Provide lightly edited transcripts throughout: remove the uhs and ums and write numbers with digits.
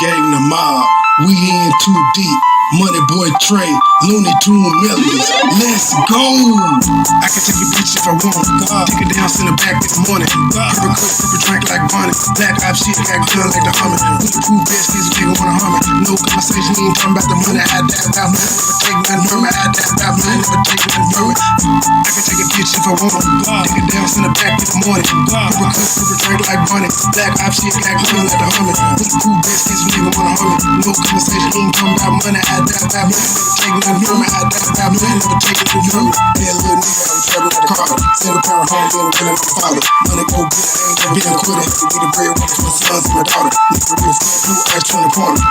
gang, the mob. We in too deep. Money boy Trey, Looney Tune melodies. Let's go. I can take a bitch if I want. Take it down, send it back this morning. Purple cook, purple drink like Bonnie. Black op shit, got gun like the Hummer. Bulletproof vest, this nigga wanna hum it. No conversation, ain't talking about the money. I die about money, never take nothing from it. I die about money, never take nothing from it. I can take a bitch if I want. Take it down, send it back this morning. Purple cook, purple drink like Bonnie. Black op shit, got gun like the Hummer. Bulletproof vest, this nigga wanna hum it. No conversation, ain't talking about money. I die about money, never take nothing from it. I die about money, never take nothing from it. Yeah, little nigga, I was traveling at the car. Single parent home, then I'm my father. Money go good, I ain't never been quitting. Be the breadwinner for the sons and my daughter. Nigga real fat, blue eyes, 20 pointer.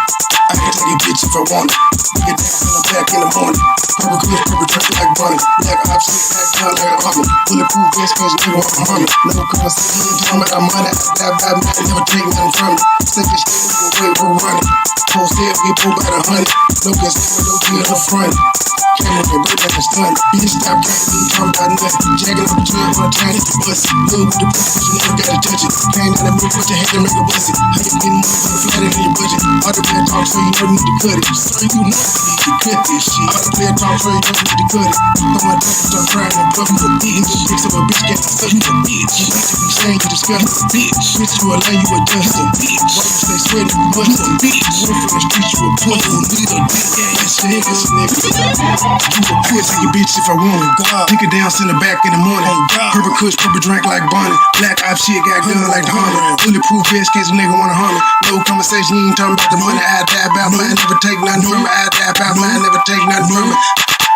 I can take a bitch if I want it. We get down in the back in the morning. Purple kush, purple drink like Bonnie. Black op shit, black gun like a Hummer. Bulletproof vest, cause nigga want to hum it. No conversation, ain't talking about money. I die about money, never take nothing from it. Stick this shit, we gon' wait, we'll run it. Post there, get pulled by the 100. No gas, no G in the front. Camera can break like a stunt. Bitch, stop capping, ain't talking about nothing. Jacking up the trail on a tiny bus. Good with the pussy, but you never gotta touch it. Came down the roof, put your hand and make a bust it. How you getting money for the flat in your budget? All the player talk, so you know you need to cut it. So you know you need to cut this shit. All the player talk, so you know you need to cut it. Put my dick, start crying and bluff. You a bitch. Fix up a bitch, can't suck. You a bitch. You need to be saying you disgusting. Bitch. Bitch, you a lame, you a dust. Bitch. Why you stay sweating? You a bitch. Run from the streets, you a pussy. You need a dick ass nigga. You a pussy. Take a bitch if I want it. Take it down, send it back in the morning. Purple kush, purple drink like Bonnie. Black op shit, got gun like the Hummer. Bulletproof vest, case a nigga wanna hum it. No conversation, you ain't talking about the money. I die about mine, never take nothing from it. I die about mine, never take nothing from it.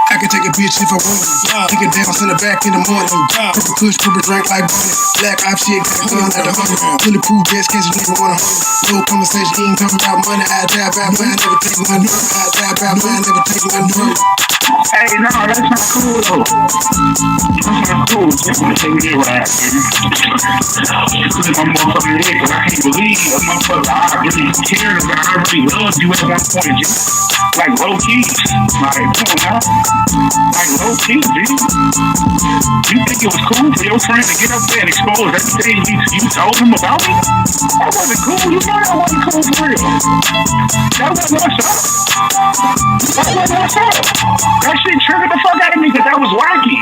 I can take a bitch if I want it. Take it down, send it back in the morning. Purple kush, purple drink like Bonnie. Black op shit, got gun like the Hummer. Bulletproof vest, case a nigga wanna hum it. No conversation, you ain't talking about money. I die about mine, never take nothing from it. I die about mine, never take nothing from it. Hey, no, that's not cool though. That's not cool. Just want to take me right, baby. This is my motherfucking head, because I can't believe a motherfucker I really cared about. I really loved you at one point, G. Like low key. Like, come on now. Like low key, G. You think it was cool for your friend to get up there and expose everything you told him about me? That wasn't cool. You know that wasn't cool for real. That wasn't what's up. That wasn't what's up. That shit triggered the fuck out of me because that was wacky.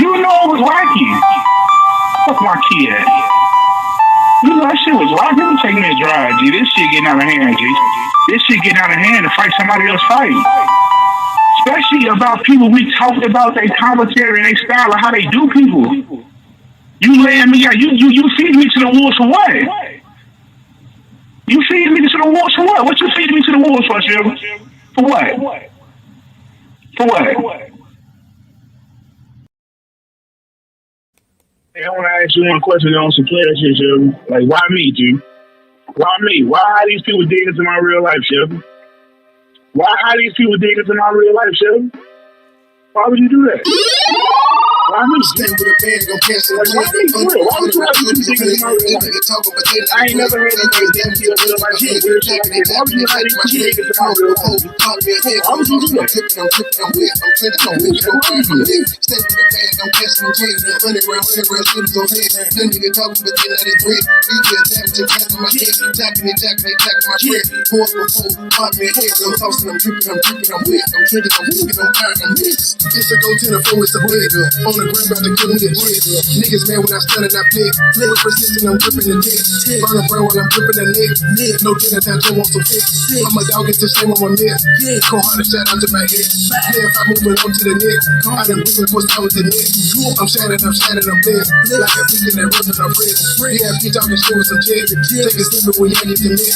You know it was wacky. Fuck my kid. You know that shit was wacky. Let me take me a drive, G. This shit getting out of hand, G. This shit getting out of hand to fight somebody else fight. Especially about people we talked about their commentary and their style of how they do people. You laying me out. You feed me to the wolves for what? You feed me to the wolves for what? What you feed me to the wolves for, Jim? For what? For what? Hey, I want to ask you one question on some player shit, Shelby. Like, why me, G? Why me? Why are these people digging into my real life, Shelby? Why are these people digging into my real life, Shelby? Why would you do that? Why me? Stay with a band, gon' catch the why me? Why would you have to dig into my real life? I ain't never had anybody dig into your real life. Why would you have to dig into my real life? Why would you do that? I'm tripping, stay with the band, don't catch them J's. 100 round shooters on head. Them nigga talking, but they not a threat. These just damaging cats on my head. Jacking my bread. Pause before, pop me a head. I'm tossing, I'm tripping, I'm wet. I'm triggered, I'm whooping, I'm tired, I'm lit. It's a go 10 or 4, it's a blade. On the ground, about to kill me a jig. Niggas mad when I stun and I flick. With persistent, I'm gripping the dick. Burn a brain while I'm gripping the neck. No dinner time, I want some fix. I'm a dog, it's the shame on my neck. Go hard and shout out to my head. If I'm moving on to the neck, I done whipping for down with the neck. I'm shattered, I'm blessed. Like a beacon that runs in a red. Yeah, bitch, talking shit with some jet. Take a sip when y'all get the net.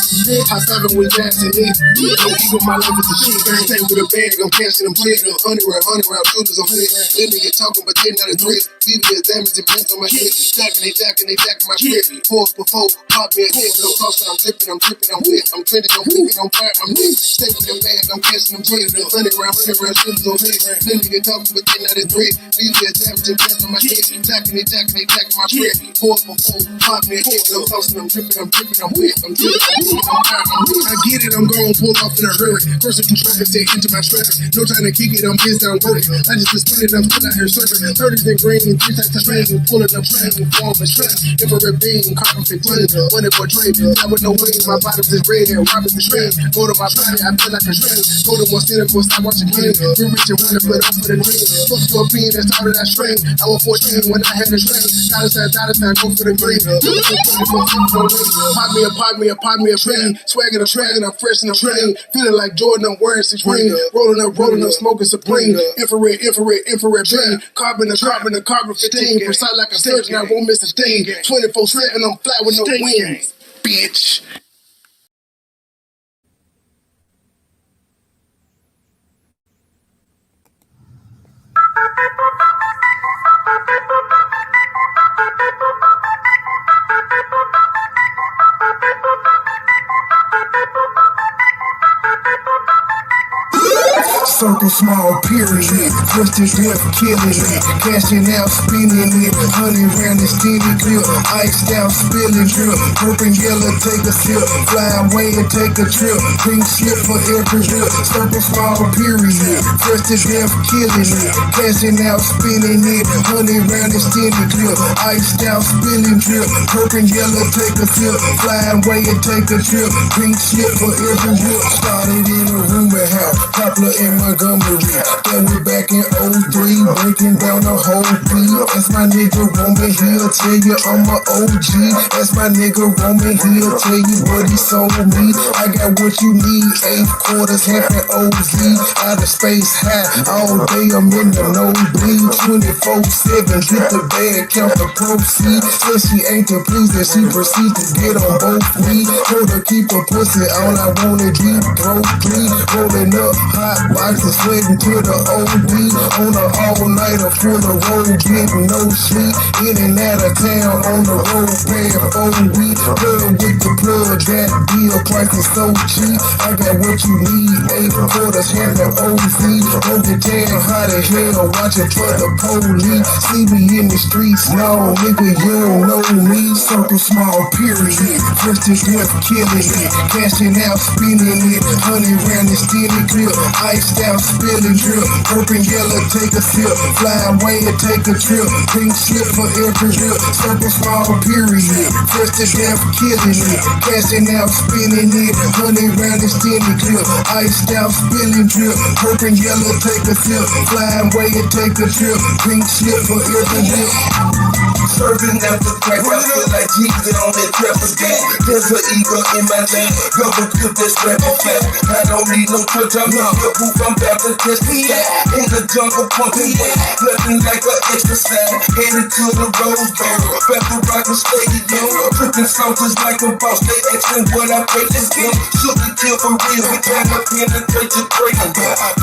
High fiving with gas and it. No ego, my life is a shit. Stay with a bag, I'm catching them shit. 100 round shooters on head. Them niggas talking, but they not a threat. Leave me a damage and pants on my head. Jacking my shit. Pause before, pop me a head. No toss, I'm dripping, I'm wet. I'm trending, I'm flicking, I'm fire, I'm lit. Stay with them bag, I'm catching them shit. 100 round shooters on head. Them niggas talking, but they not a threat. Leave me a damage and pants on my head. Jacking my shit. Pause before, pop me a head. No toss, I'm dripping, I'm wet. I'm trending, I'm flicking, I'm fire, I'm lit. I get it, I'm gon' pull off in a hurry. First if you try to stay into my strap. No time to kick it, I'm pissed, I'm working. I just been spinning, I'm still out here surfing. 30s and green, three types of green, pulling up green, form a string. Infrared beam, carbon 15, money boy trade. I with no wings, my bottoms is red, robbing the string. Go to my body, I feel like a string. Go to more cynical, stop watching king. We rich and wanna put up for the dream. Fuck your opinion, that's all that I string. I was 14 when I had a string. Dollar sign, go for the green. Pop me a pen. Swaggin' I'm fresh in the train. Feeling like Jordan, I'm wearing supreme. Rolling up, smoking supreme. Infrared beam. Carbon 15. Precise like a surgeon, I won't miss a thing. 24/7, I'm flat with no wings. Bitch. Circle small period, just as death killing it, cashing out, spinning it, honey round the steady clip, iced out, spilling drip, purple yellow, take a sip, fly away and take a trip, pink slip for every drip, circle small period, just as death killing it, cashing out, spinning it, honey round the steady clip, iced out, spilling drip, purple yellow, take a sip, fly away and take a trip, pink slip for every drip, started in a rumor house, popular in Montgomery. Then we back in '03, breaking down the whole beat. That's my nigga Roman, he'll tell you I'm a OG. That's my nigga Roman, he'll tell you what he sold me. I got what you need, 8/4, half an OZ. Out of space high, all day I'm in the nosebleed. 24/7, get the bag, count the proceeds. Says she ain't to please, then she proceeds to get on both knees. Told her keep her pussy, all I wanna do, broke clean. Rolling up hot boxes, sweating to the OD. On a all-nighter full of road, getting no sleep. In and out of town on the road, paying 4 weeks. Plug with the plug, that deal price is so cheap. I got what you need, 8/4, half an OZ. On the tan, hot as hell, watching for the police. See me in the streets, no, nigga, you don't know me. Circle small period, just as death killing it. Cashing out, spinning it, honey round the steady clip. Iced out, spilling drip, purple yellow, take a sip, fly away and take a trip, pink slip for every drip, circle small period, just as death killing it, cashing out, spinning it, honey round the steady clip, iced out, spilling drip, purple yellow, take a sip, fly away and take a trip, pink slip for every drip. Serving out the crack, I feel like Jesus on that trap again. There's an eagle in my lane, double clip that's rapping fast. I don't need no touch, I'm not the booth, I'm about to test the cat. In the jungle, pumping weight, nothing like an exercise. Headed to the rose bowl, about to rock the stadium. Tripping soldiers like a boss, they asking what I pay this game. Shook the kill for real, we kinda penetrate your brain.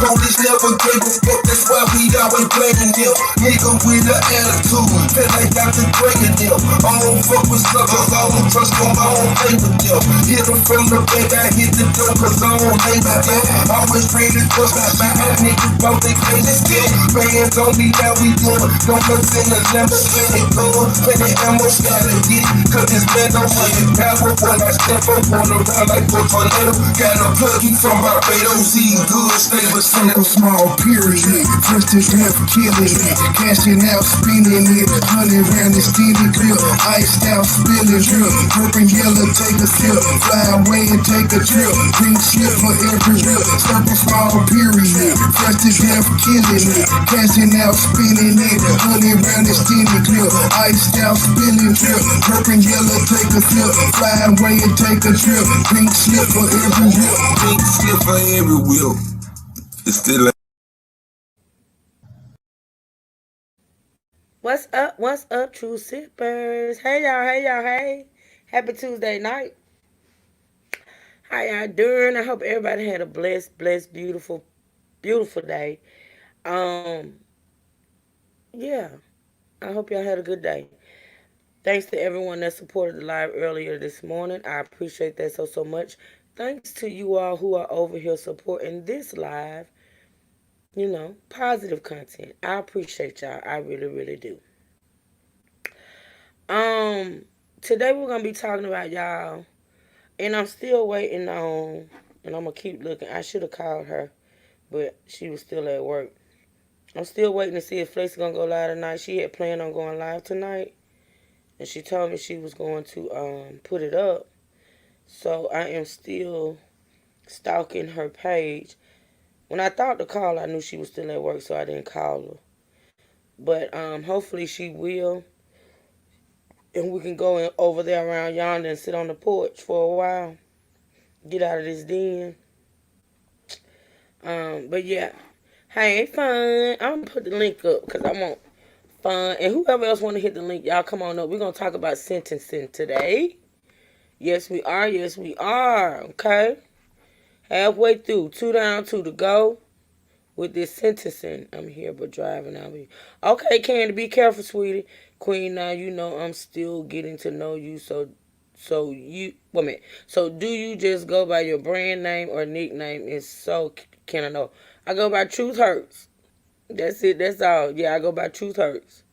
Police never gave a fuck, that's why we always blaming them. Nigga with an attitude, feel like Dr. Dre and them. I don't fuck with suckers, I don't trust them, I don't play with them. Hit them from the back, I hit the door, cause I don't lay with them. Always ready to bust my back, niggas bout they crazy still. Bands on me, now we doing. Don't look in the limbo, when they go, when they ammo, gotta get it. Cause this man don't want it power when I step up on the round like a tornado. Got a pluggy from Barbados, eating good, stay with circle small period. Just as death killing it, cashing out, spinning it, honey round the steady clip, iced out, spilling drip, purple yellow, take a sip, fly away and take a trip, pink slip for every drip, circle small period, just as death killing it, cashing out, spinning it, honey round the steady clip, iced out, spilling drip, purple yellow, take a sip, fly away and take a trip, pink slip for every whip, pink slip for every whip. It's still What's up? What's up, true sippers? Hey y'all, hey y'all, hey. Happy Tuesday night. How y'all doing? I hope everybody had a blessed, beautiful day. Um, yeah. I hope y'all had a good day. Thanks to everyone that supported the live earlier this morning. I appreciate that so much. Thanks to you all who are over here supporting this live, positive content. I appreciate y'all. I really do. Um, Today we're gonna be talking about y'all, and I'm still waiting on, and I'm gonna keep looking. I should have called her, but she was still at work. I'm still waiting to see if Flex gonna go live tonight. She had planned on going live tonight, and she told me she was going to put it up. So I am still stalking her page. When I thought to call, I knew she was still at work, so I didn't call her. But hopefully she will, and we can go in over there around yonder and sit on the porch for a while. Get out of this den. But yeah, hey, fun. I'm gonna put the link up because I want fun, and whoever else want to hit the link, y'all come on up. We're gonna talk about sentencing today. Yes, we are. Yes, we are. Okay, halfway through, two down, two to go with this sentencing. I'm here, but driving. I'll be okay. Candy, be careful, sweetie. Queen, now you know I'm still getting to know you. So you wait a minute. So do you just go by your brand name or nickname? And so can I know? I go by Truth Hurts. That's it. That's all. Yeah, I go by Truth Hurts.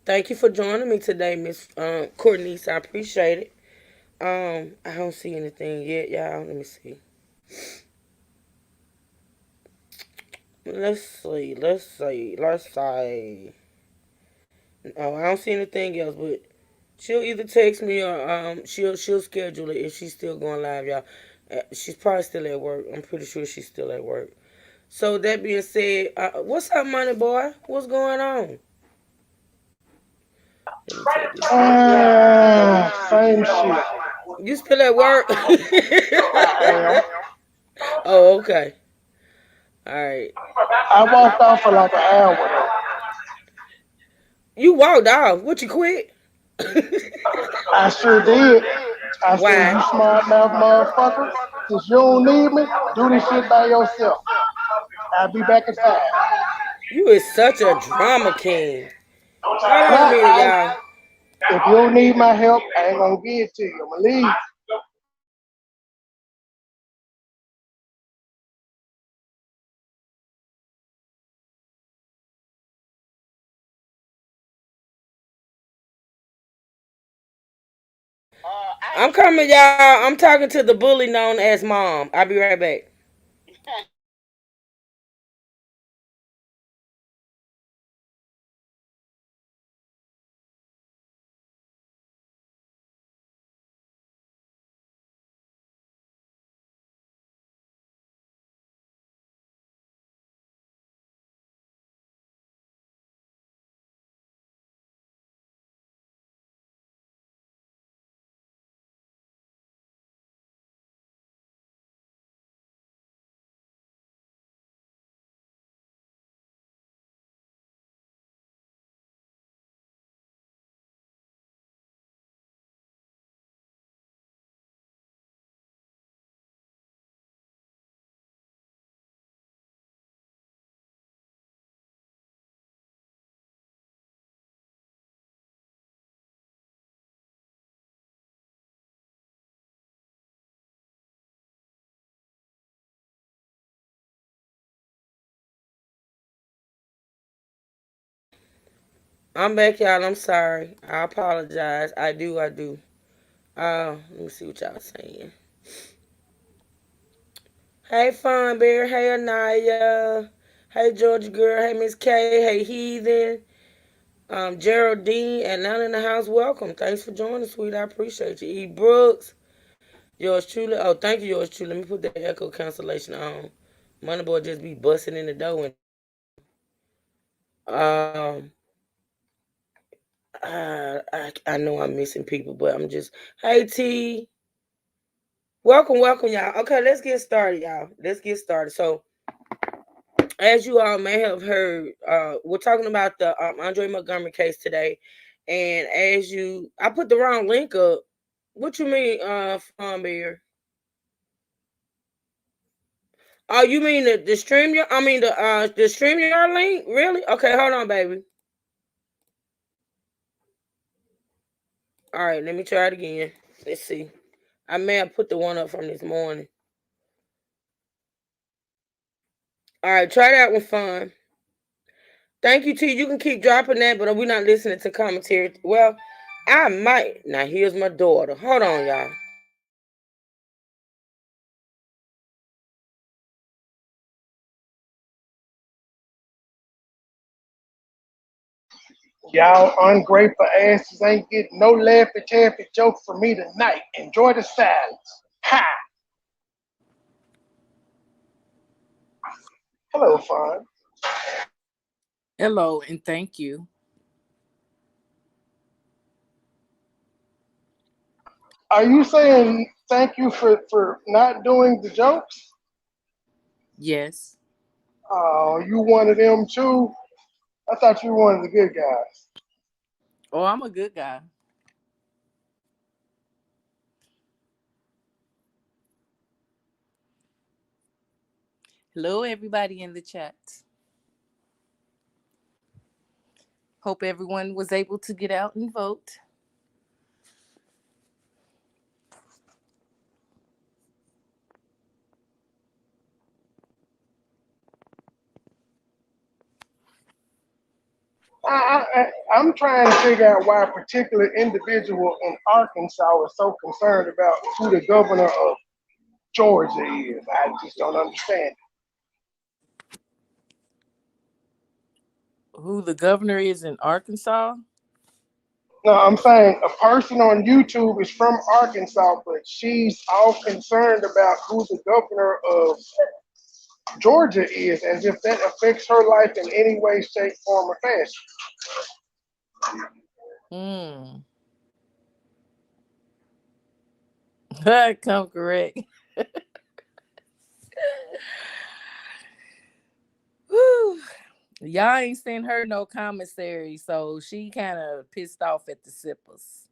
Thank you for joining me today, Miss Courtney. I appreciate it. I don't see anything yet, y'all. Let me see. Let's see. Let's see. Let's see. Oh, I don't see anything else, but she'll either text me or she'll schedule it if she's still going live, y'all. She's probably still at work. I'm pretty sure she's still at work. So that being said, what's up, money boy? What's going on? Let me take this off. Same shit. You still at work? I am. Oh, okay. All right. I walked off for like an hour though. You walked off. What, you quit? I sure did. I said, Why? you smart mouth motherfucker. Since you don't need me, do this shit by yourself. I'll be back in 5. You is such a drama king. Hold on a Nah, minute, y'all. if you don't need my help, I ain't gonna give it to you. I'm gonna leave. I'm coming, y'all. I'm talking to the bully known as Mom. I'll be right back. I'm back, y'all. I'm sorry. I apologize. I do. I do. Let me see what y'all saying. Hey, Fun Bear. Hey, Anaya. Hey, Georgia Girl. Hey, Miss K. Hey, Heathen. Geraldine. Atlanta in the house. Welcome. Thanks for joining, sweet. I appreciate you. E. Brooks. Yours truly. Oh, thank you, yours truly. Let me put that echo cancellation on. Money boy just be busting in the door. Um, I know I'm missing people, but I'm just. Hey, T. Welcome, welcome, y'all. Okay, let's get started, y'all. Let's get started. So, as you all may have heard, we're talking about the Andre Montgomery case today. And I put the wrong link up. What you mean, Farm Bear? Oh, you mean the stream? I mean the stream yard link? Really? Okay, hold on, baby. All right, let me try it again. Let's see. I may have put the one up from this morning. All right, try that one, Fun. Thank you, T. You can keep dropping that, but we're not listening to commentary. Well, I might. Now, here's my daughter. Hold on, y'all. Y'all ungrateful asses ain't getting no laffy taffy joke from me tonight. Enjoy the silence. Ha! Hello, Fawn. Hello, and thank you. Are you saying thank you for not doing the jokes? Yes. Oh, you one of them too? I thought you were one of the good guys. Oh, I'm a good guy. Hello, everybody in the chat. Hope everyone was able to get out and vote. I'm trying to figure out why a particular individual in Arkansas is so concerned about who the governor of Georgia is. I just don't understand. Who the governor is in Arkansas? No, I'm saying a person on YouTube is from Arkansas, but she's all concerned about who the governor of Georgia is, as if that affects her life in any way, shape, form, or fashion. Come correct. Whew. Y'all ain't sent her no commissary, so she kind of pissed off at the sippers.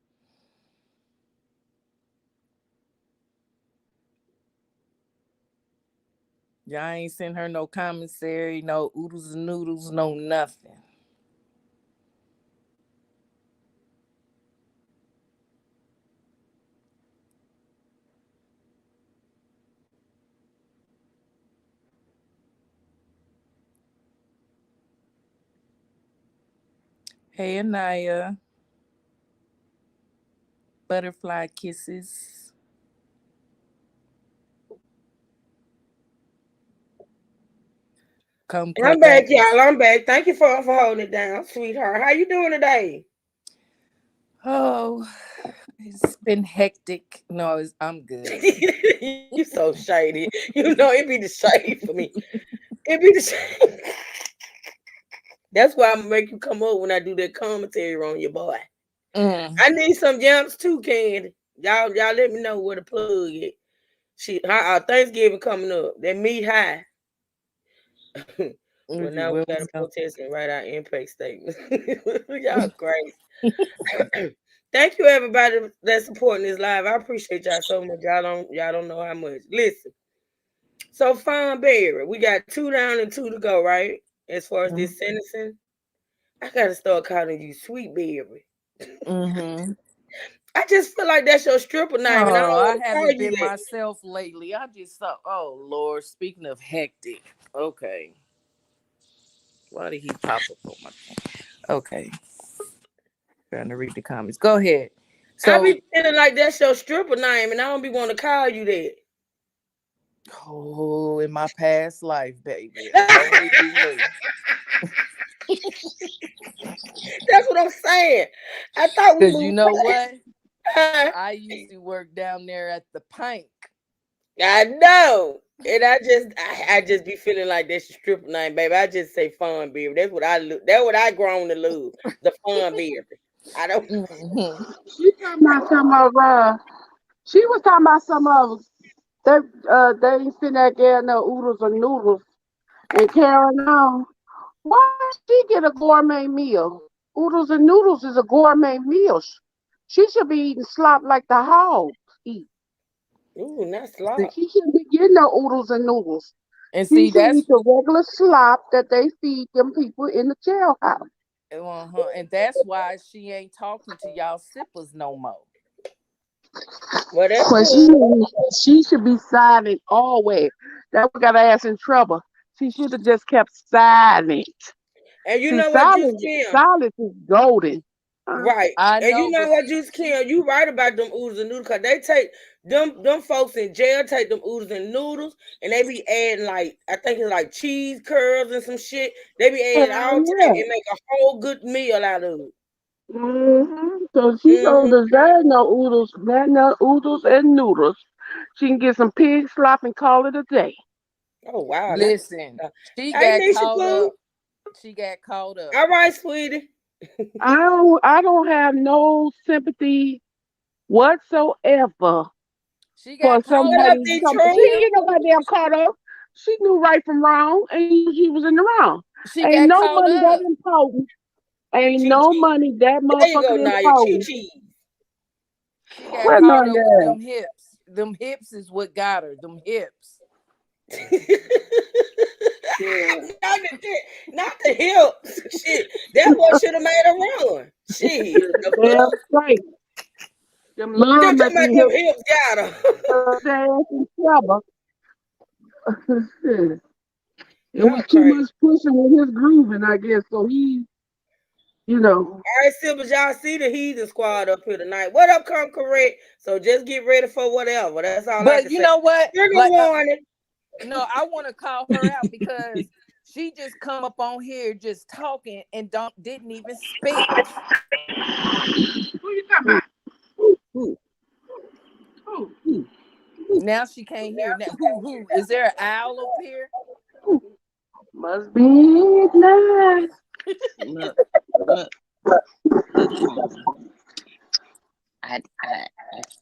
Y'all ain't sent her no commissary, no oodles and noodles, no nothing. Hey, Anaya. Butterfly kisses. Come I'm clap back, back. y'all. I'm back. Thank you for holding it down, sweetheart. How you doing today? Oh, it's been hectic. No, I'm good. You so shady. You know it be the shade for me. It be the shade. That's why I'm gonna make you come up when I do that commentary on your boy. Mm. I need some jumps too, Candy. Y'all let me know where to plug it. Thanksgiving coming up. That meat high. Well, now we Well, got we to know. protest and write our impact statement. Y'all crazy. Thank you, everybody that's supporting this live. I appreciate y'all so much. Y'all don't know how much. Listen. So Fine Berry, we got 2 down and 2 to go, right? As far as this sentencing, I gotta start calling you Sweet Berry. Mm-hmm. I just feel like that's your stripper name, and I don't Oh, I want to call haven't you been that. myself lately. I just thought, oh Lord, speaking of hectic. Okay. Why did he pop up on my thing? Okay. Trying to read the comments. Go ahead. I So, be feeling like that's your stripper name, and I don't be want to call you that. oh, in my past life, baby, if only you knew. That's what I'm saying. I thought we Because you moved know past. what? I used to work down there at the Pink. I know. And I just be feeling like that's your stripper name, baby. I just say Fun Berry. That's what I look. That's what I grown to lose. The Fun Berry. I don't. Mm-hmm. She talking about some of she was talking about some of they ain't sitting there getting no oodles or noodles and carrying on. Why did she get a gourmet meal? Oodles and noodles is a gourmet meal. She should be eating slop like the hogs eat. Ooh, not slop. She shouldn't be getting no oodles and noodles. And She see, should that's eat the regular slop that they feed them people in the jailhouse. and that's why she ain't talking to y'all sippers no more. Well, that's But cool. she should be silent always. That got her ass in trouble. She should have just kept silent. And you See, know what, Juice silence, Kim? silence is golden. Right. I And you know, know but what, see, Juice Kim? You right about them oodles and noodles because they take Them folks in jail take them oodles and noodles, and they be adding like I think it's like cheese curls and some shit. They be adding all Hell type yeah. and make a whole good meal out of it. So she don't Hmm. deserve no oodles and noodles. She can get some pig slop and call it a day. Oh wow, that's Listen, uh, she hey got Nisha caught Pooh. up. She got caught up. All right, sweetie. I don't have no sympathy whatsoever She for got caught What up, up, somebody. She Detroit? Kim. ain't nobody damn caught up. She knew right from wrong, and she was in the wrong. She Ain't got no caught money that up. important. Ain't Chi no Chi. money that There you go, motherfucking Naya. Chi important. Chi. She got Where caught none up with that? them hips. Them hips is what got her. Them hips. Yeah, Not the hips. Shit. That's what should have made her run. Shit. The damn fuck? straight. Them Them love talking about making them hips hips got her. ass in trouble. It was Y'all too crazy. much pushing with his grooving, I guess. So he, you know, All right, Silvers, y'all see the Heathen Squad up here tonight. What up, come correct? So just get ready for whatever. That's all I But can you say. know what? Trigger Like, warning. no, I want to call her out because she just come up on here just talking and didn't even speak. who you talking about? Who? Who? Now she can't hear. Now, who? Is there an owl up here? Must be it nice. Look, look, look, Mama. I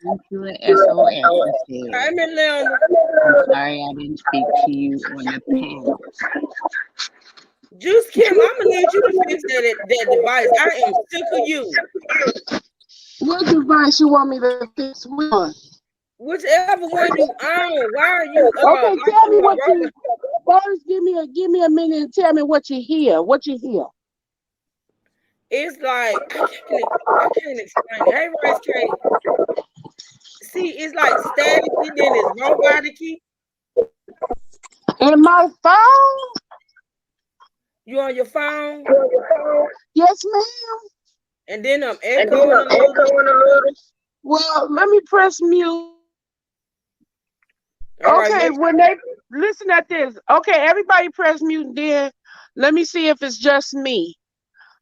sent you an SOS and Hi, said, Miss Leonard. I'm sorry I didn't speak to you on the panel. Juice Kim, I'm gonna need you to fix that device. I am sick of you. What device you want me to fix? Which one? Whichever one you own, why are you Okay, like tell me you a what robot? you first. Give me a minute and tell me what you hear. What you hear? It's like I can't explain it. Hey, Rice Cake. See, it's like staticky, then it's roboticy. In my phone? You on your phone, Yes, ma'am. and then I'm echoing a little. Well, let me press mute. All right, Okay, make when they listen at this. Okay, everybody press mute. Then let me see if it's just me.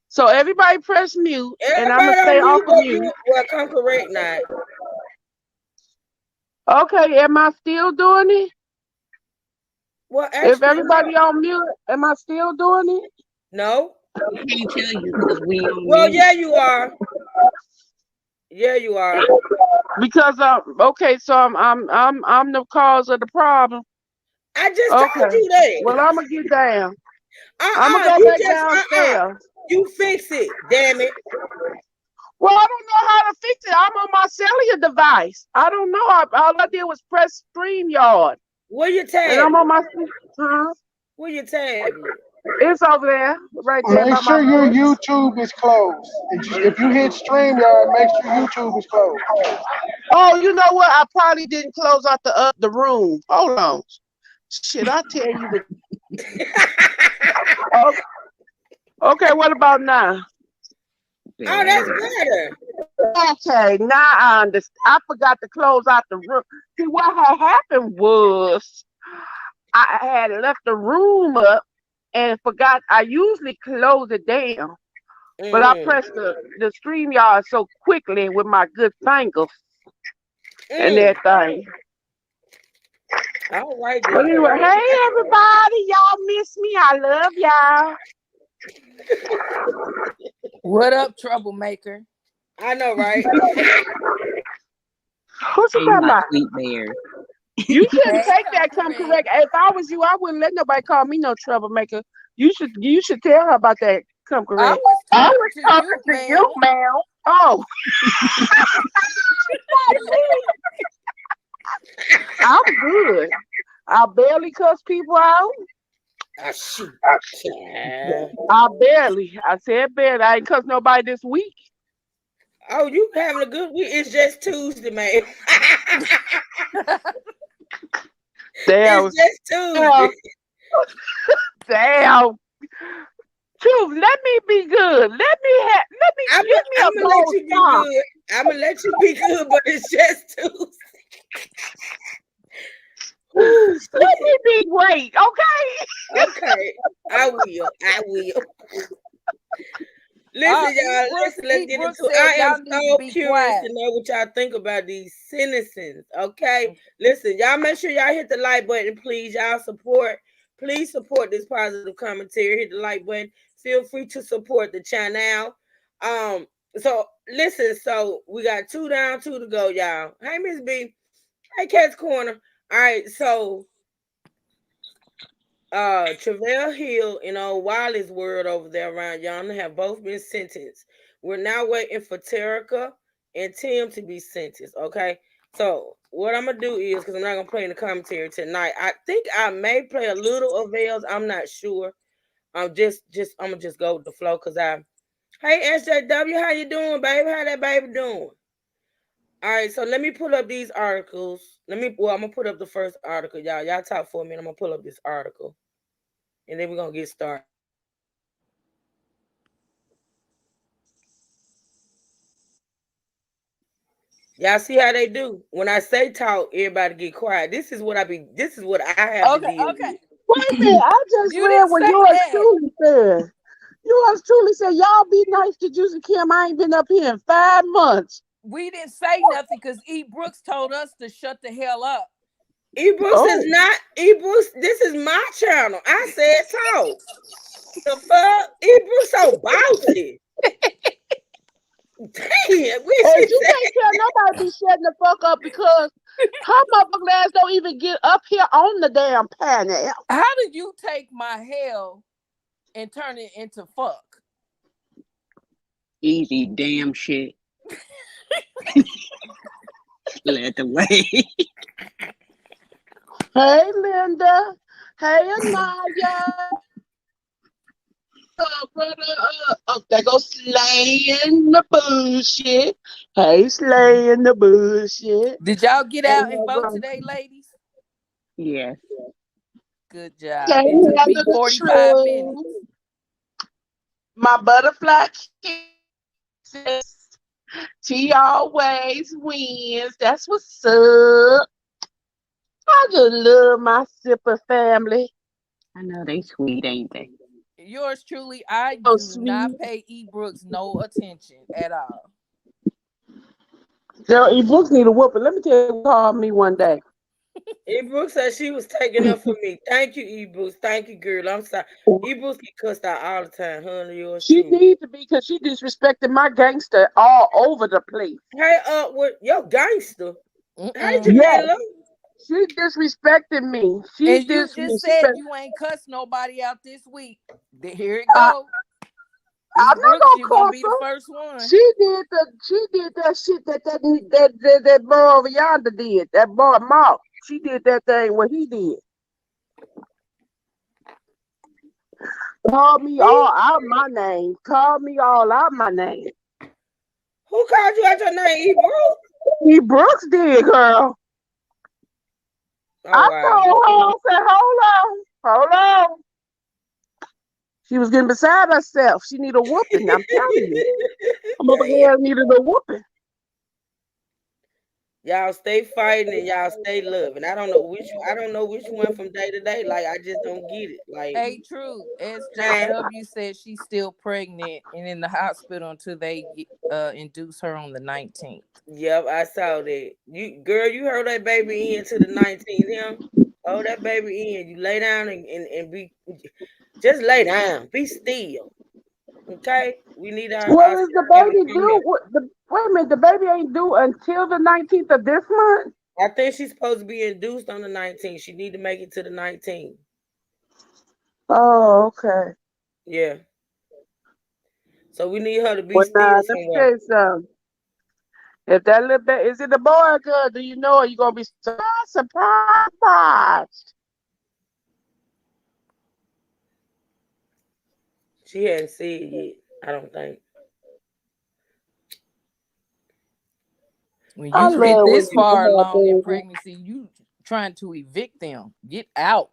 So everybody press mute, and I'm gonna everybody stay on off mute, of but mute. you well come correct now. Okay, am I still doing it? Well, If actually, no. everybody on mute, am I still doing it? No. We can't tell you because we on Well, mute. yeah, you are. Yeah, you are. Because okay, so I'm the cause of the problem. I just told Okay. you that. Well, I'm gonna get down. I'm gonna go You back just downstairs. you fix it. Damn it. Well, I don't know how to fix it. I'm on my cellular device. I don't know. All I did was press StreamYard, Where your and I'm on tablet? my. Huh? Where your tablet? It's over there, right there Make by my sure your bed. YouTube is closed. If you hit StreamYard, make sure YouTube is closed. Oh, you know what? I probably didn't close out the room. Hold on. Shit, I tell you the. Oh, okay, what about now? Oh, that's Better. better. Okay, now I understand. I forgot to close out the room. See, what had happened was I had left the room up and forgot. I usually close it down, but I Mm-hmm. pressed the StreamYard so quickly with my good fingers and Mm. everything. All right But then, anyway, girl. hey everybody, y'all miss me. I love y'all. What up, troublemaker? I know, right? Who's you Hey, talking my about? sweet bear. You shouldn't Hey, take come that come correct. correct. If I was you, I wouldn't let nobody call me no troublemaker. You should tell her about that come I correct. was I talking was to talking you, to you, ma'am. ma'am. Oh, I'm good. I barely cuss people out. Oh shoot. Yeah. I barely. I said barely. I ain't cuss nobody this week. Oh, you having a good week? It's just Tuesday, man. Damn. It's just Damn. Tuesday. Damn. Truth, let me be good. Let me I'm give me a gonna let gold you be star. good. I'm gonna let you be good, but it's just Tuesday. Ooh, Let me be great, okay? okay. I will. I will. Listen, y'all. Listen, let's E. get Brooks into it. said I am y'all need to so be curious quiet. to know what y'all think about these sentences. Okay. Listen, y'all make sure y'all hit the like button, please. Y'all support. Please support this positive commentary. Hit the like button. Feel free to support the channel. So listen, so we got 2 down, 2 to go, y'all. Hey, Miss B. Hey, Cat's Corner. All right, so Travell Hill and old Wiley's word over there around y'all have both been sentenced. We're now waiting for Terica and Tim to be sentenced. Okay, so what I'm gonna do is, because I'm not gonna play in the commentary tonight, I think I may play a little of Vale's. I'm not sure. I'm gonna just go with the flow because hey SJW, how you doing, baby? How that baby doing? All right, so let me pull up these articles. I'm gonna put up the first article, y'all. Y'all talk for a minute. I'm gonna pull up this article, and then we're gonna get started. Y'all see how they do? When I say talk, everybody get quiet. This is what I have to Okay, deal okay. with. Wait a minute, I just You read didn't what say yours that. truly said. Yours truly said, y'all be nice to Juicy Kim. I ain't been up here in 5 months. We didn't say nothing because E. Brooks told us to shut the hell up. Ebooks is Oh. not Ebooks. This is my channel. I said talk. The fuck? Ebooks so bossy. Damn, we And should you say. can't tell nobody be shutting the fuck up because her motherfucking ass don't even get up here on the damn panel. How did you take my hell and turn it into fuck? Easy damn shit. Led the way. Hey, Linda. Hey, Anaya. Brother, they go slaying the bullshit. Hey, slaying the bullshit. Did y'all get out and vote And today, ladies? Yes. Good job. It came took under me the 45 minutes. tree. My butterfly kisses. She always wins. That's what's up. I just love my sipper family. I know they sweet, ain't they? Yours truly, I So do not sweet. pay E. Brooks no attention at all. Girl, E Brooks need a whooping. Let me tell you, called me one day. Ebooks said she was taking up for me. Thank you, Ebooks. Thank you, girl. I'm sorry. Ebooks get cussed out all the time. Her and yours She too. needs to be because she disrespected my gangster all over the place. Hey, what your gangster? Hey, Mm-mm. Yes, Jamila. she disrespected me. She And you just said disrespected. you ain't cussed nobody out this week. Here it I, go. E. I'm not Brooks, gonna you're gonna cross be the her. first one. She did that shit that boy over yonder did. That boy Mark. She did that thing what he did. Called me all Who out my name. Called me all out my name. who called you out your name, Ebooks? E Brooks did, girl. Oh I wow. told her, I said, hold on. She was getting beside herself. She need a whooping. I'm telling you. A Damn. motherfucker needed a whooping. Y'all stay fighting and y'all stay loving. I don't know which one from day to day. Like I just don't get it. Like, Hey, true. man, SJW said she's still pregnant and in the hospital until they induce her on the 19th. yep, I saw that. You girl, you heard that baby in to the 19th, him? Oh, that baby in. You lay down and be just lay down. Be still. Okay? We need What our is the family to baby come due? here. Wait a minute, the baby ain't due until the 19th of this month? I think she's supposed to be induced on the 19th. She need to make it to the 19th. Oh, okay. Yeah. So we need her to be Well, still now, let me somewhere. tell you something. If that little baby, is it a boy or girl? Do you know? Or you going to be surprised? She hadn't said it yet, I don't think. When I you get love when this people far have along in babies. pregnancy, you trying to evict them. Get out.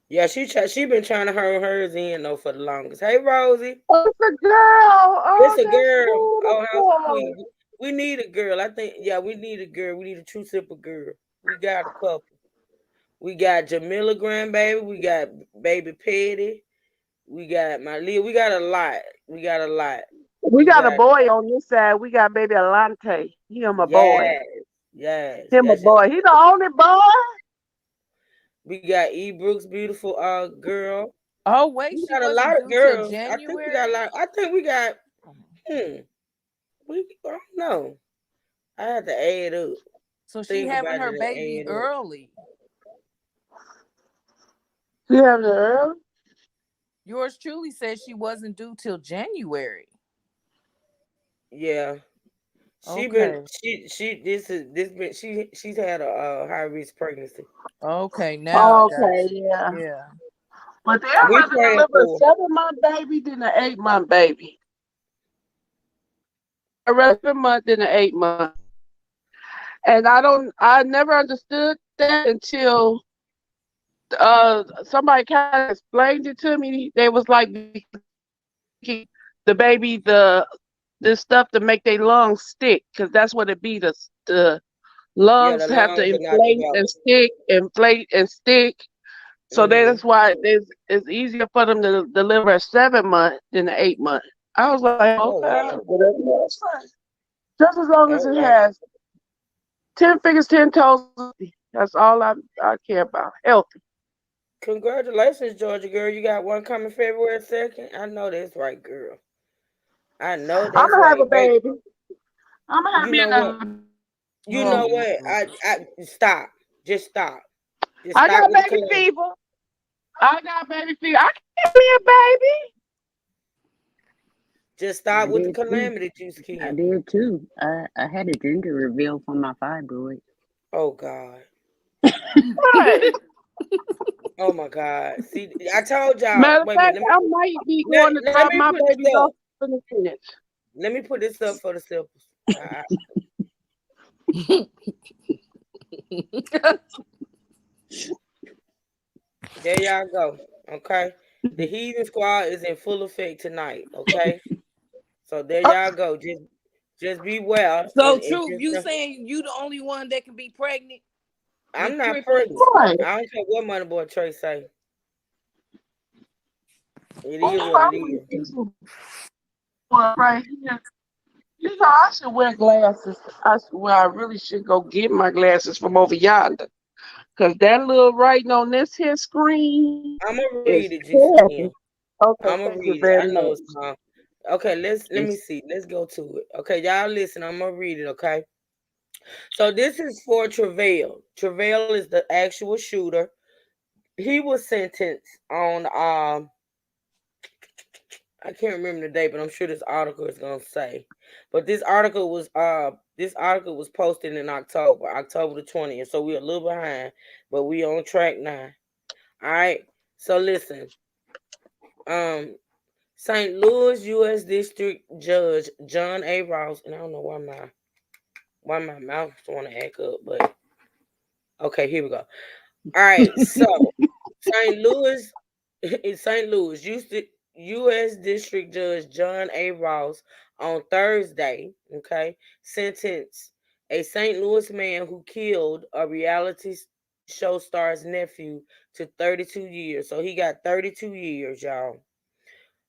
Yeah, she been trying to hurl hers in though for the longest. Hey Rosie. Oh, it's a girl. It's Oh, a that's girl. Oh, how beautiful. sweet. We need a girl. I think, yeah, we need a girl. We need a true simple girl. We got a couple. We got Jamila grandbaby. We got baby Petty. We got my Leah. We got a lot. We got a lot. We We got a got boy on this side. We got baby Alante. Him a boy. yes, yes. Him a That's it. boy. He the only boy. We got E Brooks, beautiful girl. Oh wait, We she got a lot wasn't of due till girls. I think we got a January. lot. I think we got. Hmm. I don't know. I had to add up. So she Think having about her it and baby add up. early. You have the earl. Yours truly said she wasn't due till January. Yeah. She been Okay. she this been she's had a high risk pregnancy. Okay, now I got Okay, you. yeah. Yeah. But they'd We rather praying deliver a for 7 month baby than an 8 month baby. A rather month than an 8 month. And I never understood that until somebody kind of explained it to me. They was like the baby this stuff to make their lungs stick because that's what it be. The yeah, lungs the have to lungs are not developed. inflate and stick. So Hmm. that's why it's easier for them to deliver a 7 month than an 8 month. I was like, Oh okay, wow. whatever. That's fine. Just as long as Oh it wow. has 10 fingers, 10 toes. That's all I care about. Healthy. Congratulations, Georgia girl. You got one coming February 2nd. I know that's right, girl. I know I'm that's gonna have right. a Babe, baby. I'm gonna have you me know what? another You Oh know baby. what? Lord. I stop. Just stop. Just I stop got with the baby calamity. fever. I got baby fever. I can't be a baby. Just I stop with the did too. calamity juice, I Kim. did too. I had a gender reveal for my fibroid. Oh God. Right. Oh my God. See, I told y'all. Matter of Wait a fact, minute. I might be Let, going to let drop me my put babies this off up. in a minute. Let me put this up for the simples. There y'all go. Okay. The Heathen Squad is in full effect tonight. Okay. So there y'all go. Just be well So and truth, just you know saying you the only one that can be pregnant I'm with not triplets? pregnant. Right. I don't care what Money Boy Trey say. It is Oh, what I it want is. this one right here. You know, I should wear glasses. I really should go get my glasses from over yonder. Because that little writing on this here screen I'm gonna is read it, Juicy terrible. Ken. Okay, I'm gonna thank you read it. I very know much. it's wrong. Okay, let me It's see. Let's go to it. Okay, y'all listen. I'm gonna read it. Okay. So this is for Travail. Travail is the actual shooter. He was sentenced on I can't remember the date, but I'm sure this article is gonna say. But this article was posted in October the 20th. So we're a little behind, but we on track now. All right. So listen, um, St. Louis U.S. District Judge John A. Ross, and I don't know why my mouth want to act up, but okay, here we go. All right, so St. Louis in St. Louis, U.S. District Judge John A. Ross on Thursday, okay, sentenced a St. Louis man who killed a reality show star's nephew to 32 years. So he got 32 years, y'all.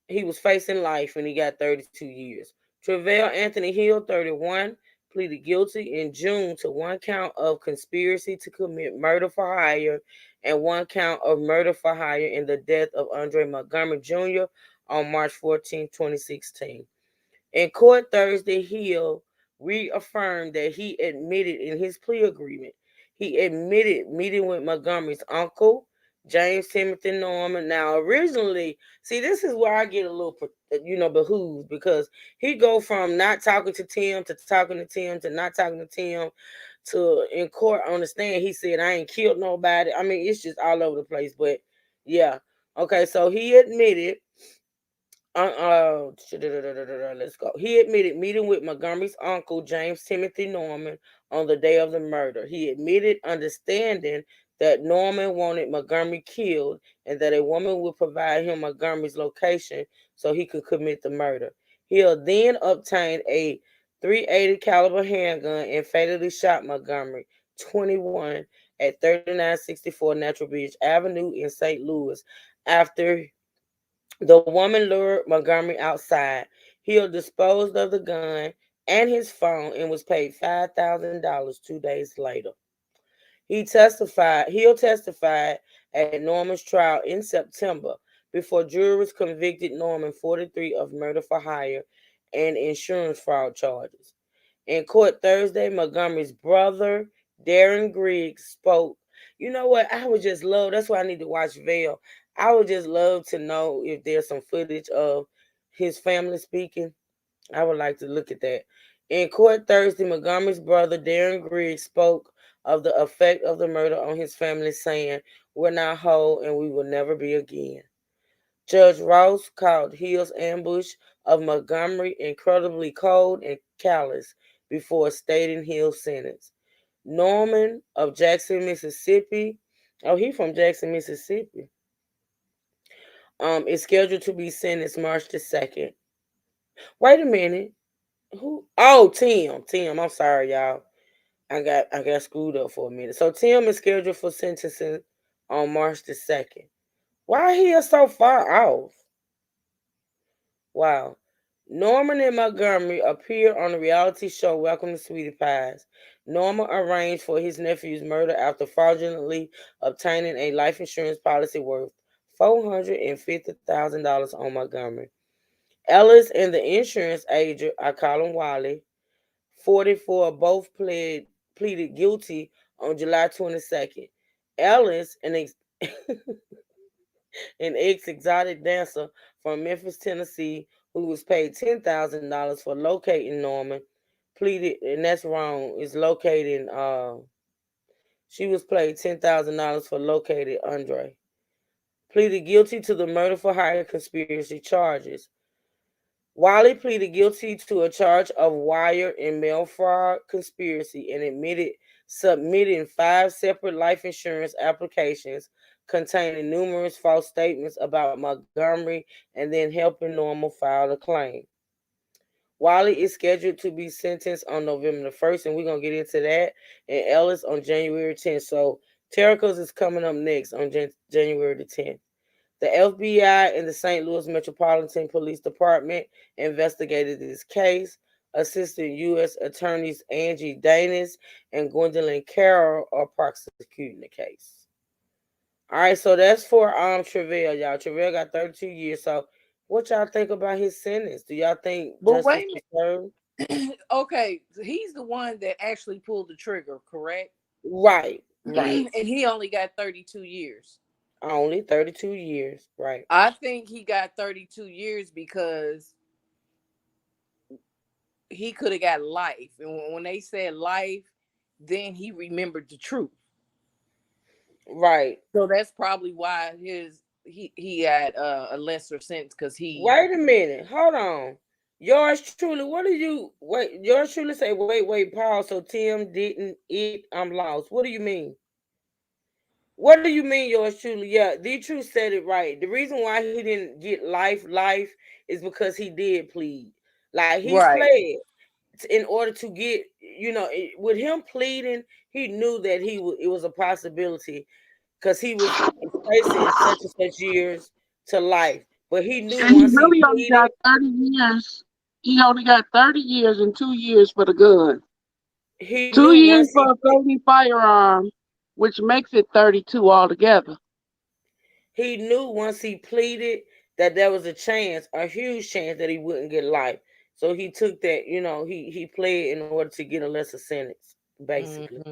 He was facing life and he got 32 years. Travell Anthony Hill, 31, pleaded guilty in June to one count of conspiracy to commit murder for hire and one count of murder for hire in the death of Andre Montgomery Jr. on March 14, 2016. In court Thursday, Hill reaffirmed that he admitted in his plea agreement. He admitted meeting with Montgomery's uncle, James Timothy Norman. Now, originally, see, this is where I get a little, behooved because he go from not talking to Tim to talking to Tim to not talking to Tim to in court on the stand. He said, I ain't killed nobody. I mean, it's just all over the place. But yeah, okay, so he admitted let's go. He admitted meeting with Montgomery's uncle, James Timothy Norman, on the day of the murder. He admitted understanding that Norman wanted Montgomery killed and that a woman would provide him Montgomery's location so he could commit the murder. He'll then obtain a .380 caliber handgun and fatally shot Montgomery, 21, at 3964 Natural Bridge Avenue in St. Louis after the woman lured Montgomery outside. Hill disposed of the gun and his phone and was paid $5,000 2 days later. Hill testified at Norman's trial in September before jurors convicted Norman 43 of murder for hire and insurance fraud charges. In court Thursday, Montgomery's brother, Darren Griggs, spoke. You know what? I would just love, that's why I need to watch Veil. I would just love to know if there's some footage of his family speaking. I would like to look at that. In court Thursday, Montgomery's brother, Darren Griggs, spoke of the effect of the murder on his family, saying, "We're not whole and we will never be again." Judge Ross called Hill's ambush of Montgomery incredibly cold and callous before stating Hill's sentence. Norman of Jackson, Mississippi. Oh, he from Jackson, Mississippi. Is scheduled to be sentenced March the 2nd. Wait a minute. Who? Oh, Tim. Tim. I'm sorry, y'all. I got screwed up for a minute. So Tim is scheduled for sentencing on March the 2nd. Why he so far off? Wow. Norman and Montgomery appeared on the reality show Welcome to Sweetie Pies. Norman arranged for his nephew's murder after fraudulently obtaining a life insurance policy worth $450,000 on Montgomery. Ellis and the insurance agent, I call him Wally, 44, both pleaded guilty on July 22nd. Ellis, an ex-exotic dancer from Memphis, Tennessee, who was paid $10,000 for locating Norman, pleaded, and that's wrong. It's locating. She was paid $10,000 for locating Andre. Pleaded guilty to the murder for hire conspiracy charges. Wiley pleaded guilty to a charge of wire and mail fraud conspiracy and admitted submitting 5 separate life insurance applications containing numerous false statements about Montgomery and then helping Normal file a claim. Wiley is scheduled to be sentenced on November the 1st, and we're going to get into that, and Ellis on January 10th. So Terracos is coming up next on January the 10th. The FBI and the St. Louis Metropolitan Police Department investigated this case. Assistant U.S. Attorneys Angie Danis and Gwendolyn Carroll are prosecuting the case. All right, so that's for Trevell, y'all. Trevell got 32 years. So what y'all think about his sentence? Do y'all think But justice wait was a minute. Okay, he's the one that actually pulled the trigger, correct? served? Right. And he only got 32 years. Only 32 years, right. I think he got 32 years because he could have got life. And when they said life, then he remembered the truth. Right. So that's probably why he had a lesser sentence because he. Wait a minute. Hold on. Yours truly, what do you wait? Yours truly say, wait, pause. So Tim didn't eat. I'm lost. What do you mean? What do you mean, yours truly? Yeah, the truth said it right. The reason why he didn't get life is because he did plead. Like he Right. pled in order to get, with him pleading, he knew that it was a possibility because he was facing such and such years to life. But he knew And he once he really only pleaded, got 30 years. He only got 30 years and 2 years for the gun. he 2 knew years once for he a felony firearm, which makes it 32 altogether. he knew once he pleaded that there was a huge chance that he wouldn't get life. So he took that, he pled in order to get a lesser sentence, basically.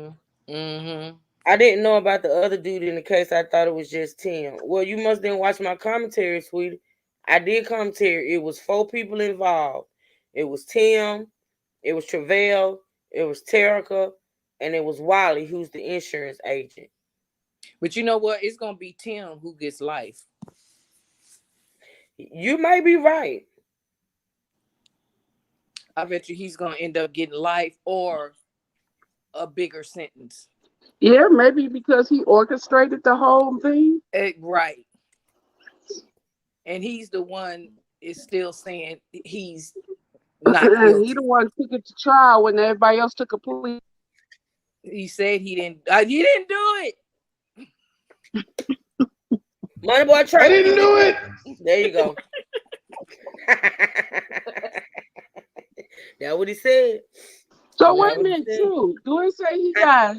Mm-hmm. I didn't know about the other dude in the case. I thought it was just Tim. Well, you must didn't watch my commentary, sweetie. I did commentary. It was 4 people involved. It was Tim, it was Travell, it was Terica, and it was Wiley, who's the insurance agent. But you know what? It's gonna be Tim who gets life. You may be right. I bet you he's gonna end up getting life or a bigger sentence. Yeah, maybe because he orchestrated the whole thing. Right. And he's the one is still saying he's not He guilty. the one took it to trial when everybody else took a plea. He said he didn't. You didn't do it. Money boy I Trey. didn't do it. There you go. That's what he said. So That's wait a what he minute, said. too. Do it say he got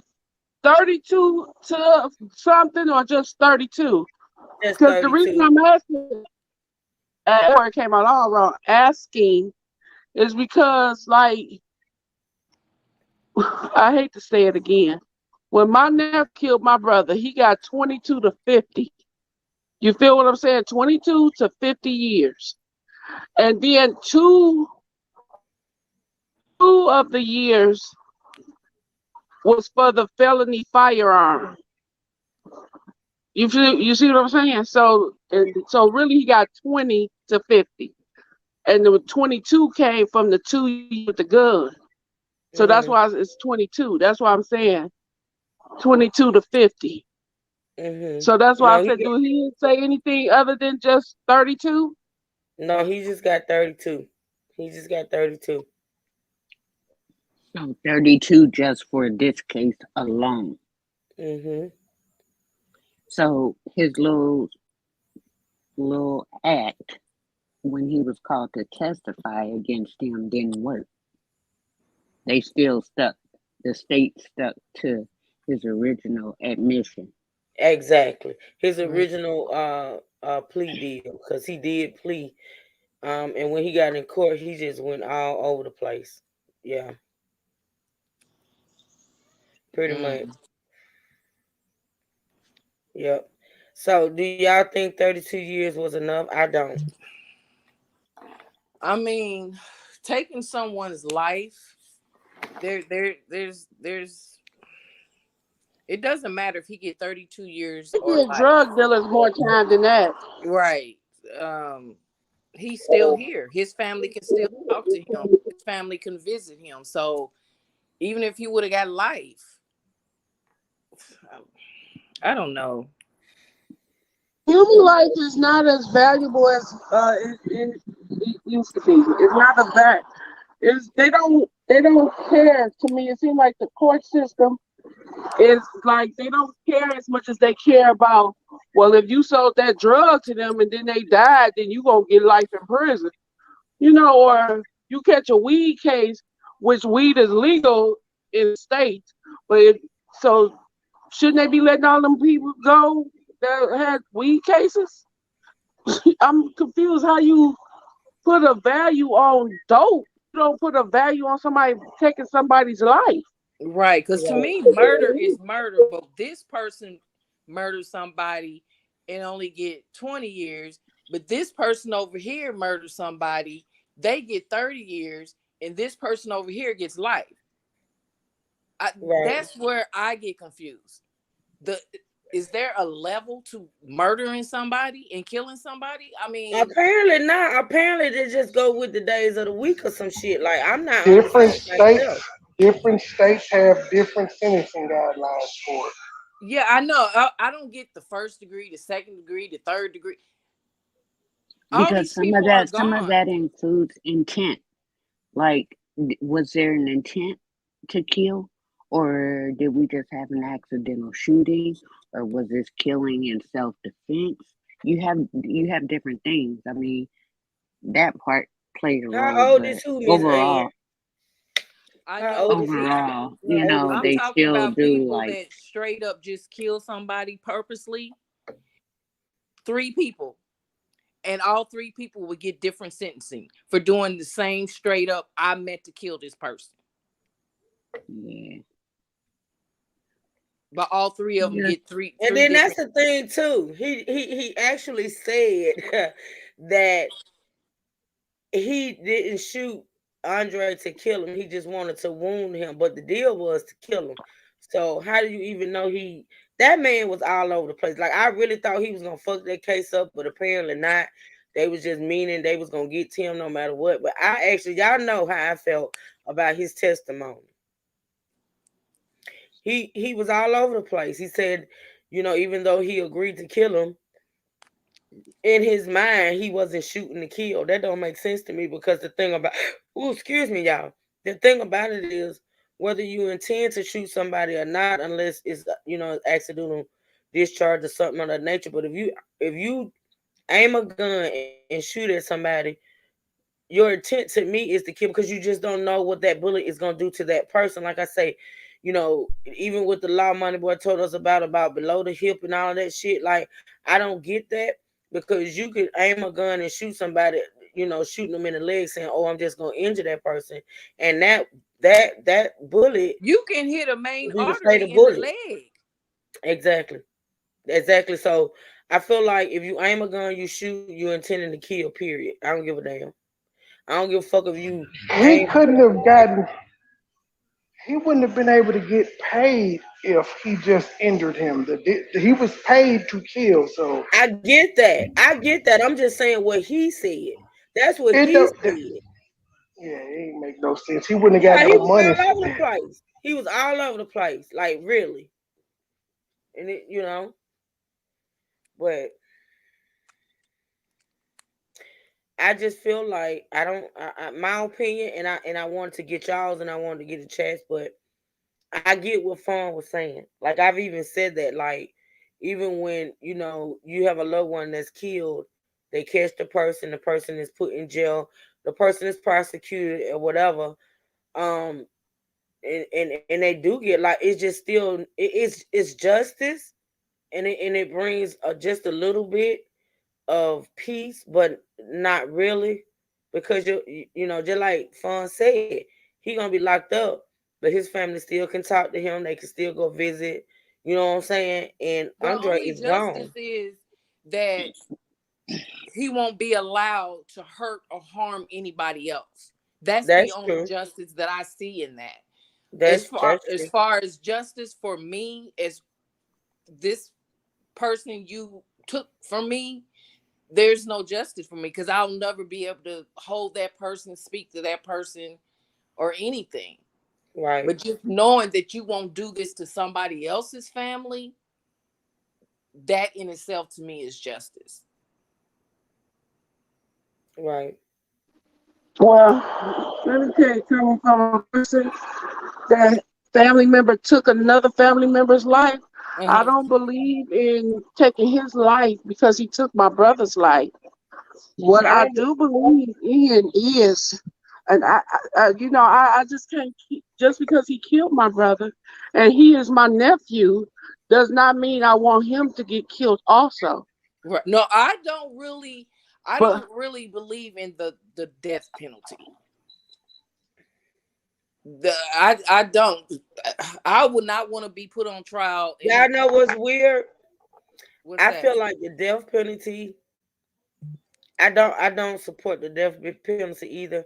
32 to something or just 32? Just Because the reason 32. I'm asking, where it came out all wrong, asking is because, like, I hate to say it again. When my nephew killed my brother, he got 22 to 50. You feel what I'm saying? 22 to 50 years. And then two of the years was for the felony firearm. You see what I'm saying? So really he got 20 to 50. And the 22 came from the 2 years with the gun. So that's why it's 22. That's why I'm saying 22 to 50. So that's why I No, said, do he say anything other than just 32? he just got 32. He just got 32. So 32 just for this case alone. Mm-hmm. So his little act when he was called to testify against him didn't work. They still stuck. The state stuck to his original admission. Exactly. His Right. original plea deal, because he did plea. And when he got in court, he just went all over the place. Yeah, pretty much. Mm. Yep. So, do y'all think 32 years was enough? I don't. I mean, taking someone's life, there's. It doesn't matter if he get 32 years They or give life. drug dealers more time than that. Right. He's still here. His family can still talk to him. His family can visit him. So even if he would have got life, I don't know. Human life is not as valuable as it used to be. It's not a bad. It's they don't care. To me, it seems like the court system is like they don't care as much as they care about. Well, if you sold that drug to them and then they died, then you gonna get life in prison. Or you catch a weed case, which weed is legal in states, but so shouldn't they be letting all them people go that had weed cases? I'm confused how you put a value on dope. You don't put a value on somebody taking somebody's life. Right. Because to me, murder is murder. But this person murdered somebody and only get 20 years. But this person over here murdered somebody, they get 30 years. And this person over here gets life. Right. That's where I get confused. Is there a level to murdering somebody and killing somebody? I mean, Apparently not. Apparently they just go with the days of the week or some shit. Like, I'm not Different understanding states, myself. different states have different sentencing guidelines for it. yeah, I know. I don't get the first degree, the second degree, the third degree. All Because these people are some of gone. that includes intent. Like, was there an intent to kill, or did we just have an accidental shooting, or was this killing in self defense? You have different things. I mean, that part played a role, How old but is who, Miss Ann? overall, I How know, old but is he? overall, How old is I'm he? they talking still about do people like that straight up just kill somebody purposely. 3 people, and all 3 people would get different sentencing for doing the same straight up. I meant to kill this person, yeah, but all 3 of them yeah, get three And three then that's different. the thing too. He actually said that he didn't shoot Andre to kill him. He just wanted to wound him, but the deal was to kill him. So how do you even know that man was all over the place? Like, I really thought he was gonna fuck that case up, but apparently not. They was just meaning they was gonna get Tim no matter what. But y'all know how I felt about his testimony. He was all over the place. He said, even though he agreed to kill him, in his mind he wasn't shooting to kill. That don't make sense to me because the thing about oh, excuse me, y'all. The thing about it is whether you intend to shoot somebody or not, unless it's accidental discharge or something of that nature. But if you aim a gun and shoot at somebody, your intent to me is to kill because you just don't know what that bullet is gonna do to that person. Like I say, even with the law Money Boy told us about below the hip and all that shit, like I don't get that because you could aim a gun and shoot somebody, shooting them in the leg saying, "Oh, I'm just gonna injure that person," and that bullet You can hit a main will be the artery fatal in the bullet. leg. Exactly. Exactly. So I feel like if you aim a gun, you shoot, you intending to kill, period. I don't give a damn. I don't give a fuck if you He aim couldn't have gotten. He wouldn't have been able to get paid if he just injured him. He was paid to kill, so I get that. I get that. I'm just saying what he said. That's what it he don't. said. Yeah, it ain't make no sense. He wouldn't have Yeah, got he no was money all for over the that. place. He was all over the place. Like really. And but I just feel like I don't my opinion and I wanted to get y'all's and I wanted to get a chance, but I get what Fawn was saying. Like I've even said that, like, even when, you have a loved one that's killed, they catch the person is put in jail, the person is prosecuted or whatever. Um and they do get like it's just still it's justice and it brings just a little bit of peace, but not really, because just like Fawn said, he gonna be locked up, but his family still can talk to him. They can still go visit. You know what I'm saying? And The Andre only is gone. justice is that he won't be allowed to hurt or harm anybody else. That's the That's only true. justice that I see in that. As far That's as true. far as justice for me, as this person you took from me, there's no justice for me because I'll never be able to hold that person, speak to that person, or anything. Right, But just knowing that you won't do this to somebody else's family, that in itself to me is justice. right, Well, let me tell you, coming from a person that family member took another family member's life, I Mm-hmm. don't believe in taking his life because he took my brother's life. What I I don't. do believe in is, and I just can't keep, just because he killed my brother and he is my nephew, does not mean I want him to get killed also. Right. No, I But don't really believe in the death penalty. I don't. I would not want to be put on trial and Y'all know what's weird? what's I that? feel like the death penalty. I don't support the death penalty either,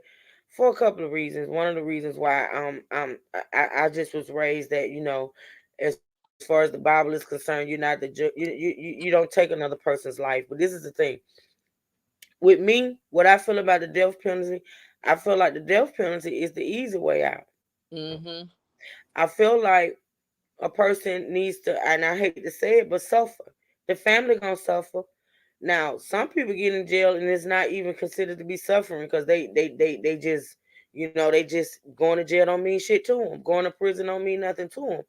for a couple of reasons. One of the reasons why I just was raised that as far as the Bible is concerned, you're not the you don't take another person's life. But this is the thing with me. What I feel about the death penalty, I feel like the death penalty is the easy way out. Mm-hmm. I feel like a person needs to, and I hate to say it, but suffer. The family gonna suffer. Now, some people get in jail and it's not even considered to be suffering because they just they just going to jail don't mean shit to them. Going to prison don't mean nothing to them.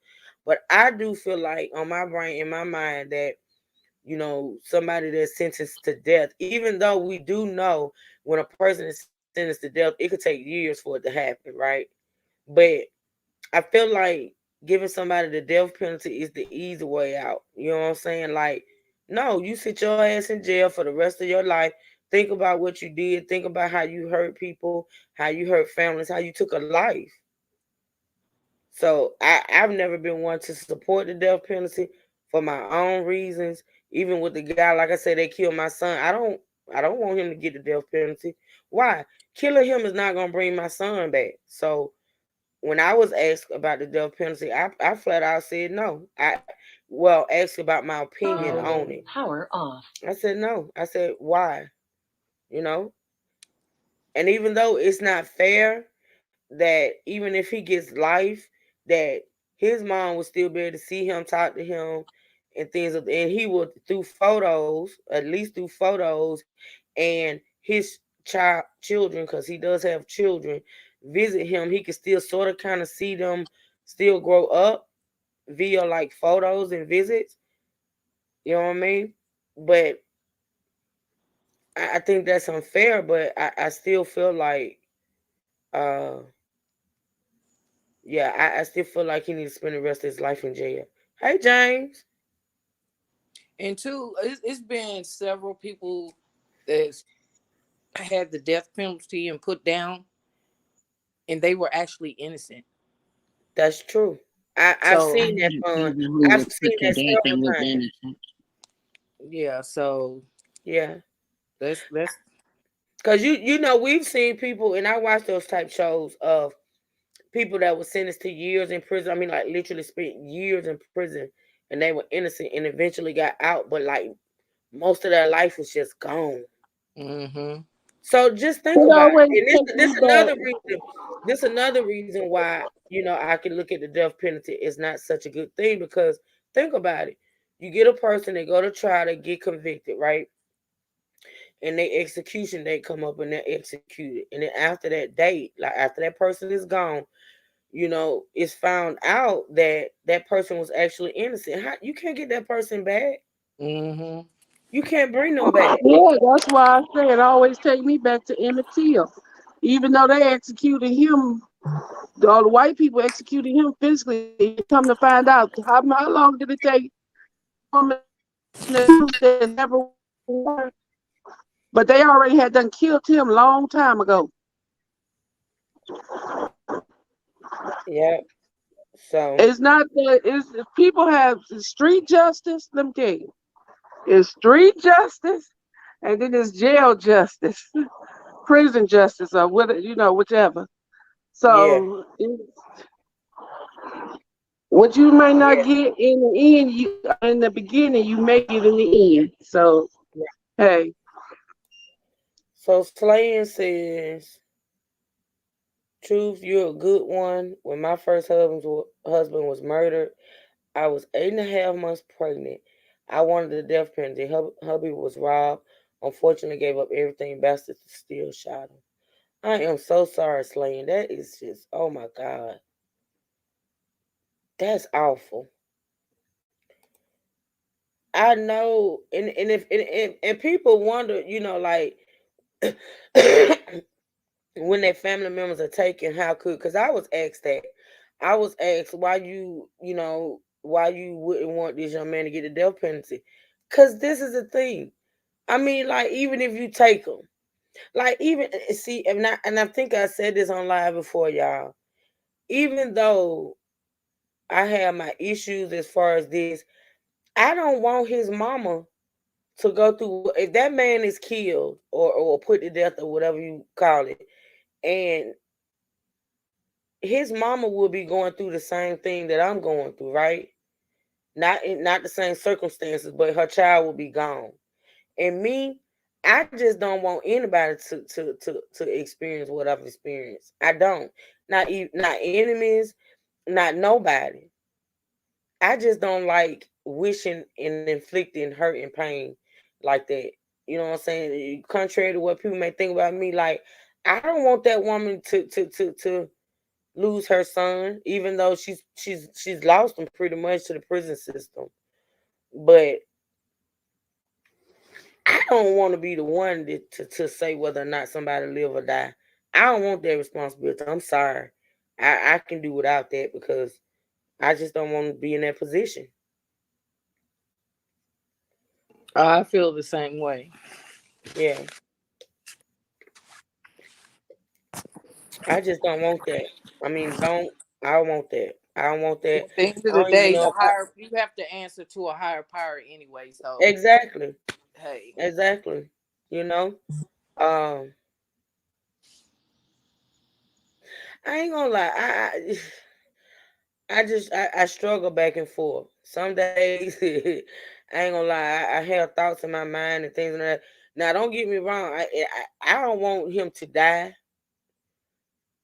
But I do feel like on my brain, in my mind, that somebody that's sentenced to death, even though we do know when a person is sentenced to death, it could take years for it to happen, right? But I feel like giving somebody the death penalty is the easy way out. You know what I'm saying? Like, no, you sit your ass in jail for the rest of your life. Think about what you did. Think about how you hurt people, how you hurt families, how you took a life. So I've never been one to support the death penalty for my own reasons. Even with the guy, like I said, they killed my son. I don't want him to get the death penalty. Why? Killing him is not gonna bring my son back. So when I was asked about the death penalty, I flat out said no. Asked about my opinion on it. Power off. I said no. I said why? You know, and even though it's not fair that even if he gets life, that his mom would still be able to see him, talk to him, and things and he will through photos, at least through photos, and his children, because he does have children, visit him. He can still sort of kind of see them still grow up via like photos and visits. You know what I mean? But I think that's unfair. But I still feel like, uh, yeah, I still feel like he needs to spend the rest of his life in jail. Hey, James. And two, it's been several people that's had the death penalty and put down, and they were actually innocent. That's true. I've So I seen that had a fun. cousin who I've was put seen to that death several and was times. innocent. yeah, so Yeah. that's Cause you know we've seen people, and I watch those type shows of people that were sentenced to years in prison. I mean, like literally spent years in prison, and they were innocent and eventually got out, but like most of their life was just gone. mm-hmm. So just think It about it. always And takes this me back. another reason. This another reason why I can look at the death penalty is not such a good thing, because think about it. You get a person, they go to trial, they get convicted, right? And their execution date come up and they're executed. And then after that date, like after that person is gone, it's found out that that person was actually innocent. How you can't get that person back? Mm-hmm. You can't bring them back. Yeah, that's why I say it always take me back to Emmett Till. Even though they executed him, all the white people executed him physically. Come to find out, how long did it take women that never were? But they already had done killed him long time ago. Yeah. So It's not that it's people have street justice. Let me tell you, it's street justice, and then it's jail justice, prison justice, or whichever. yeah, So what you might not yeah. get in the end, you in the beginning, you make it in the end. So Yeah. hey, So Slaying says, "Truth, you're a good one. When my first husband was murdered, I was 8.5 months pregnant. I wanted the death penalty. Hubby was robbed. Unfortunately, gave up everything. Bastards still shot him. I am so sorry, Slaying. That is just, oh my God, that's awful. I know, and if and people wonder, like when their family members are taken, how could? Because I was asked that. I was asked why you wouldn't want this young man to get the death penalty. Because this is the thing. I mean, like even if you take them, like even see, and I think I said this on live before, y'all. Even though I have my issues as far as this, I don't want his mama to go through. If that man is killed or put to death or whatever you call it, and his mama will be going through the same thing that I'm going through, right? Not the same circumstances, but her child will be gone. And me, I just don't want anybody to experience what I've experienced. I don't. Not enemies, not nobody. I just don't like wishing and inflicting hurt and pain like that. You know what I'm saying? Contrary to what people may think about me, like I don't want that woman to lose her son, even though she's lost him pretty much to the prison system. But I don't want to be the one to say whether or not somebody live or die. I don't want that responsibility. I'm sorry. I can do without that because I just don't want to be in that position. I feel the same way. Yeah. I just don't want that. I mean, I don't want that. I don't want that. At the end of I the don't even day, know the if I higher you have to answer to a higher power anyway. So exactly. hey, Exactly. You know? Um I ain't gonna lie. I struggle back and forth. Some days I ain't gonna lie. I have thoughts in my mind and things like that. Now, don't get me wrong. I don't want him to die.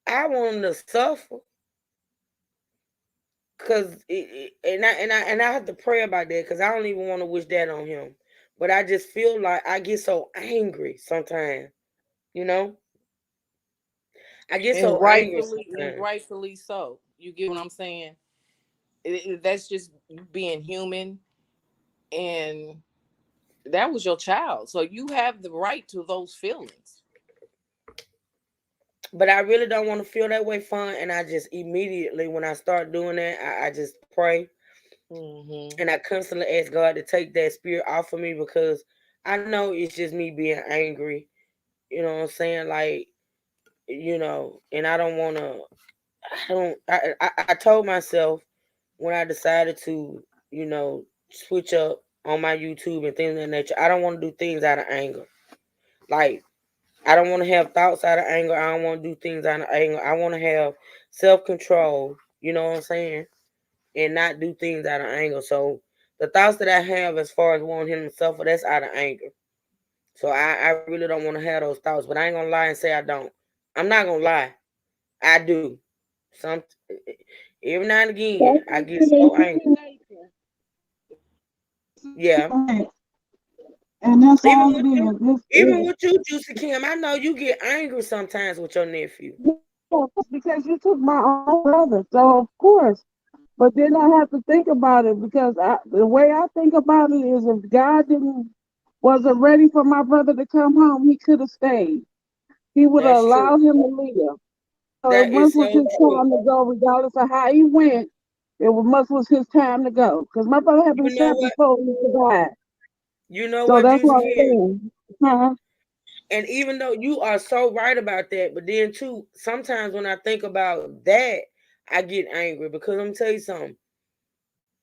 I want him to suffer. cause and I have to pray about that because I don't even want to wish that on him. But I just feel like I get so angry sometimes. You know, I get And so angry and sometimes. rightfully so. You get what I'm saying? That's just being human, and that was your child, so you have the right to those feelings. But I really don't want to feel that way, fun. And I just immediately, when I start doing that, I just pray Mm-hmm. and I constantly ask God to take that spirit off of me because I know it's just me being angry. You know what I'm saying? Like, and I don't want to. I don't. I told myself when I decided to, switch up on my YouTube and things of that nature. I don't want to do things out of anger. Like, I don't want to have thoughts out of anger. I don't want to do things out of anger. I want to have self control. You know what I'm saying? And not do things out of anger. So the thoughts that I have as far as wanting him to suffer, that's out of anger. So I really don't want to have those thoughts. But I ain't gonna lie and say I don't. I'm not gonna lie. I do. Some every now and again That's I just get human so angry. nature. Yeah. And that's Even all with it you, is. even with you, Juicy Kim, I know you get angry sometimes with your nephew. Because you took my own brother. So, of course. But then I have to think about it because the way I think about it is if God wasn't ready for my brother to come home, he could have stayed. He would have That's true. allowed him to live. So it That is must so was his true. time to go, regardless of how he went. Must was his time to go. Because my brother had been You know shot what? before he died. You know So what, that's Juicy what I'm Kim? saying. Huh? And even though you are so right about that, but then too, sometimes when I think about that, I get angry because I'm gonna tell you something.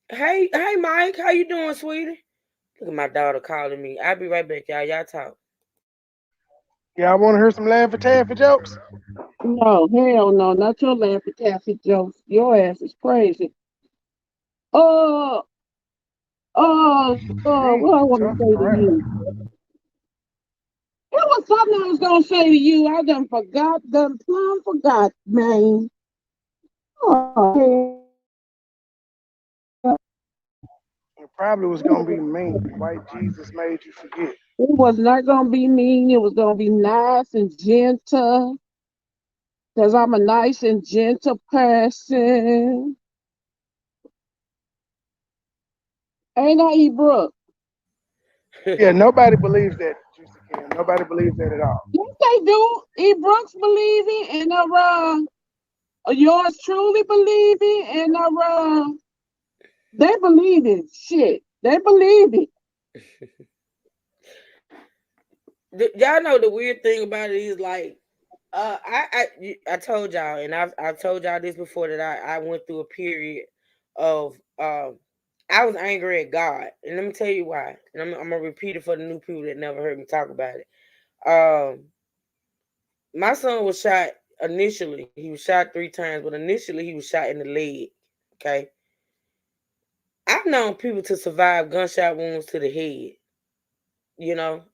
Hey, Mike, how you doing, sweetie? Look at my daughter calling me. I'll be right back, y'all. Y'all talk. Yeah, I want to hear some Laffy Taffy jokes. No, hell no, not your laughing Taffy jokes. Your ass is crazy. Uh, what I Jesus, want to say to Christ. you? It was something I was gonna say to you. I done plumb forgot, man. Oh, It probably was gonna be me. White Jesus made you forget. it was not gonna be mean. It was gonna be nice and gentle. Cause I'm a nice and gentle person. Ain't I, E. Brooke? Yeah, nobody believes that, Juicy Kim. Nobody believes that at all. Yes, they do. E. Brooks believe it, and yours truly believe it, and they believe it. Shit, they believe it. Y'all know the weird thing about it is like, I told y'all, and I've told y'all this before that I went through a period of I was angry at God, and let me tell you why. And I'm gonna repeat it for the new people that never heard me talk about it. My son was shot initially. He was shot 3 times, but initially he was shot in the leg. Okay, I've known people to survive gunshot wounds to the head.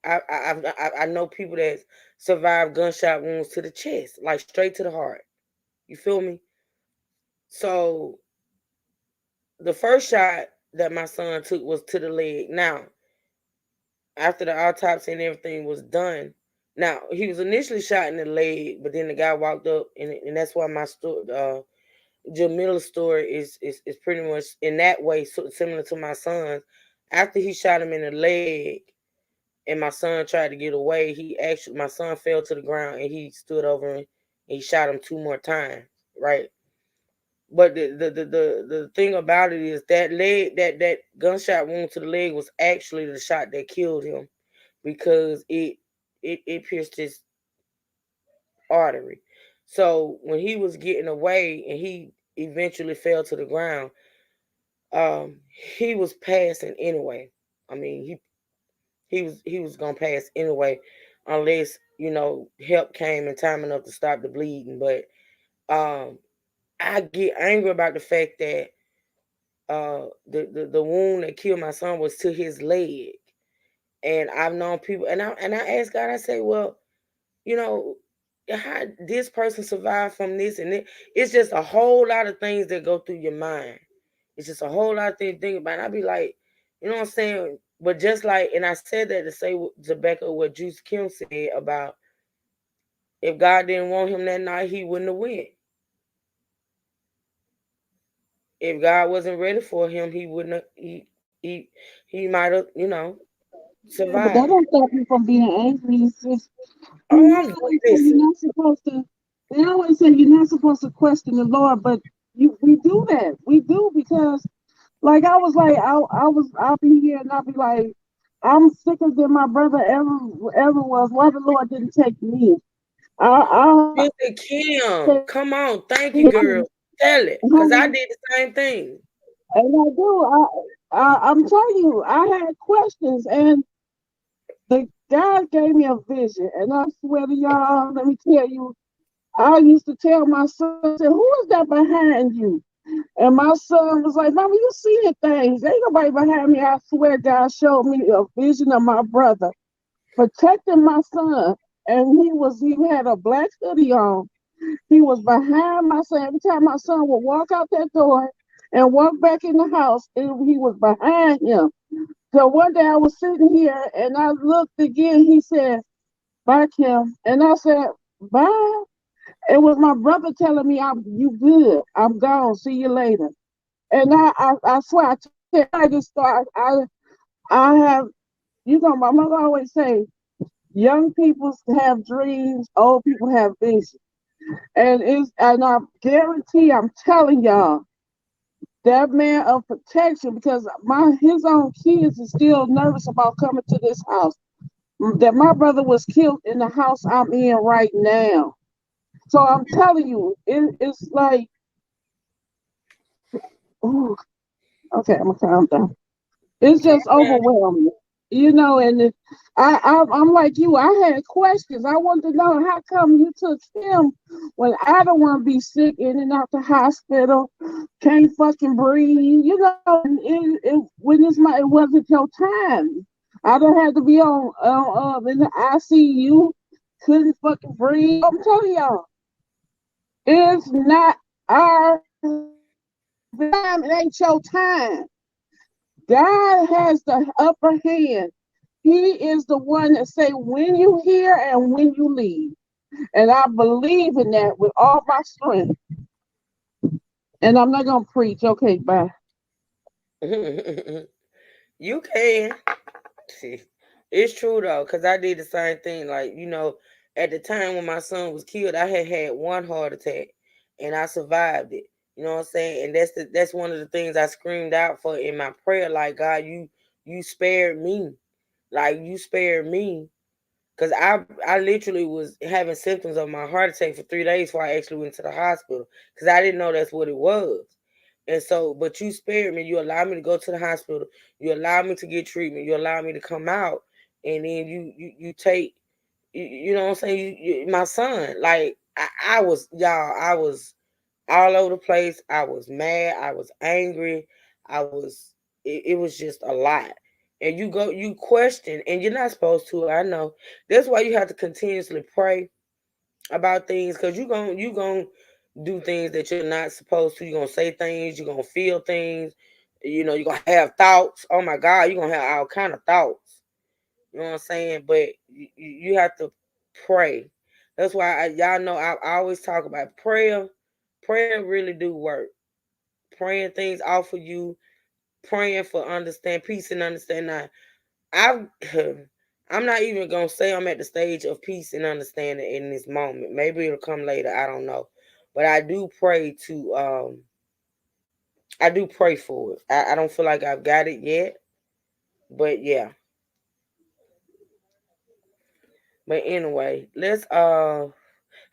I know people that survive gunshot wounds to the chest, like straight to the heart. You feel me? So the first shot that my son took was to the leg. Now, after the autopsy and everything was done, now he was initially shot in the leg, but then the guy walked up, and that's why my story, Jamila's story is pretty much in that way similar to my son's. After he shot him in the leg, and my son tried to get away, my son fell to the ground and he stood over and he shot him 2 more times, right? But the thing about it is that leg that gunshot wound to the leg was actually the shot that killed him because it pierced his artery. So when he was getting away and he eventually fell to the ground, he was passing anyway. I mean, he was gonna pass anyway, unless help came in time enough to stop the bleeding. But I get angry about the fact that the wound that killed my son was to his leg, and I've known people, and I asked God, I say, well, you know. How this person survived from this and it, it's just a whole lot of things that go through your mind. It's just a whole lot of things to think about. And I be like, you know what I'm saying? But just like, and I said that to say to back up what Juice Kim said about if God didn't want him that night, he wouldn't have went. If God wasn't ready for him, he wouldn't have, he might have, Yeah, but that survived. don't stop you from being angry. It's just Oh, you I'm always say listen. you're not supposed to. They always say you're not supposed to question the Lord, but we do that. We do because, like I was like, I'll be here and I'll be like, I'm sicker than my brother ever was. Why the Lord didn't take me? I Sister say, Kim, come on, thank you, girl. Tell it, cause I honey, did the same thing. and I do. I'm telling you, I had questions, and the God gave me a vision, and I swear to y'all, let me tell you, I used to tell my son, I said, "Who is that behind you?" And my son was like, "Mama, you seeing things? Ain't nobody behind me." I swear, God showed me a vision of my brother protecting my son, and he had a black hoodie on. He was behind my son. Every time my son would walk out that door and walk back in the house, he was behind him. So one day I was sitting here and I looked again. He said, "Bye, Kim." And I said, "Bye." It was my brother telling me, "You good. I'm gone. See you later." And I swear, I just start, I have, my mother always say, young people have dreams, old people have visions. And I guarantee, I'm telling y'all, that man of protection, because his own kids is still nervous about coming to this house. That my brother was killed in the house I'm in right now. So I'm telling you, it's like, ooh, okay, I'm gonna calm down. It's just overwhelming, And I'm like you. I had questions. I wanted to know how come you took him when I don't want to be sick in and out the hospital, can't fucking breathe, And it wasn't your time. I don't have to be on in the ICU, couldn't fucking breathe. I'm telling y'all, it's not our time. It ain't your time. God has the upper hand. He is the one that say when you here and when you leave. And I believe in that with all my strength. And I'm not gonna preach. Okay, bye. You can. See, it's true though, cause I did the same thing. Like at the time when my son was killed, I had one heart attack, and I survived it. You know what I'm saying? And that's one of the things I screamed out for in my prayer. Like God, you spared me. Like you spared me, cause I literally was having symptoms of my heart attack for 3 days before I actually went to the hospital, cause I didn't know that's what it was. And so, but you spared me. You allowed me to go to the hospital. You allowed me to get treatment. You allowed me to come out, and then you take, you know what I'm saying. My son, like I was, y'all, I was all over the place. I was mad. I was angry. I was. It was just a lot. And you question, and you're not supposed to. I know. That's why you have to continuously pray about things, because you gonna do things that you're not supposed to. You're gonna say things, you're gonna feel things, you're gonna have thoughts. Oh my God, you're gonna have all kind of thoughts. You know what I'm saying? But you have to pray. That's why y'all know I always talk about prayer. Prayer really do work. Praying things off of you, praying for understand peace and understanding. I I'm not even gonna say I'm at the stage of peace and understanding in this moment. Maybe it'll come later. I don't know, but I do pray for it. I don't feel like I've got it yet, but yeah. But anyway, let's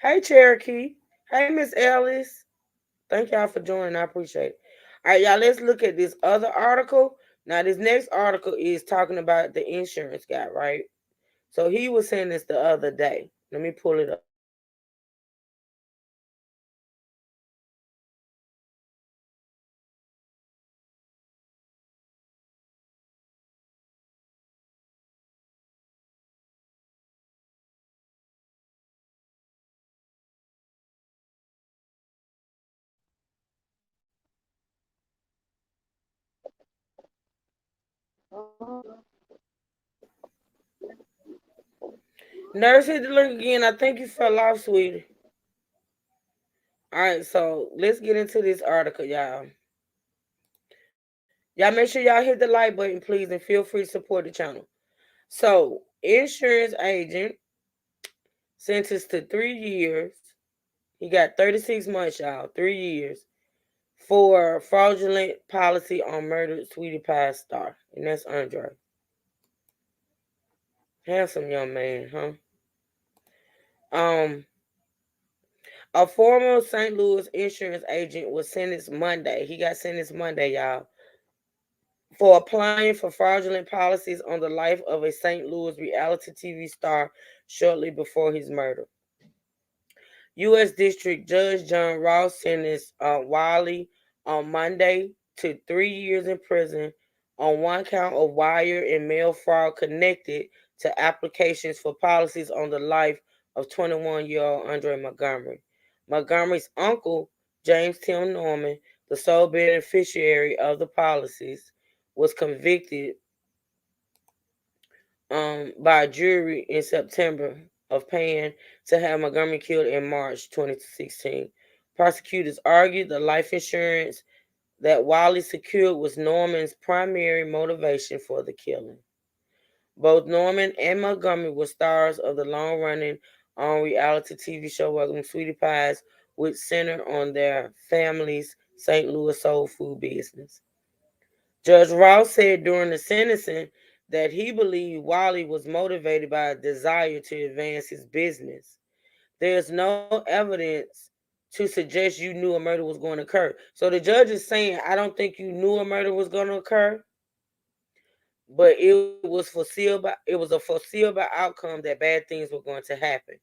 hey Cherokee, hey Miss Ellis, thank y'all for joining. I appreciate it. All right, y'all. Let's look at this other article. Now, this next article is talking about the insurance guy, right? So he was saying this the other day. Let me pull it up. Nurse, hit the link again. I think you fell off, sweetie. All right, so let's get into this article, y'all. Y'all make sure y'all hit the like button, please, and feel free to support the channel. So, insurance agent sentenced to 3 years. He got 36 months, y'all. 3 years for fraudulent policy on murdered Sweetie Pie star, and that's Andre. Handsome young man, huh? Um, a former St. Louis insurance agent was sentenced Monday. He got sentenced Monday, y'all, for applying for fraudulent policies on the life of a St. Louis reality TV star shortly before his murder. U.S. District Judge John Ross sentenced Wiley on Monday to 3 years in prison on one count of wire and mail fraud connected to applications for policies on the life of 21-year-old Andre Montgomery. Montgomery's uncle, James Tim Norman, the sole beneficiary of the policies, was convicted by a jury in September of paying to have Montgomery killed in March 2016. Prosecutors argued the life insurance that Wiley secured was Norman's primary motivation for the killing. Both Norman and Montgomery were stars of the long-running reality TV show Welcome Sweetie Pies, which centered on their family's St. Louis soul food business. Judge Ross said during the sentencing that he believed Wiley was motivated by a desire to advance his business. There's no evidence to suggest you knew a murder was going to occur. So the judge is saying, I don't think you knew a murder was going to occur, but it was a foreseeable outcome that bad things were going to happen.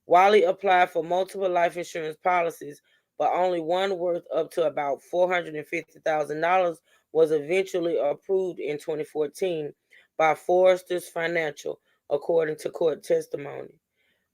Wiley applied for multiple life insurance policies, but only one worth up to about $450,000 was eventually approved in 2014 by Foresters Financial, according to court testimony.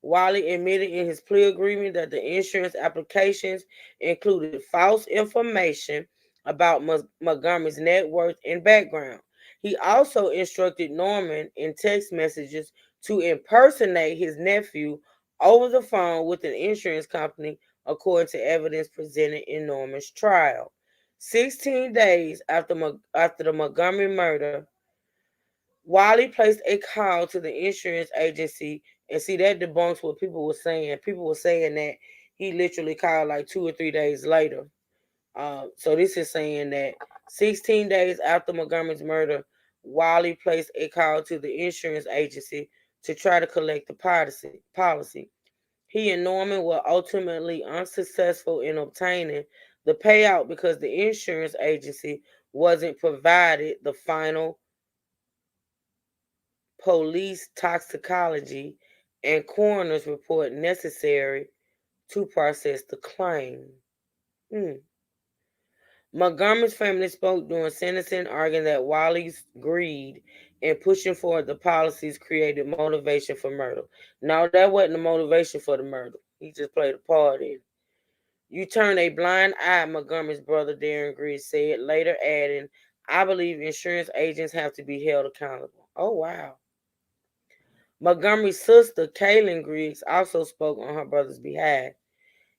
Wiley admitted in his plea agreement that the insurance applications included false information about Montgomery's net worth and background. He also instructed Norman in text messages to impersonate his nephew over the phone with an insurance company, according to evidence presented in Norman's trial. 16 days after the Montgomery murder, Wiley placed a call to the insurance agency, and see that debunks what people were saying. People were saying that he literally called like 2 or 3 days later. So this is saying that 16 days after Montgomery's murder, Wiley placed a call to the insurance agency to try to collect the policy. He and Norman were ultimately unsuccessful in obtaining the payout because the insurance agency wasn't provided the final police toxicology and coroner's report necessary to process the claim. Hmm. Montgomery's family spoke during sentencing, arguing that Wiley's greed and pushing forward the policies created motivation for murder. No, that wasn't the motivation for the murder. He just played a part in it. You turn a blind eye, Montgomery's brother Darren Griggs said, later adding, I believe insurance agents have to be held accountable. Oh, wow. Montgomery's sister, Kaylin Griggs, also spoke on her brother's behalf.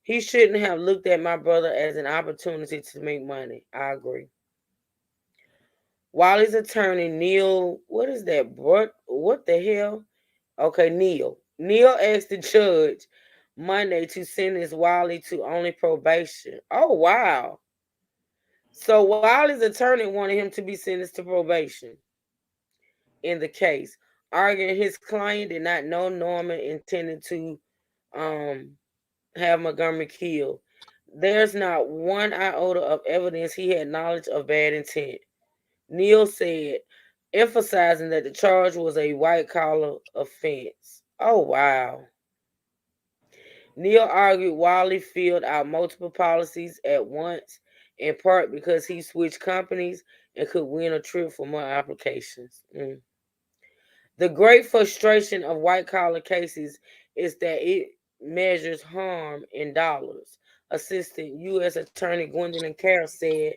He shouldn't have looked at my brother as an opportunity to make money. I agree. Wiley's attorney, Neil, what is that? What the hell? Okay, Neil. Neil asked the judge Monday to sentence Wiley to only probation. Oh, wow. So Wiley's attorney wanted him to be sentenced to probation in the case, arguing his client did not know Norman intended to um, have Montgomery killed. There's not one iota of evidence he had knowledge of bad intent, Neal said, emphasizing that the charge was a white collar offense. Oh, wow. Neal argued Wiley filled out multiple policies at once, in part because he switched companies and could win a trip for more applications. The great frustration of white collar cases is that it measures harm in dollars, Assistant U.S. Attorney Gwendolyn Carroll said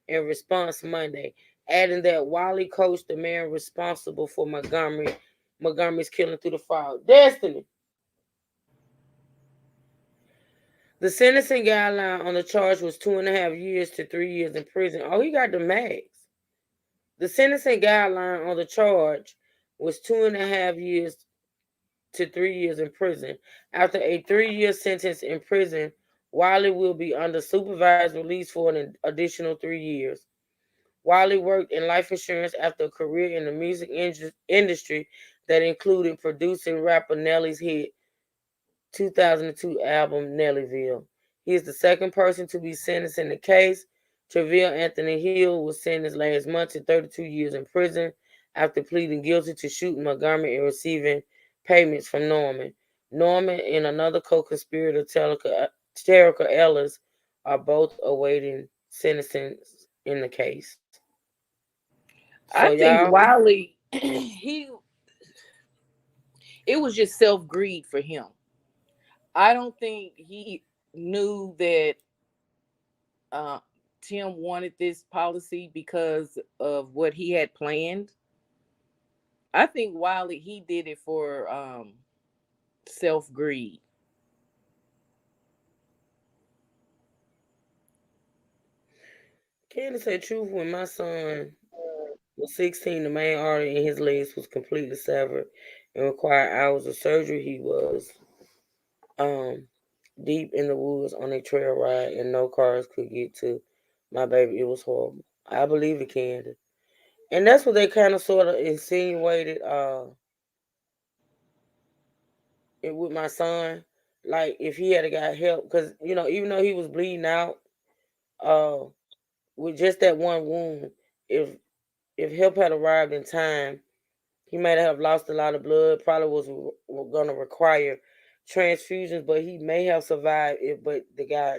in response Monday. adding that Wiley coached the man responsible for Montgomery's killing through the file. Destiny. The sentencing guideline on the charge was 2.5 years to 3 years in prison. Oh, he got the max. The sentencing guideline on the charge was 2.5 years to 3 years in prison. After a 3-year sentence in prison, Wiley will be under supervised release for an additional 3 years. Wiley worked in life insurance after a career in the music industry that included producing rapper Nelly's hit 2002 album Nellyville. He is the second person to be sentenced in the case. Treville Anthony Hill was sentenced last month to 32 years in prison after pleading guilty to shooting Montgomery and receiving payments from Norman. Norman and another co-conspirator, Terica Ellis, are both awaiting sentencing in the case. So I think y'all, Wiley, it was just self greed for him. I don't think he knew that uh, Tim wanted this policy because of what he had planned. I think Wiley he did it for self greed. Candace said truth when my son was 16, the main artery in his legs was completely severed and required hours of surgery. He was um, deep in the woods on a trail ride, and no cars could get to my baby. It was horrible. I believe it, Candace. And that's what they kind of sort of insinuated with my son. Like, if he had got help, because, even though he was bleeding out uh, with just that one wound, if help had arrived in time, he might have lost a lot of blood, probably was going to require transfusions, but he may have survived it. But the guy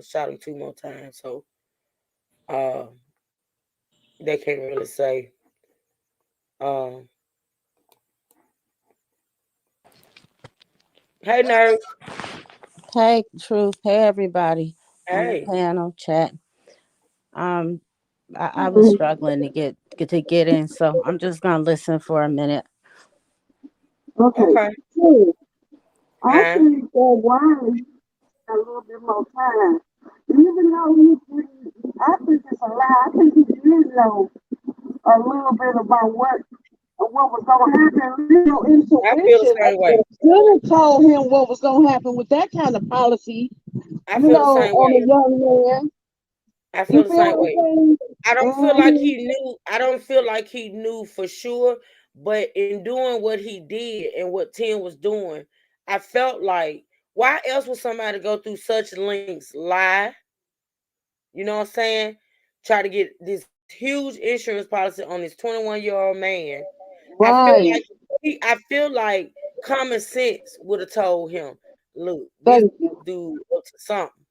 shot him 2 more times, so uh, they can't really say. Uh, hey, nerd. Hey, Truth. Hey, everybody on the Hey. panel chat. Um, I was struggling to get in, so I'm just gonna listen for a minute. Okay. Okay. So, I Huh? think that Wiley a little bit more time. Even though I think it's a lie. I think he did know a little bit about what was going to happen. Little I feel the intuition same way. should have told him what was going to happen with that kind of policy. I feel the same On way. a young man. I You feel the feel same what way. I'm saying? I don't feel like Mm-hmm. he knew. I don't feel like he knew for sure. But in doing what he did and what Tim was doing, I felt like, why else would somebody go through such links, lie? You know what I'm saying? Try to get this huge insurance policy on this 21-year-old man. Right. I feel like common sense would have told him, look, this Thank you. dude up to something.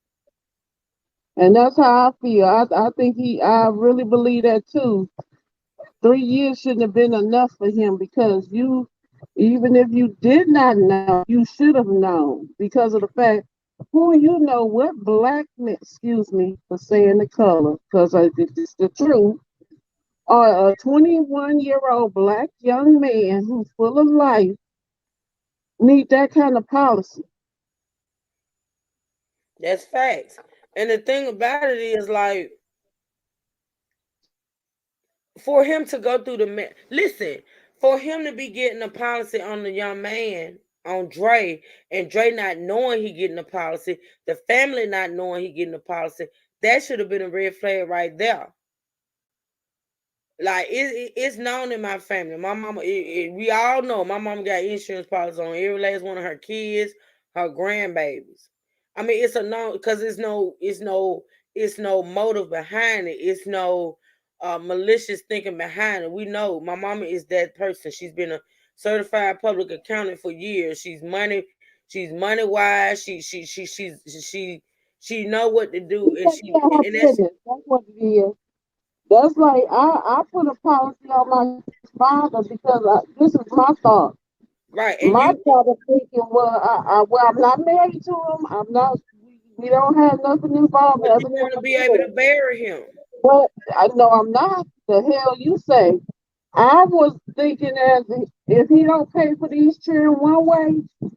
And that's how I feel. I think I really believe that too. 3 years shouldn't have been enough for him because even if you did not know, you should have known because of the fact who what black men, excuse me for saying the color, because it's the truth, or a 21-year-old black young man who's full of life need that kind of policy. That's facts. And the thing about it is, like, for him to go through listen, for him to be getting a policy on the young man, on Dre, and Dre not knowing he getting a policy, the family not knowing he getting a policy, that should have been a red flag right there. Like, it's known in my family. My mama, we all know my mama got insurance policies on every last one of her kids, her grandbabies. I mean, it's a no, because it's no motive behind it. It's no malicious thinking behind it. We know my mama is that person. She's been a certified public accountant for years. She's money wise. She know what to She do, and takes care of her and that's business. That's what it is. That's like I put a policy on my kid's father because this is my thought. right. And My thought of thinking, well, I'm not married to him. I'm not. We don't have nothing involved but other you than want to my be able to kid. bury him. But I know I'm not. The hell you say? I was thinking as if he don't pay for these children one way,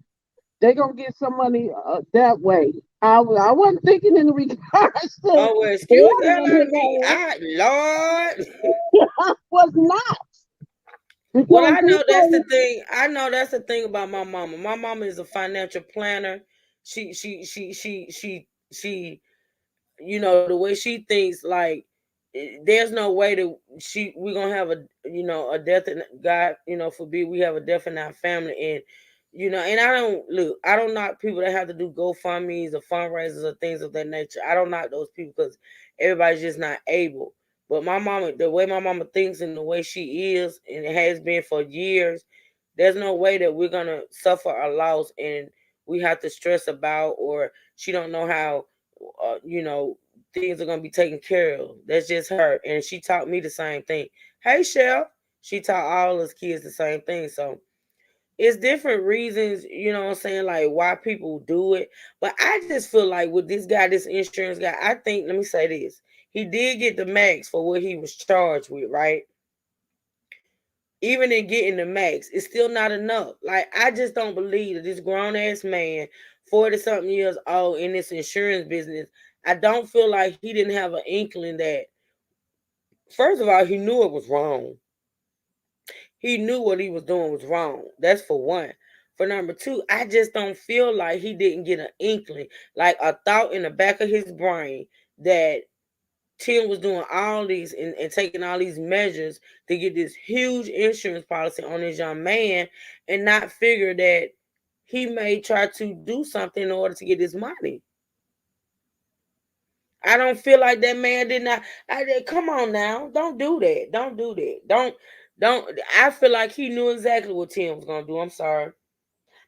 they gonna get some money that way. I wasn't thinking in regards to Oh, well, excuse the hell ordering out of his me. ass. Lord. I was not Well, because I he know that's the said, thing. I know that's the thing about my mama. My mama is a financial planner. She the way she thinks, like, there's no way that we're gonna have a death in God, forbid we have a death in our family. And and I don't knock people that have to do GoFundMe's or fundraisers or things of that nature. I don't knock those people because everybody's just not able. But my mama, the way my mama thinks and the way she is, and it has been for years, there's no way that we're gonna suffer a loss and we have to stress about, or she don't know how things are gonna be taken care of. That's just her, and she taught me the same thing. Hey, Shell, she taught all us kids the same thing. So it's different reasons, what I'm saying, like why people do it. But I just feel like with this guy, this insurance guy, I think, let me say this, he did get the max for what he was charged with, right? Even in getting the max, it's still not enough. Like, I just don't believe that this grown ass man, 40 something years old, in this insurance business, I don't feel like he didn't have an inkling that, first of all, he knew it was wrong. He knew what he was doing was wrong. That's for one. For number two, I just don't feel like he didn't get an inkling, like a thought in the back of his brain that Tim was doing all these and taking all these measures to get this huge insurance policy on this young man, and not figure that he may try to do something in order to get his money. I don't feel like that man did not. Come on now, don't do that. Don't do that. Don't. I feel like he knew exactly what Tim was gonna do. I'm sorry.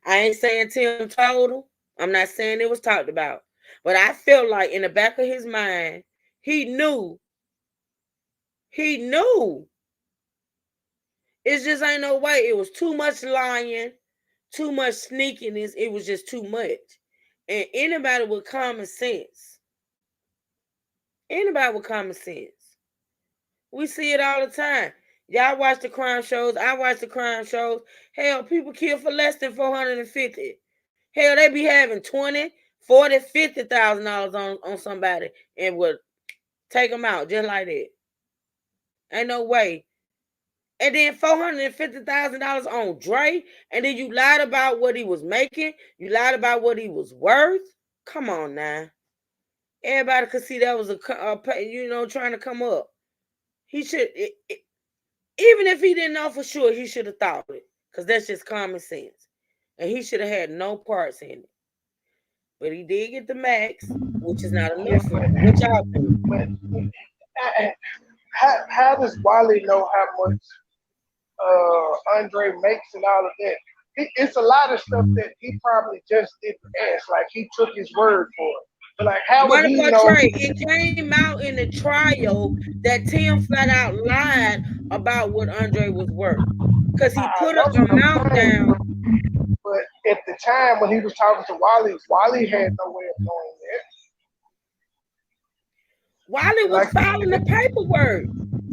I ain't saying Tim told him. I'm not saying it was talked about, but I feel like in the back of his mind, he knew. He knew. It just ain't no way. It was too much lying, too much sneakiness. It was just too much. And anybody with common sense, we see it all the time. Y'all watch the crime shows. I watch the crime shows. Hell, people kill for less than 450. Hell, they be having 20, 40, $50,000 on somebody and would take them out just like that. Ain't no way. And then $450,000 on Dre, and then you lied about what he was making. You lied about what he was worth. Come on now. Everybody could see that was trying to come up. He should, even if he didn't know for sure, he should have thought it, because that's just common sense. And he should have had no parts in it. But he did get the max, which is not enough for him. What y'all think? But how does Wally know how much Andre makes and all of that? It's a lot of stuff that he probably just didn't ask. Like, he took his word for it. But like, how would Money he Boy know? Trey, it came out in the trial that Tim flat out lied about what Andre was worth, because he I put know an what I'm amount saying, down. but at the time when he was talking to Wally had no way of knowing Wally that. was Like, filing the paperwork.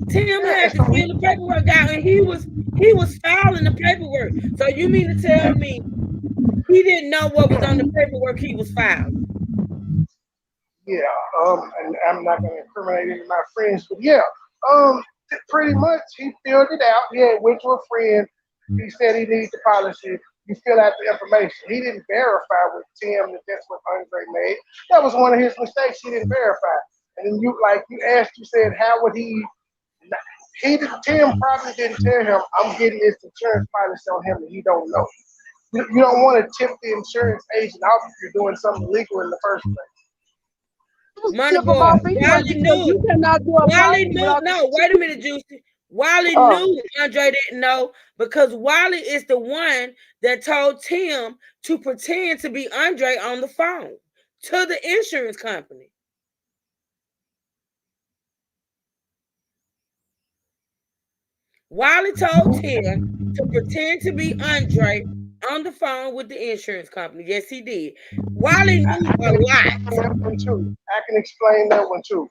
Tim yeah, had and to so fill the paperwork out, and he was filing the paperwork. So you mean to tell me he didn't know what was on the paperwork he was filing? yeah, and I'm not gonna incriminate any of my friends, but yeah, pretty much he filled it out. He had went to a friend. He said he needs the policy. You fill out the information. He didn't verify with Tim that that's what Andre made. That was one of his mistakes. He didn't verify. And then you said, how would he? Tim probably didn't tell him, I'm getting this insurance policy on him, and he don't know. You don't want to tip the insurance agent off if you're doing something illegal in the first place. Money tip them Boy, off anyway Wally because you knew. cannot do a Wally policy knew. without the No, wait a insurance. minute, Juicy. Wally Oh, knew Andre didn't know, because Wally is the one that told Tim to pretend to be Andre on the phone to the insurance company. Wally told Tim to pretend to be Andre on the phone with the insurance company. Yes, he did. Wally I knew a can lot. explain that one too. I can explain that one too.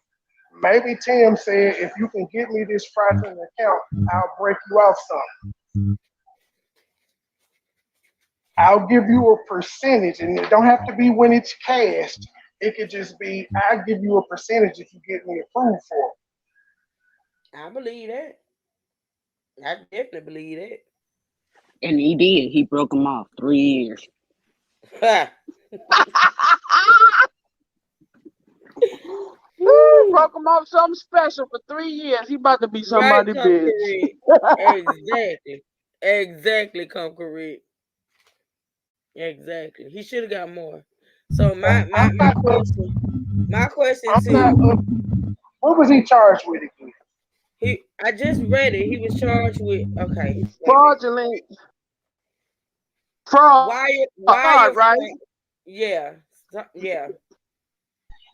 Maybe Tim said, if you can get me this fraudulent account, I'll break you off something. I'll give you a percentage, and it don't have to be when it's cashed. It could just be, I'll give you a percentage if you get me approved for I believe that. I definitely believe And he did. He broke them off 3 years. that. Broke him off something special for 3 years. He about to be Right, somebody come bitch. correct. Exactly. Exactly, come correct. Exactly. He should have got more. So my question I'm not. to What was he charged with again? I just read it. He was charged with okay, wait a minute. Fraudulent fraud, Wire right? fraud. Yeah. Yeah.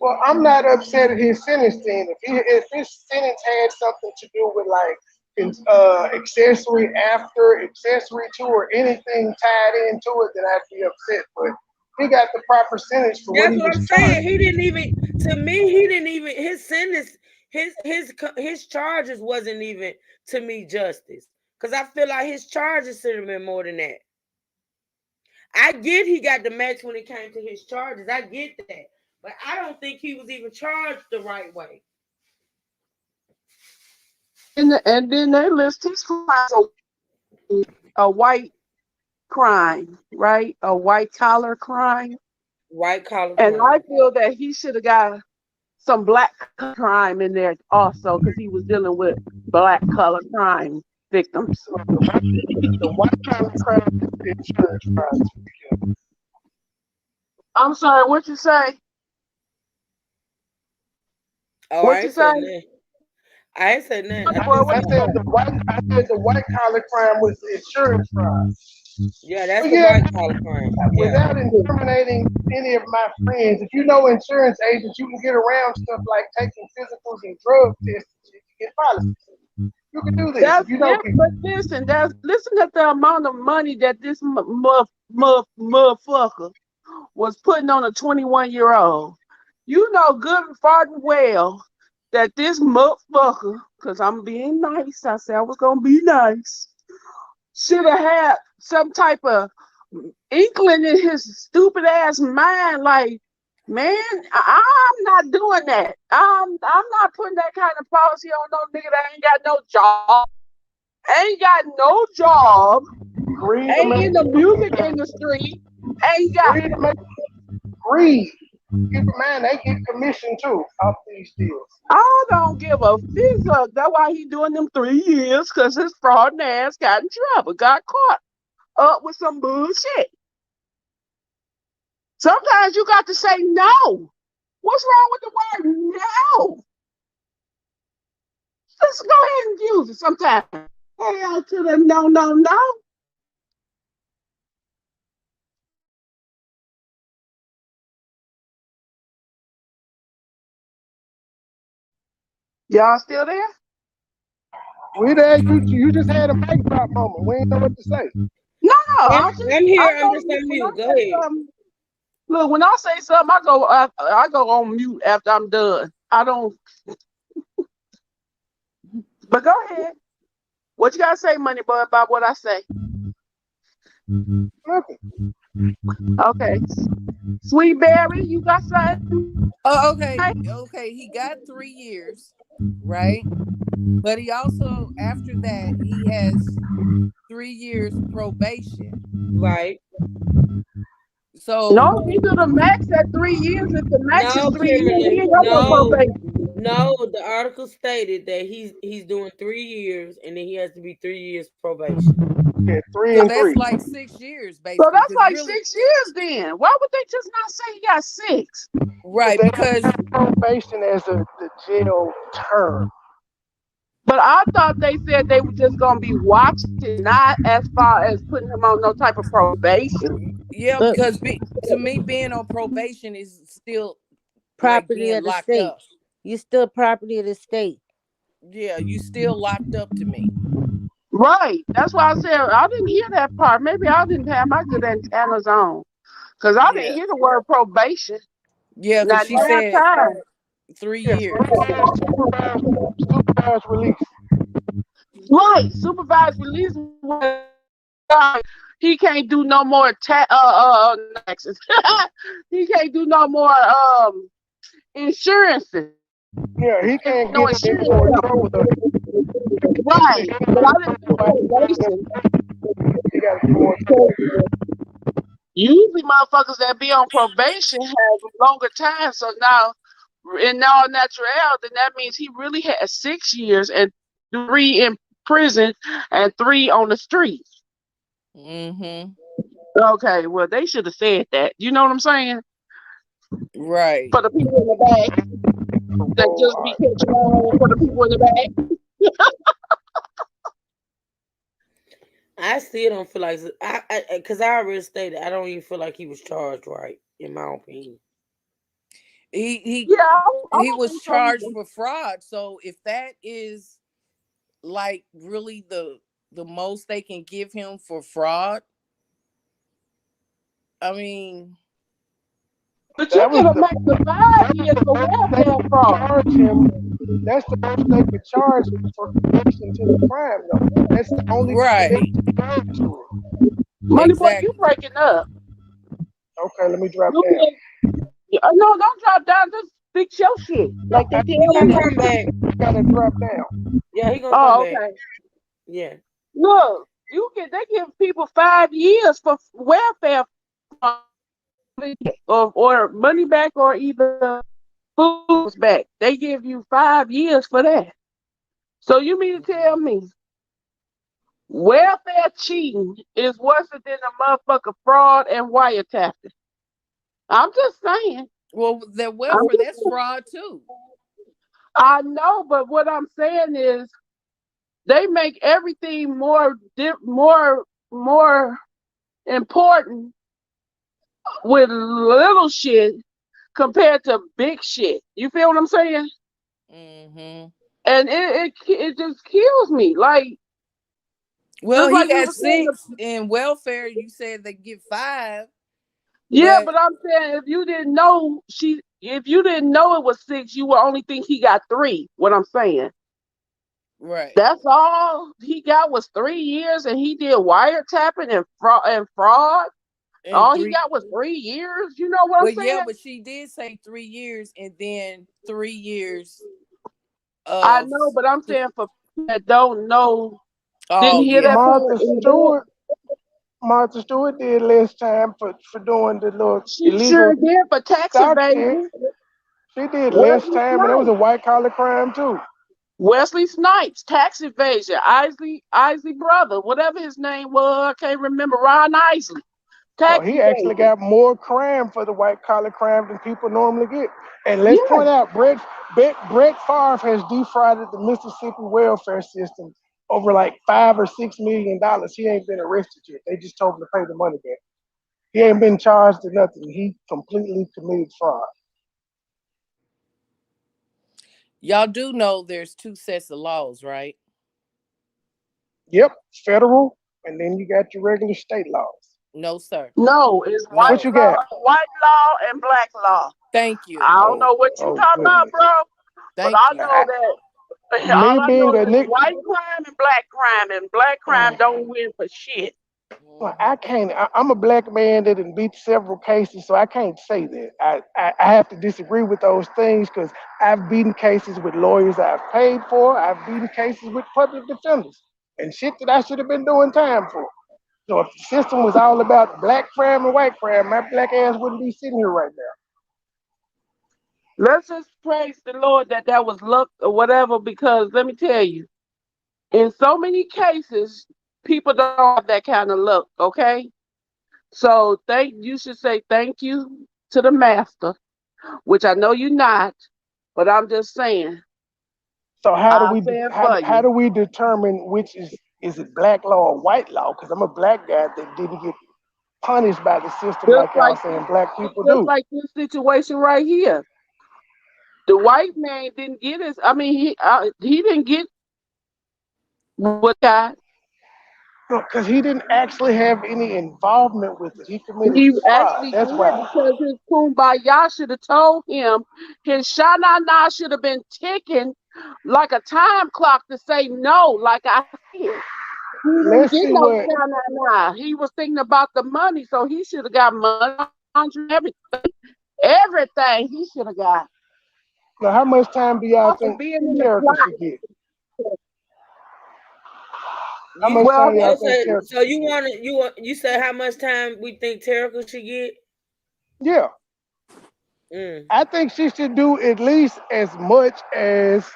Well, I'm not upset at his sentence then. If his sentence had something to do with like accessory after, accessory to, or anything tied into it, then I'd be upset. But he got the proper sentence for what That's he what was I'm charged. saying. He didn't even to me, he didn't even his sentence, his charges wasn't even to me justice. Cause I feel like his charges should have been more than that. I get he got the max when it came to his charges. I get that. But I don't think he was even charged the right way. And then they list his crimes a white crime, right? A white collar crime. White collar And I crime. feel that he should have got some black crime in there also because he was dealing with black collar crime victims. The white collar crime is the insurance fraud. I'm sorry, what you say? Oh, What I you ain't say? said nothing. I ain't said nothing. I Boy, just what I you said say? the white collar crime was the insurance fraud. yeah, that's But the yeah, white collar crime. Yeah. without incriminating any of my friends, if you know insurance agents, you can get around stuff like taking physicals and drug tests to get policies. You can do this That's if you know it. people. But listen at the amount of money that this motherfucker was putting on a 21-year-old. You know good and far and well that this motherfucker, because I'm being nice, I said I was going to be nice, should have had some type of inkling in his stupid ass mind, like, man, I'm not doing that. I'm not putting that kind of policy on no nigga that ain't got no job, ain't got no job, Greed to ain't make in the music industry, ain't got. greed to make greed. Keep in mind they get commission too off these deals. I don't give a fuck. That's why he doing them 3 years, because his fraud ass got in trouble, got caught up with some bullshit. Sometimes you got to say no. What's wrong with the word no? Let's go ahead and use it sometimes. Hell to the no, no, no. Y'all still there? We there, you just had a mic drop moment. We ain't know what to say. No, I'm, I'm just, I'm here. I I'm go, just on when I mute. Go say ahead. something, look, when I say something, I go on mute after I'm done. I don't, but go ahead. What you gotta say, money boy, about what I say? Nothing. Okay. Sweet Berry, you got something? Oh, okay. Okay. He got 3 years, right? But he also, after that, he has 3 years probation. Right. So No, he do the max at 3 years. If the max is No, 3 years, he Kimberly. ain't got no No. probation. No, the article stated that he's doing 3 years and then he has to be 3 years probation. Yeah, three so and that's three. like 6 years, So basically. that's Because like really, 6 years then. Why would they just not say he got 6? right? They Because have probation as the jail term. But I thought they said they were just gonna be watching, not as far as putting him on no type of probation. yeah, But because to me, being on probation is still like property being of the locked state. up. You still property of the state. Yeah, you still locked up to me. Right. That's why I said I didn't hear that part. Maybe I didn't have my good antennas on. Because I didn't Yeah, hear the word probation. yeah. Because Not she that said time. 3 Yeah, years. supervised release. Right, supervised release. He can't do no more taxes. He can't do no more insurances. Yeah, he There's can't no get in insurance more company. trouble though. Right, but I didn't think probation. He got to do more So time. usually, motherfuckers that be on probation have longer time. So now, in all natural, then that means he really had 6 years and 3 in prison and 3 on the streets. Mm-hmm. Okay, well, they should have said that. You know what I'm saying? Right. For the people in the back that Oh, just be controlling for the people in the back. I still don't feel like because I already stated I don't even feel like he was charged right, in my opinion. He he Yeah, I he don't was think so charged either. for fraud. So if that is like really the most they can give him for fraud, I mean, But you that was get a the max of 5 years for they welfare could fraud. charge him. That's the most they could charge for connection to the crime though. That's the only thing they right. could charge to him. Money boy, you Exactly. breaking up. Okay, let me drop You down. can no, don't drop down. Just fix your shit like they He tell gonna me. come back. Gotta drop down. Yeah, he gonna come Oh, back. okay. Yeah. Look, they give people 5 years for welfare fraud, or money back or either food back. They give you 5 years for that. So you mean to tell me welfare cheating is worse than a motherfucker fraud and wiretapping? I'm just saying. Well, the I'm welfare, just that's fraud too. I know, but what I'm saying is they make everything more important with little shit compared to big shit. You feel what I'm saying? Mm-hmm. And it just kills me. Like Well, just he like we got were saying. 6 in welfare. You said they get 5, Yeah, but but I'm saying if you didn't know it was 6, you would only think he got 3. What I'm saying. right. That's all he got was 3 years, and he did wiretapping and fraud. And All he 3. got was 3 years. You know what I'm Well, yeah, saying? but she did say 3 years, and then 3 years I of. know, but I'm saying for people that don't know, didn't Oh hear yeah. that part Martha in the book. Stewart. Martha Stewart did less time for doing the little She sure illegal did for tax stock shit. evasion. She did less Wesley time, and it was a Snipes. white collar crime too. Wesley Snipes, tax evasion. Isley brother, whatever his name was, I can't remember. Ron Isley, So tax he actually evasion. got more crime for the white collar crime than people normally get. And let's Yeah, point out, Brett Favre has defrauded the Mississippi welfare system over like $5 or $6 million. He ain't been arrested yet. They just told him to pay the money back. He ain't been charged or nothing. He completely committed fraud. Y'all do know there's 2 sets of laws, right? Yep, federal, and then you got your regular state laws. No, sir. no, it's What No. you got? white law and black law. Thank you. I don't Oh, know what you oh talking about, goodness. bro, but Thank I you. know that. Me All I know being is a it's Nick, white crime and black crime don't win for shit. well, Mhm. I can't. I'm a black man that done beat several cases, so I can't say that. I have to disagree with those things because I've beaten cases with lawyers I've paid for. I've beaten cases with public defenders and shit that I should have been doing time for. So if the system was all about black crime and white crime, my black ass wouldn't be sitting here right now. Let's just praise the Lord that was luck or whatever, because let me tell you, in so many cases, people don't have that kind of luck, okay? So you should say thank you to the master, which I know you're not, but I'm just saying, So I say it for how you. do we determine which is it black law or white law? Because I'm a black guy that didn't get punished by the system Just like y'all like saying black people just do. like this situation right here. The white man didn't get his. I mean, he didn't get what he got. Because he didn't actually have any involvement with it. He committed He fraud. actually That's did why. because his kumbaya should have told him his sha-na-na should have been ticking like a time clock to say no, like I said. He didn't Let's get see no what. sha-na-na. He was thinking about the money, so he should have got money, everything. Everything he should have got. Now, how much time do y'all Off of think being in the Terica plot. should get? How You much Well, time y'all think okay? Terica So should you get? want to you say how much time we think Terica should get? Yeah, Mm. I think she should do at least as much as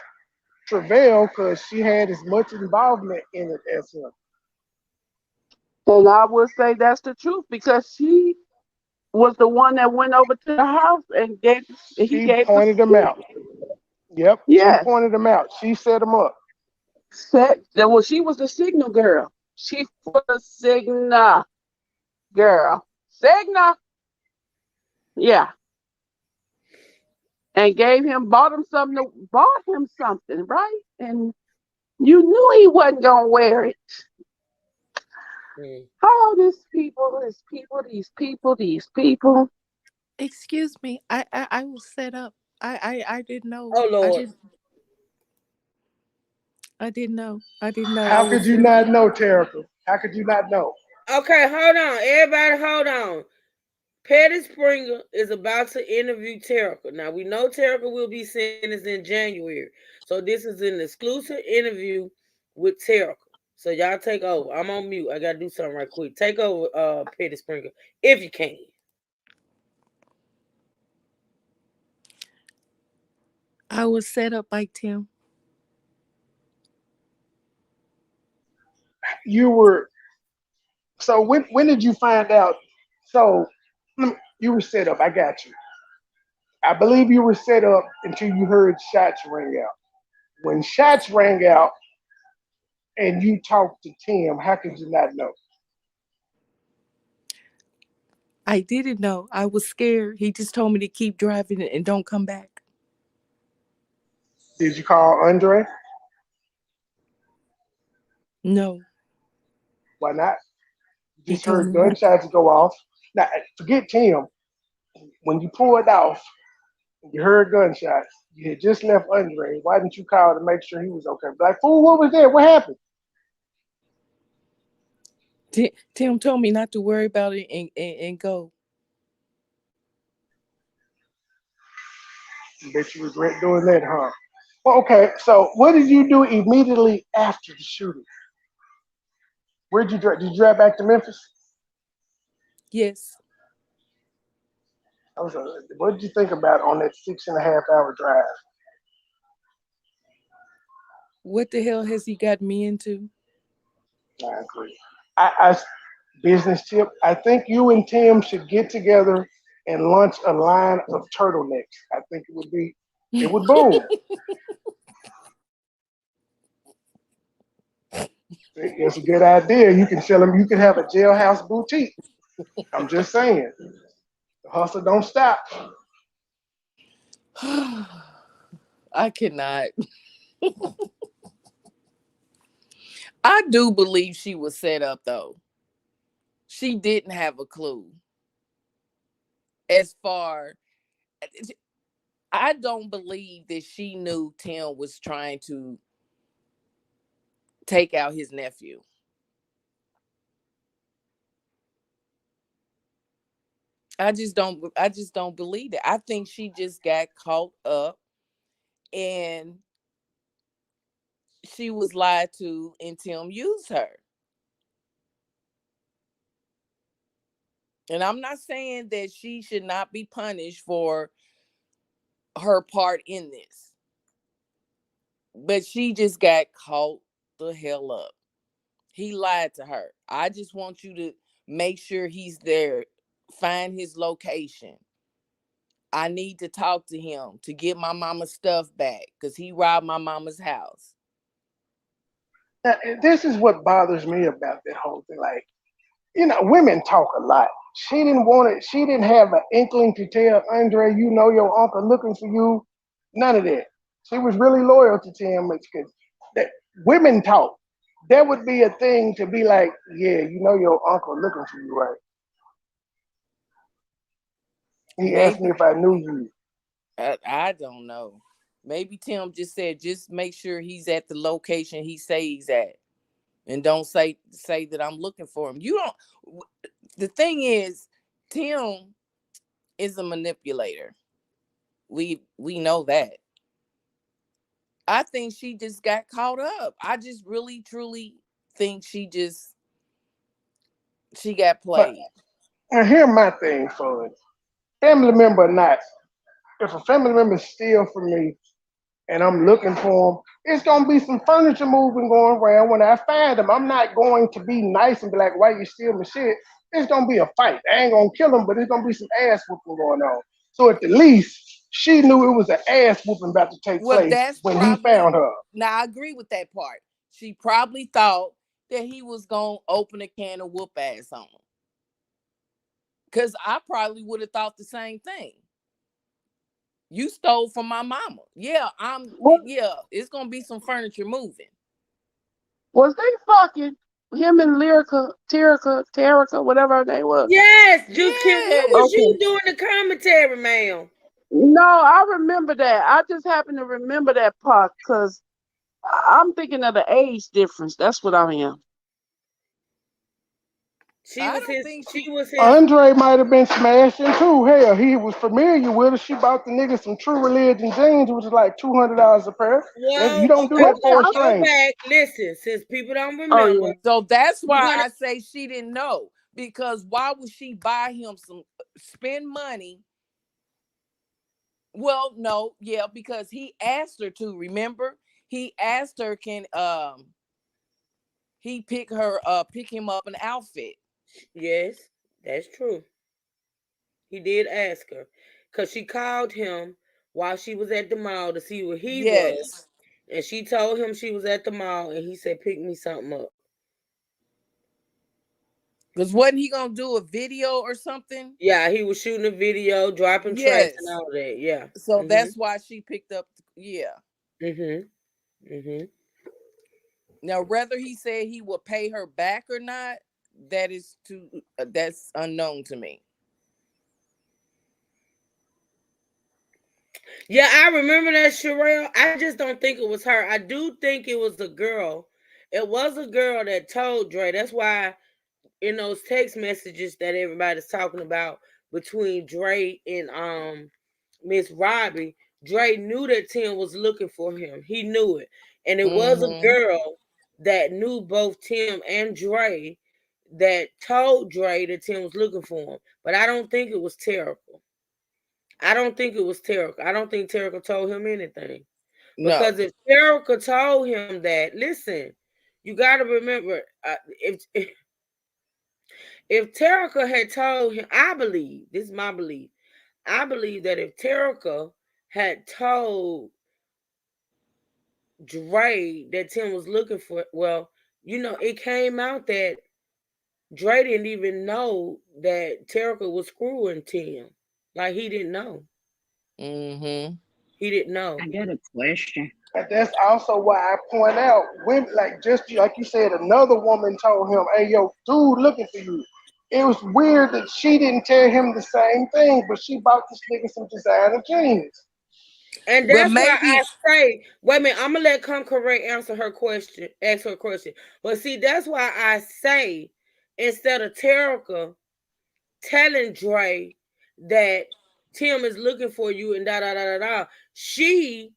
Travell because she had as much involvement in it as him. and I would say that's the truth because she was the one that went over to the house and he She gave the pointed him out. Yep, she yes. pointed him out. She set him up. Well, she was the signal girl. She was the signal girl. Signal, yeah, and bought him something, right? And you knew he wasn't gonna wear it. Mm. How these people. Excuse me. I was set up. I didn't know. Oh Lord. I didn't know I How was could you set not up. know, Terica? How could you not know? Okay, hold on, everybody, hold on. Patty Springer is about to interview Terica. Now we know Terica will be sentenced in January, so this is an exclusive interview with Terica. So y'all take over. I'm on mute. I gotta do something right quick. Take over, Patty Springer, if you can. I was set up by Tim. You were so when did you find out? So you were set up. I got you. I believe you were set up until you heard shots ring out. When shots rang out and you talked to Tim, how could you not know? I didn't know. I was scared. He just told me to keep driving and don't come back. Did you call Andre? No. Why not? You He just told heard me not. gunshots go off. Now, forget Tim. When you pulled off, you heard gunshots. You had just left Andre. Why didn't you call to make sure he was okay? Like, fool, what was that? What happened? Tim told me not to worry about it and go. I bet you regret doing that, huh? Well, okay. So, what did you do immediately after the shooting? Where'd you drive? Did you drive back to Memphis? Yes. What did you think about on that 6.5 hour drive? What the hell has he got me into? I agree. I business tip. I think you and Tim should get together and launch a line of turtlenecks. I think it would boom. It's a good idea. You can sell them. You can have a jailhouse boutique. I'm just saying, the hustle don't stop. I cannot. I do believe she was set up though. She didn't have a clue. As far I don't believe that she knew Tim was trying to take out his nephew. I just don't believe it. I think she just got caught up and she was lied to and Tim used her. And I'm not saying that she should not be punished for her part in this, but she just got caught the hell up. He lied to her. I just want you to make sure he's there, find his location. I need to talk to him to get my mama's stuff back because he robbed my mama's house. Now, this is what bothers me about that whole thing. Like, women talk a lot. She didn't want it. She didn't have an inkling to tell Andre, your uncle looking for you. None of that. She was really loyal to Tim because that women talk. that would be a thing to be like, yeah, you know your uncle looking for you, right? He asked me Maybe if I knew you. I don't know. Maybe Tim just said, just make sure he's at the location he say he's at, and don't say that I'm looking for him. You don't. The thing is, Tim is a manipulator. We know that. I think she just got caught up. I just really truly think she got But played. and here's my thing for it. Family member or not, if a family member steal from me and I'm looking for them, it's gonna be some furniture moving going around. When I find them, I'm not going to be nice and be like, "Why you steal my shit?" It's gonna be a fight. I ain't gonna kill them, but it's gonna be some ass whooping going on. So at the least, she knew it was an ass whooping about to take Well, place that's when he probably, found her. now I agree with that part. She probably thought that he was gonna open a can of whoop ass on him. Cause I probably would have thought the same thing. You stole from my mama. What It's gonna be some furniture moving. was they fucking him and Lyrica, Terica, whatever her name was? Yes, Juice Kim. What was Yes. you Okay. doing the commentary, ma'am? No, I remember that. I just happen to remember that part because I'm thinking of the age difference. That's what I am. I don't think She she was his. Andre might have been smashing too. Hell, he was familiar with her. She bought the nigga some True Religion jeans, which was like $200 a pair. You Well, don't do okay, What that so for a the? go stranger. back. Listen, since people don't Oh remember, yeah. so. That's we're why gonna. I say she didn't know. Because why would she buy him some spend money? Well, no, yeah, because he asked her to, remember? He asked her, can he pick him up an outfit. Yes, that's true. He did ask her, cause she called him while she was at the mall to see where he was, Yes. and she told him she was at the mall, and he said, "Pick me something up." Because wasn't he gonna do a video or something? Yeah, he was shooting a video, dropping tracks and Yes. all that. Yeah. So Mhm. that's why she picked up. Yeah. Mhm. Mhm. Now, whether he said he would pay her back or not, that's unknown to me. Yeah, I remember that, Sherelle. I just don't think it was her. I do think it was a girl. It was a girl that told Dre. That's why in those text messages that everybody's talking about between Dre and Miss Robbie, Dre knew that Tim was looking for him. He knew it. And it was a Mm-hmm. girl that knew both Tim and Dre that told Dre that Tim was looking for him. But I don't think it was terrible. I don't think it was Terica. I don't think Terica told him anything. No. Because if Terica told him that, listen, you got to remember, if Terica had told him, I believe, this is my belief, I believe that if Terica had told Dre that Tim was looking for, well, it came out that Dre didn't even know that Terica was screwing Tim. Like, he didn't know. Mm-hmm. He didn't know. I got a question. And that's also why I point out women, like just like you said, another woman told him, "Hey, yo, dude, looking for you." It was weird that she didn't tell him the same thing, but she bought this nigga some designer jeans. And Well, that's why I maybe. say, wait a minute, I'm gonna let Come Correct answer her question, ask her question. But see, that's why I say instead of Terica telling Dre that Tim is looking for you and da da da da da, she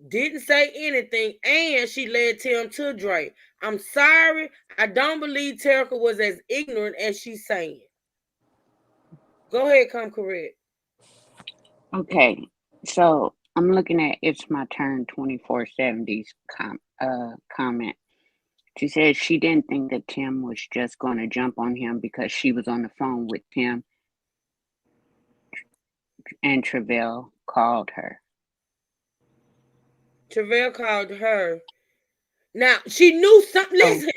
didn't say anything and she led Tim to Dre. I'm sorry, I don't believe Terica was as ignorant as she's saying. Go ahead, Come Correct. Okay, so I'm looking at It's My Turn 2470's comment. She said she didn't think that Tim was just going to jump on him because she was on the phone with Tim and Travell called her. Travell called her. Now she knew something. So Listen,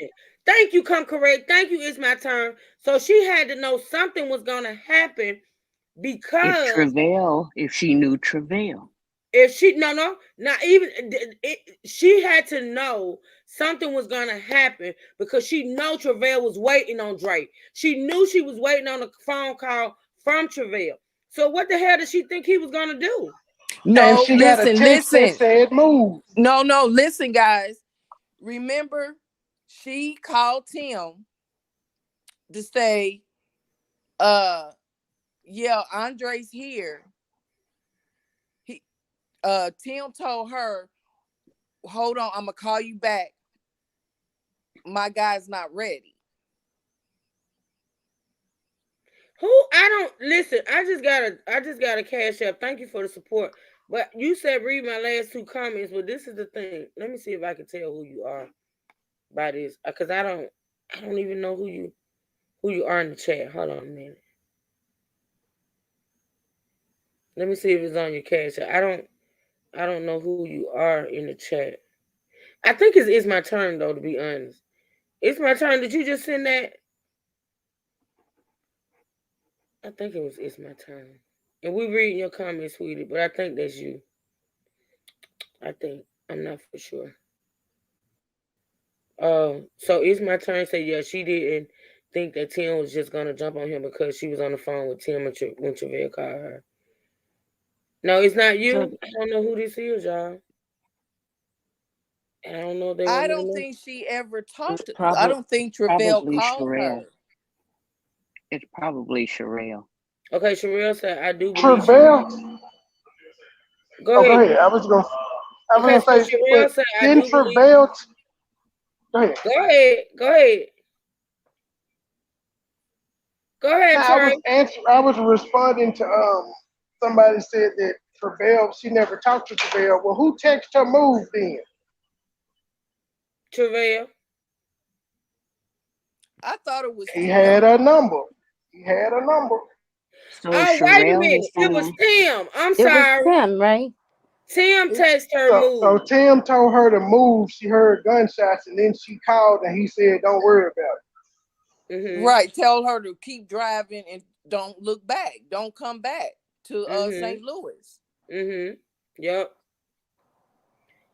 thank you, Come Correct. Thank you. It's my turn. So she had to know something was gonna happen because if she knew Travell. If she not even she had to know something was gonna happen because she know Travell was waiting on Drake. She knew she was waiting on a phone call from Travell. So what the hell did she think he was gonna do? And No, she got a text that said move. No, listen, guys. Remember, she called Tim to say, yeah, Andre's here. Tim told her, hold on, I'm gonna call you back. My guy's not ready. Who I don't listen. I just got a cash app. Thank you for the support. But you said read my last two comments. But this is the thing. Let me see if I can tell who you are by this, because I don't even know who you are in the chat. Hold on a minute. Let me see if it's on your cash app. I don't know who you are in the chat. I think it's my turn though. To be honest, it's my turn. Did you just send that? I think it's my turn. And we reading your comments, sweetie, but I think that's you. I think. I'm not for sure. So it's my turn to say, yeah, she didn't think that Tim was just gonna jump on him because she was on the phone with Tim when Travell called her. No, it's not you. I don't know who this is, y'all. And I don't know if they want I me to don't know. think she ever talked. I don't think Travell called her. It's probably Sherelle. Okay, Sherelle said, I do believe Travell. Go Go ahead. ahead. I was gonna Okay, so say, but Sherelle said, I didn't do believe. Travell? Go ahead. Go ahead. Go ahead. Go ahead, Now Trey. I was responding to somebody said that Travell, she never talked to Travell. Well, who texted her move then? Travell. I thought it was He Tim. had a number. He had a number. So Oh, wait a Sherelle minute. was It was saying Tim. I'm It was sorry. Tim, right? Tim texted her So move. Tim told her to move. She heard gunshots, and then she called, and he said, "Don't worry about it." Mm-hmm. Right. Tell her to keep driving and don't look back. Don't come back to St. Louis. Mm-hmm. Yep.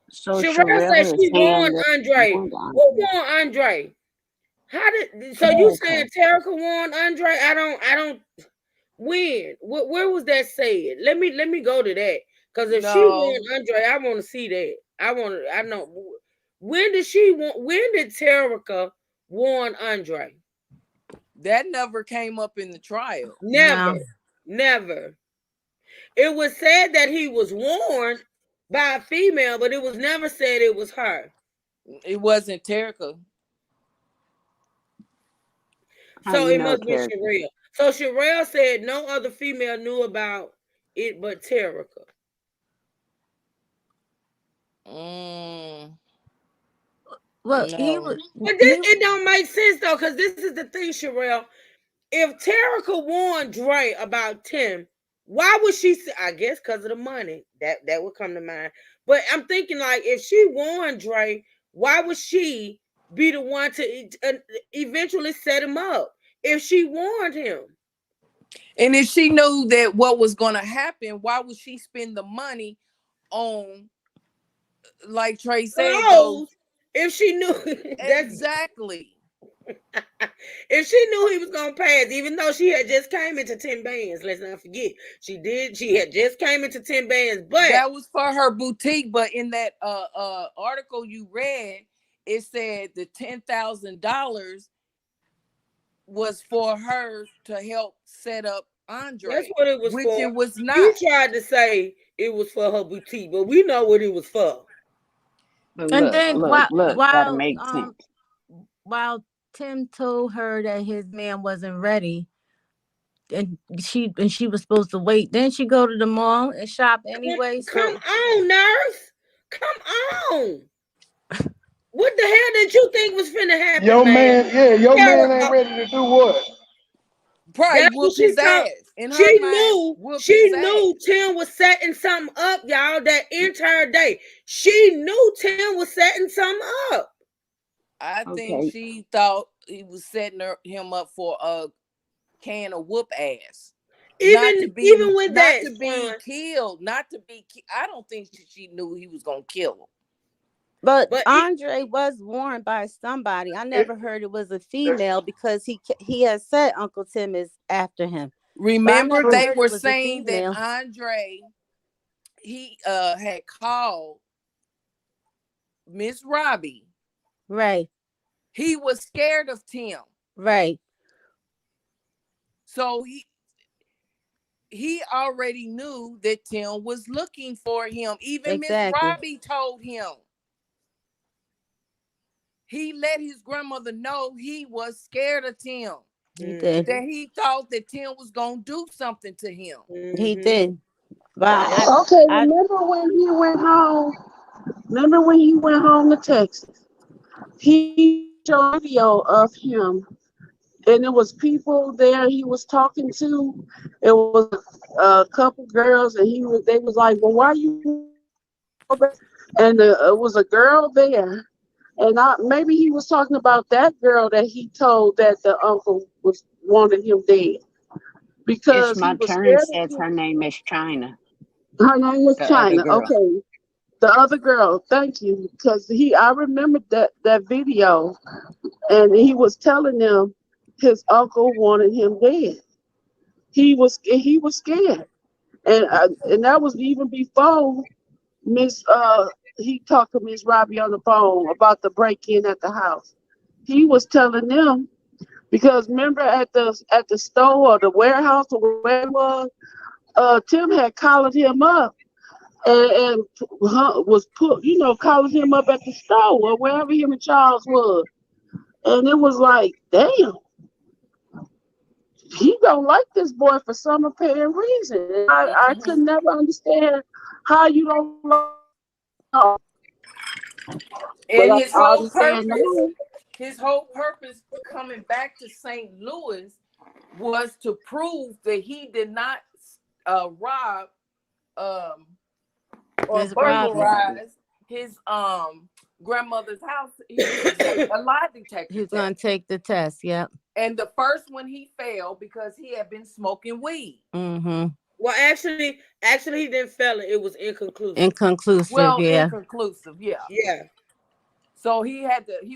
so Sherelle said Sherelle is she saying warned that Andre. warned Who Andre. warned Andre? How did so you saying Terica. Terica warned Andre? I don't when? Where was that said? Let me go to that. Because if she No, warned Andre, I want to see that. I know when did she want when did Terica warn Andre? that never came up in the trial. Never. No. Never. It was said that he was warned by a female, but it was never said it was her. It wasn't Terica. How So you it know must be Terica? Sherelle. So Sherelle said no other female knew about it but Terica. Mm, Well, no. But this it don't make sense though, because this is the thing, Sherelle. If Terica warned Dre about Tim, why would she say, I guess because of the money. That would come to mind. But I'm thinking like if she warned Dre, why would she be the one to eventually set him up if she warned him? And if she knew that what was going to happen, why would she spend the money on, like Trey said, those? Clothes. If she knew that's Exactly. if she knew he was gonna pass, even though she had just came into 10 bands, let's not forget. She had just came into 10 bands, but That was for her boutique. But in that article you read, it said the $10,000 was for her to help set up that's Andre, what it was which for. it was You not. tried to say it was for her boutique, but we know what it was for. But And look, then look, look. Gotta make sense. while Tim told her that his man wasn't ready, and she was supposed to wait, then she go to the mall and shop anyway. Come So on, nurse. Come on. What the hell did you think was finna happen, man? Your man ain't Terica, ready to do what? Probably that's what whoop she his told. ass. In her mind, whoop She his ass. knew Tim was setting something up, y'all, that entire day. She knew Tim was setting something up. I think Okay, she thought he was setting him up for a can of whoop ass. not to Even be with not that, to be Swan. killed, not to be. I don't think she knew he was gonna kill him. But But Andre was warned by somebody. I It, never heard it was a that's female because he has said Uncle Tim is after him. But I Remember, never true. they heard were it was a saying that female. Andre he had called Miss Robbie. Right, He was scared of Tim, right, so he already knew that Tim was looking for him. Even Miss exactly. Robbie told him. He let his grandmother know he was scared of Tim. He did. That he thought that Tim was gonna do something to him. He mm-hmm. did. But Yep. Okay, I remember when he went home? Remember when he went home to Texas? He showed a video of him, and it was people there he was talking to. It was a couple girls, and they was like, "Well, why you?" And it was a girl there, and maybe he was talking about that girl that he told that the uncle was wanted him dead It's because he my was turn. scared of Says her him. name is China, Her name was the other China. girl. Okay, the other girl. Thank you, because I remembered that video, and he was telling them his uncle wanted him dead. He was scared, and that was even before Miss he talked to Miss Robbie on the phone about the break in at the house. He was telling them because remember at the store or the warehouse or where it was, Tim had collared him up and was collared him up at the store or wherever him and Charles was, and it was like, damn, he don't like this boy for some apparent reason. And I could never understand how you don't like him, but And his I whole understand purpose, now. for coming back to St. Louis was to prove that he did not rob or Miss Robbie. burglarize his grandmother's house. He was to take a lie detector He's test. gonna take the test. Yep. And the first one he failed because he had been smoking weed. Mm-hmm. Well, actually, he didn't fail it. It was inconclusive. Inconclusive. Well, Yeah. inconclusive, yeah. Yeah. So he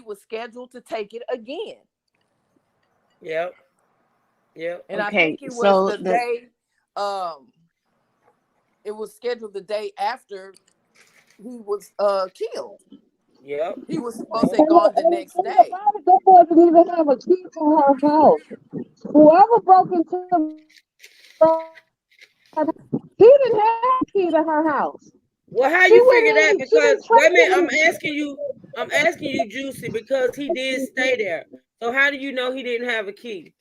was scheduled to take it again. Yep. Yep. And I Okay, think it was so the day, it was scheduled the day after he was killed. Yep. He was supposed to have gone the next And day. about it, that boy didn't even have a key to her house. Whoever broke into he didn't have a key to her house. Well, how She you went figure that? in, she Because didn't wait a trust minute, him. I'm asking you, Juicy, because he did stay there. So how do you know he didn't have a key?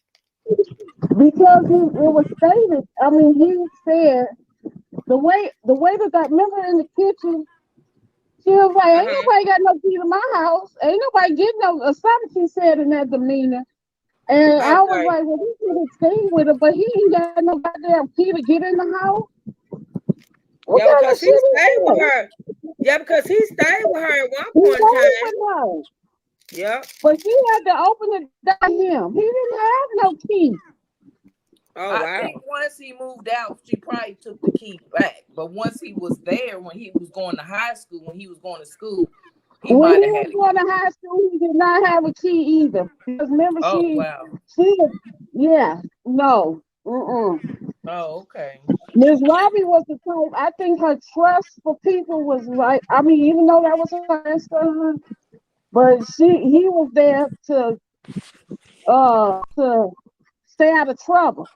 Because it was stated. I mean, he said the way that remember in the kitchen, she was like, "Ain't Uh-huh. nobody got no key to my house. Ain't nobody getting no." Or something she said in that demeanor. And I was Okay. like, "Well, he could have stayed with her, but he ain't got no goddamn key to get in the house. What Yeah, kind of because shit he is stayed with that?" her. Yeah, because he stayed with her at one He point in stayed time. with her, Yep. but she had to open it to him. He didn't have no key. Oh I wow. think once he moved out, she probably took the key back. But once he was there, when he was going to high school, when he was going to school, he When might he have was had a going key. to high school, he did not have a key either. Because remember, Oh, she wow. was, yeah, no. Oh, okay. Miss Robbie was the type, I think her trust for people was like, I mean, even though that was her grandson, but he was there to stay out of trouble.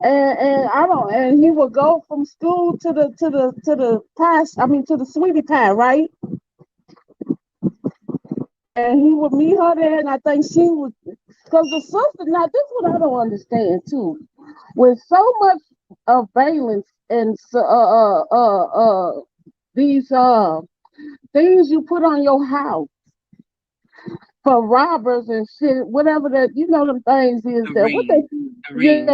And I don't, and he would go from school to the past, I mean, to the sweetie pie, right? And he would meet her there, and I think she was, because the sister, now this is what I don't understand too. With so much surveillance and these things you put on your house for robbers and shit, whatever that them things is The that what they ring, the ring.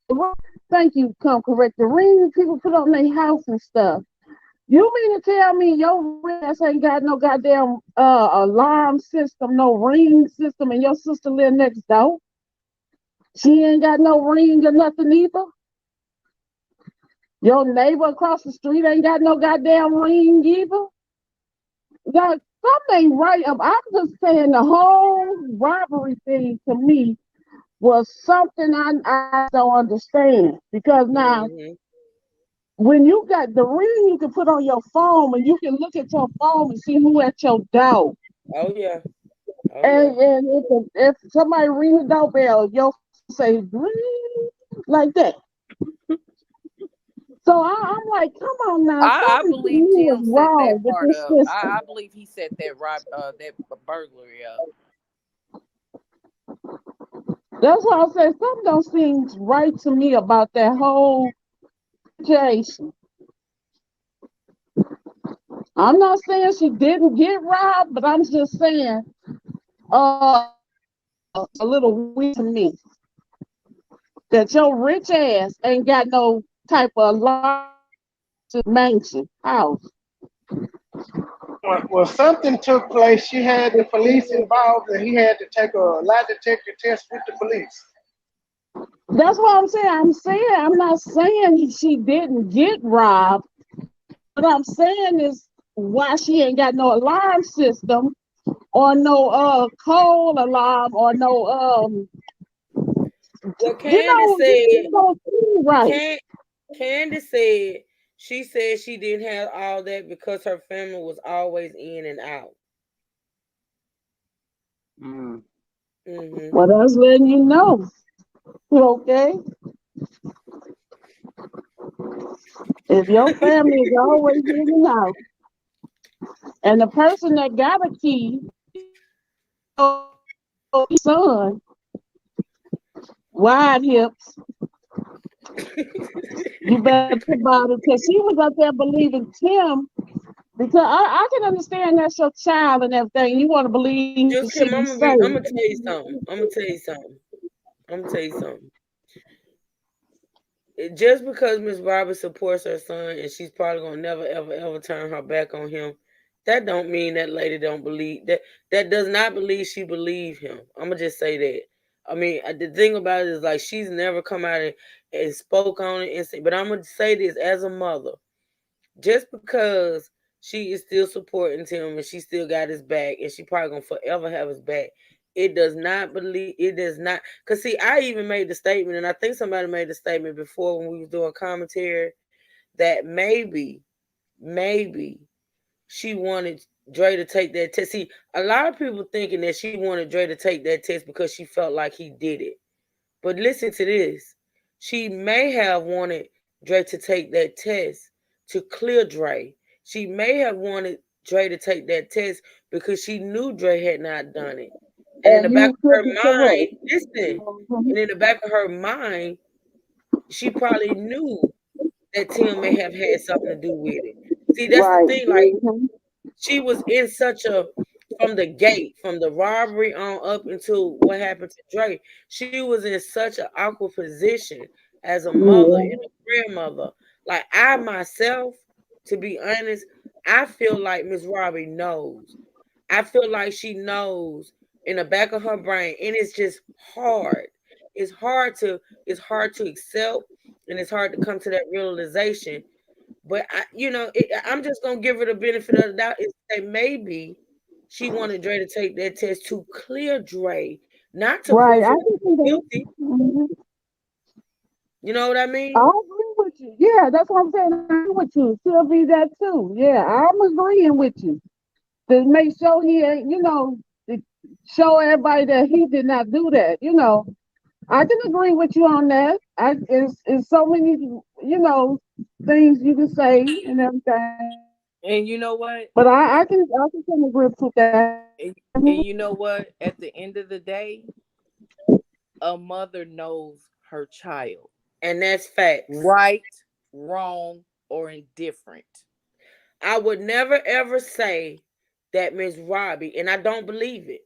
yeah, thank you, come correct the rings people put on their house and stuff. You mean to tell me your ass ain't got no goddamn alarm system, no ring system, and your sister live next door? She ain't got no ring or nothing either. Your neighbor across the street ain't got no goddamn ring either. That something ain't right. I'm just saying the whole robbery thing to me was something I don't understand. Because now Mm-hmm. when you got the ring you can put on your phone and you can look at your phone and see who at your door. Oh yeah. Oh yeah. And if somebody ring the doorbell, your phone say ring like that. So I'm like, come on now, I something to believe me is Tim set wrong that with part this up. I system. believe he set that burglary up. That's why I say something don't seem right to me about that whole situation. I'm not saying she didn't get robbed, but I'm just saying a little weird to me that your rich ass ain't got no type of large mansion house. Well, something took place. She had the police involved, and he had to take a lie detector test with the police. That's what I'm saying. I'm not saying she didn't get robbed. What I'm saying is why she ain't got no alarm system or no cold alarm or no Well, you don't feel right. Can, Candace said she said she didn't have all that because her family was always in and out. Mm. Mm-hmm. Well, that's letting you know. Okay. If your family is always in and out, and the person that got a key, son, wide hips, you better think about it because she was up there believing Tim. Because I can understand that's your child and everything. You want to believe that Just she be Kim, safe. I'm gonna tell you something. I'm gonna tell you something. I'm gonna tell you something. Just because Miss Robert supports her son and she's probably gonna never ever ever turn her back on him, that don't mean that lady don't believe that. That does not believe she believe him. I'm gonna just say that. I mean, the thing about it is like she's never come out and spoke on it and say. But I'm gonna say this as a mother, just because she is still supporting Tim and she still got his back and she probably gonna forever have his back. It does not because see, I even made the statement and I think somebody made the statement before when we was doing commentary that maybe she wanted Dre to take that test. See, a lot of people thinking that she wanted Dre to take that test because she felt like he did it. But listen to this. She may have wanted Dre to take that test to clear Dre. She may have wanted Dre to take that test because she knew Dre had not done it. And in the And back you of her flipping mind, correct. listen, Mhm. and in the back of her mind, she probably knew that Tim may have had something to do with it. See, that's the Right. thing. Like, Mhm. she was in such a from the gate, from the robbery on up until what happened to Dre, she was in such an awkward position as a mother Yeah. and a grandmother. Like I myself, to be honest, I feel like Miss Robbie knows. I feel like she knows in the back of her brain, and it's just hard. It's hard to accept, and it's hard to come to that realization but I'm just gonna give her the benefit of the doubt and say maybe she wanted Dre to take that test to clear Dre, not to Right. prove I him can see that. guilty. Mhm. You know what I I mean? agree with you. Yeah, that's what I'm saying. I agree with you. She'll be that too. Yeah, I'm agreeing with you. To make sure he ain't, to show everybody that he did not do that. I can agree with you on that. It's so many, things you can say and everything. And you know what? But I can agree with that. And you know what? At the end of the day, a mother knows her child, And that's facts. right, wrong, or indifferent. I would never ever say that Miss Robbie, and I don't believe it.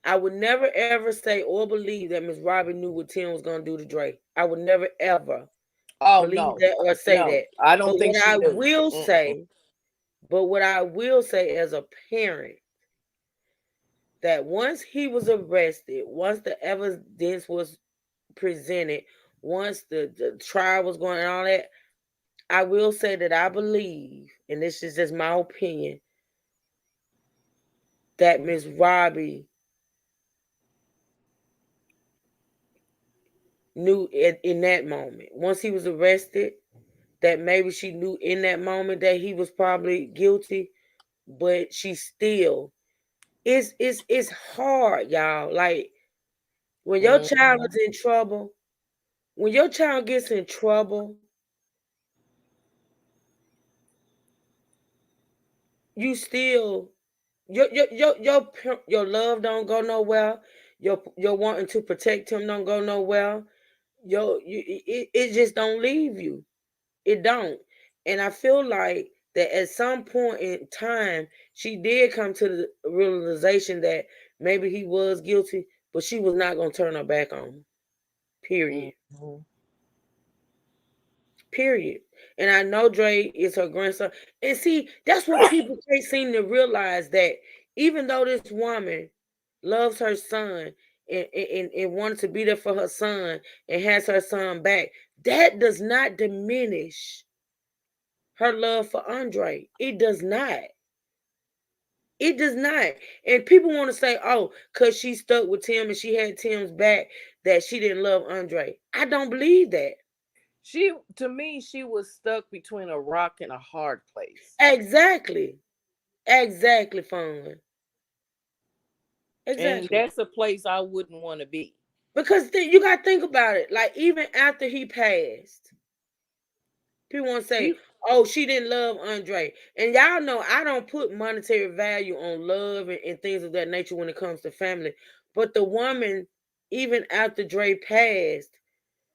I would never ever say or believe that Miss Robbie knew what Tim was gonna do to Drake. I would never ever Oh believe no, that or say no, that. I But don't think what she I knew. will Mm-mm. say, but what I will say as a parent that once he was arrested, once the evidence was presented, once the trial was going and all that, I will say that I believe, and this is just my opinion, that Miss Robbie knew in that moment, once he was arrested, that maybe she knew in that moment that he was probably guilty, but she still, it's hard, y'all. Like, when your child is in trouble, when your child gets in trouble, you still, your love don't go nowhere. Your wanting to protect him don't go nowhere. It just don't leave you. It don't. And I feel like that at some point in time, she did come to the realization that maybe he was guilty, but she was not gonna turn her back on him. Period. Mhm. Period. And I know Dre is her grandson. And see, that's what people can't seem to realize, that even though this woman loves her son and wanted to be there for her son and has her son back, that does not diminish her love for Andre. It does not. It does not. And people want to say, oh, because she stuck with Tim and she had Tim's back, that she didn't love Andre. I don't believe that. To me, she was stuck between a rock and a hard place. Exactly. Exactly, Fun. And Exactly. that's a place I wouldn't want to be. Because you got to think about it. Like, even after he passed, people want to say, She oh, she didn't love Andre. And y'all know I don't put monetary value on love and things of that nature when it comes to family. But the woman, even after Dre passed,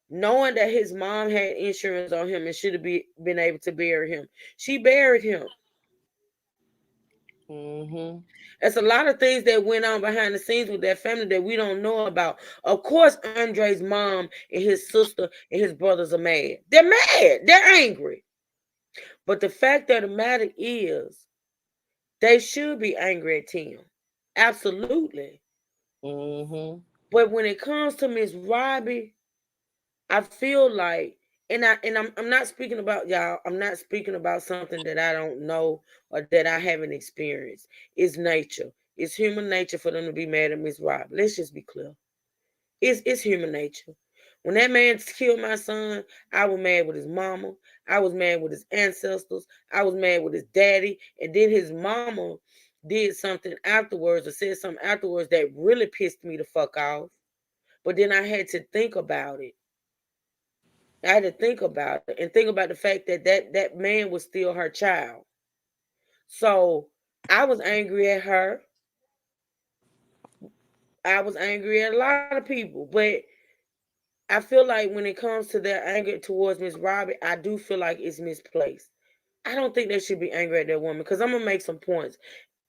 knowing that his mom had insurance on him and should have been able to bury him, she buried him. Mhm. There's a lot of things that went on behind the scenes with that family that we don't know about. Of course, Andre's mom and his sister and his brothers are mad. They're mad. They're angry. But the fact of the matter is, they should be angry at Tim. Absolutely. Mhm. But when it comes to Miss Robbie, I feel like, I'm not speaking about y'all. I'm not speaking about something that I don't know or that I haven't experienced. It's nature. It's human nature for them to be mad at Miss Robbie. Let's just be clear. It's human nature. When that man killed my son, I was mad with his mama. I was mad with his ancestors. I was mad with his daddy. And then his mama did something afterwards, or said something afterwards, that really pissed me the fuck off. But then I had to think about it. I had to think about it and think about the fact that that man was still her child. So I was angry at her. I was angry at a lot of people. But I feel like when it comes to their anger towards Miss Robbie, I do feel like it's misplaced. I don't think they should be angry at that woman, because I'm gonna make some points,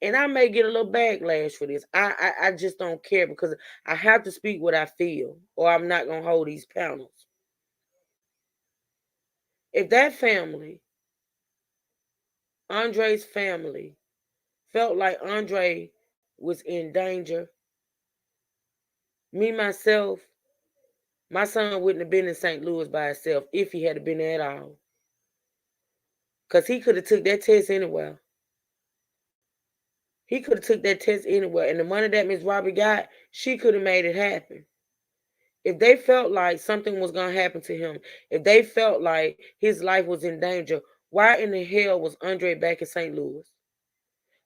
and I may get a little backlash for this. I just don't care, because I have to speak what I feel, or I'm not gonna hold these panels. If that family, Andre's family, felt like Andre was in danger, me myself, my son wouldn't have been in St. Louis by himself if he had been there at all, because he could have took that test anywhere. He could have took that test anywhere, and the money that Miss Robbie got, she could have made it happen. If they felt like something was gonna happen to him, if they felt like his life was in danger, why in the hell was Andre back in St. Louis?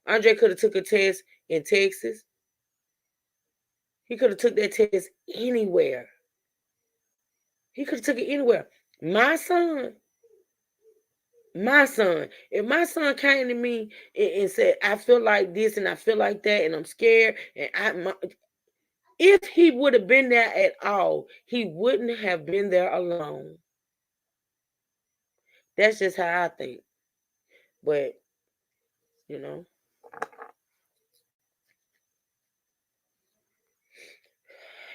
Andre could have took a test in Texas. He could have took that test anywhere. He could have took it anywhere. My son, my son. If my son came to me and said, "I feel like this and I feel like that, and I'm scared," and if he would have been there at all, he wouldn't have been there alone. That's just how I think. But, you know,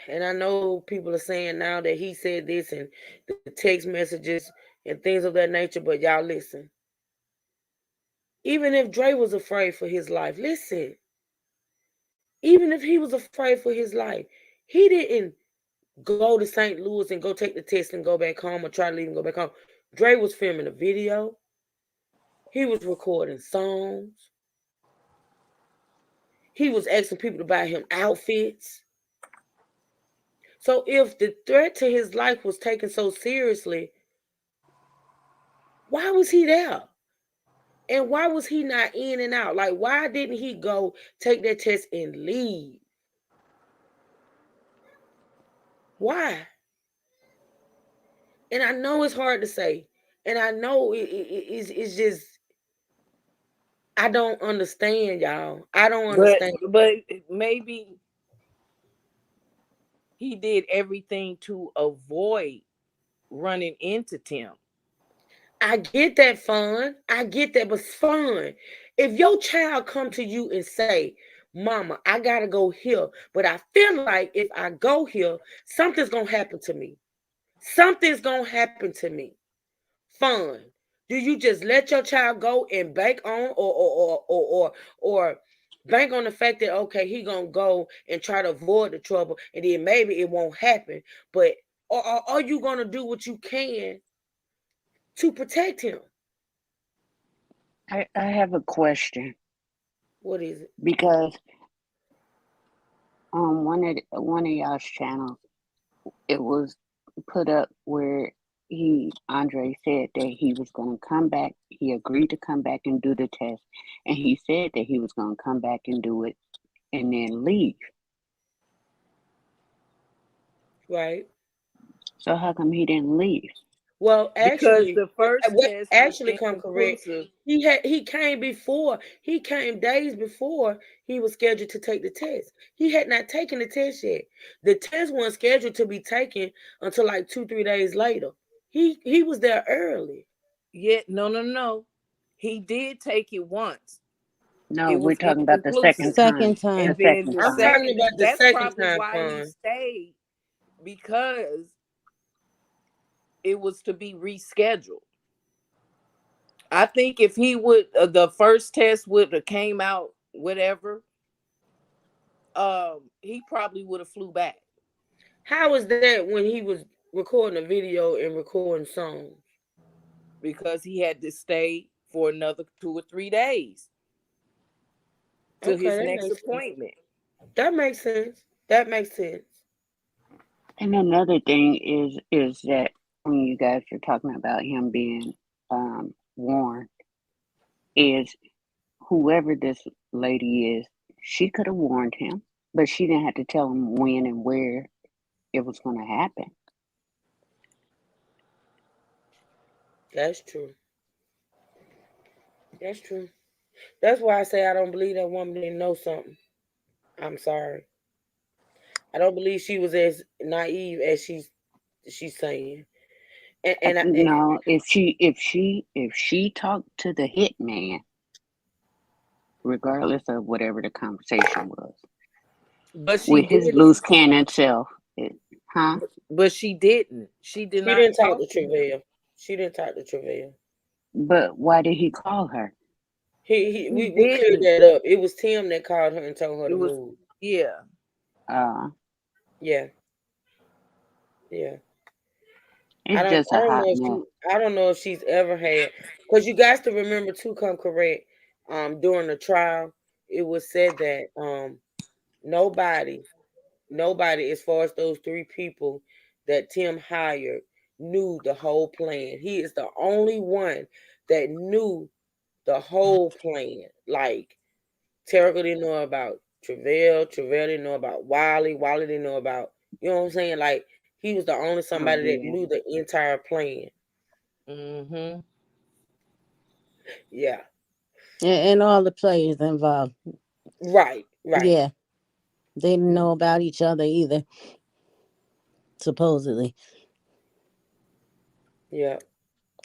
and I know people are saying now that he said this and the text messages and things of that nature, but y'all listen. Even if Dre was afraid for his life, listen, even if he was afraid for his life, he didn't go to St. Louis and go take the test and go back home or try to leave and go back home. Dre was filming a video. He was recording songs. He was asking people to buy him outfits. So if the threat to his life was taken so seriously, why was he there? And why was he not in and out? Like, why didn't he go take that test and leave? Why? And I know it's hard to say. And I know it's just, I don't understand, y'all. I don't understand. But maybe he did everything to avoid running into Tim. I get that fun. I get that, but it's fun. If your child come to you and say, Mama, I gotta go here, but I feel like if I go here, something's gonna happen to me. Something's gonna happen to me. Fun. Do you just let your child go and bank on or bank on the fact that okay, he gonna go and try to avoid the trouble and then maybe it won't happen, but or are you gonna do what you can to protect him? I have a question What is it? because on one of y'all's channels, it was put up where Andre said that he was going to come back. He agreed to come back and do the test, and he said that he was going to come back and do it and then leave. Right. So how come he didn't leave? Well, Because actually, the first what test was actually come correct. inconclusive. He came before. He came days before he was scheduled to take the test. He had not taken the test yet. The test wasn't scheduled to be taken until like 2-3 days later. He was there early. Yet, no. He did take it once. No, It we're was talking about the second inconclusive. time. Second time. The And then second the I'm time. talking second, about the that's second probably time, why he fun. stayed, because it was to be rescheduled. I think if he would, the first test would have came out, whatever, he probably would have flew back. How was that when he was recording a video and recording songs? Because he had to stay for another 2 or 3 days to Okay, his that next makes sense. appointment. That makes sense. That makes sense. And another thing is that when you guys are talking about him being warned, is whoever this lady is, she could have warned him, but she didn't have to tell him when and where it was going to happen. That's true. That's true. That's why I say I don't believe that woman didn't know something. I'm sorry. I don't believe she was as naive as she's saying. And No, if she talked to the hitman, regardless of whatever the conversation was, but she with his did. loose cannon self, huh? But she didn't. She did She not didn't talk talk to to him. Travail. She didn't talk to Travail. But why did he call her? He We cleared didn't. that up. It was Tim that called her and told her It to was, move. yeah. Uh, Yeah, yeah. it's just I a don't hot know if mess. she's ever had, because you guys to remember to come correct. During the trial, it was said that nobody nobody, as far as those three people that Tim hired, knew the whole plan. He is the only one that knew the whole plan. Like, Terrigal didn't know about Travell. Travell didn't know about Wiley. Wiley didn't know about, you know what I'm saying? Like, he was the only Oh somebody that yeah. knew the entire plan. Mm-hmm. Yeah. And all the players involved. Right. Right. Yeah. They didn't know about each other either, supposedly. Yeah.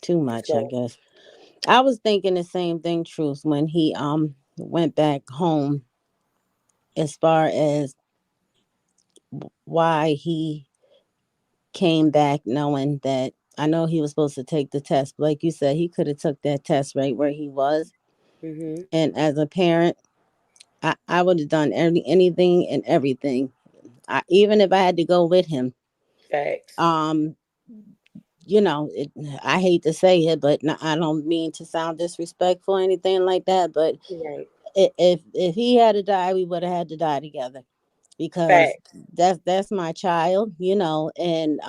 Too much, I So, guess. I was thinking the same thing, Truth, when he went back home, as far as why he came back knowing that, I know he was supposed to take the test, but like you said, he could have took that test right where he was. mm-hmm. And as a parent, I would have done anything and everything. Even if I had to go with him, Facts. Um, you know, I hate to say it, but I don't mean to sound disrespectful or anything like that. But Right. if he had to die, we would have had to die together because Facts. that's my child, you know, and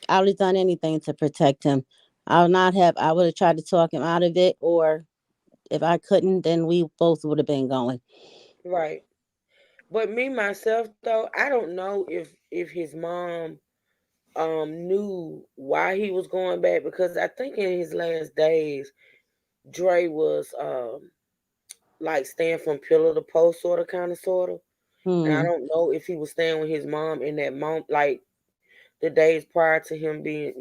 I would have done anything to protect him. I would not have. I would have tried to talk him out of it, or if I couldn't, then we both would have been going. Right. But me myself though, I don't know if his mom knew why he was going back, because I think in his last days Dre was like staying from pillar to post, sort of. And I Hmm. don't know if he was staying with his mom in that moment, like the days prior to him being,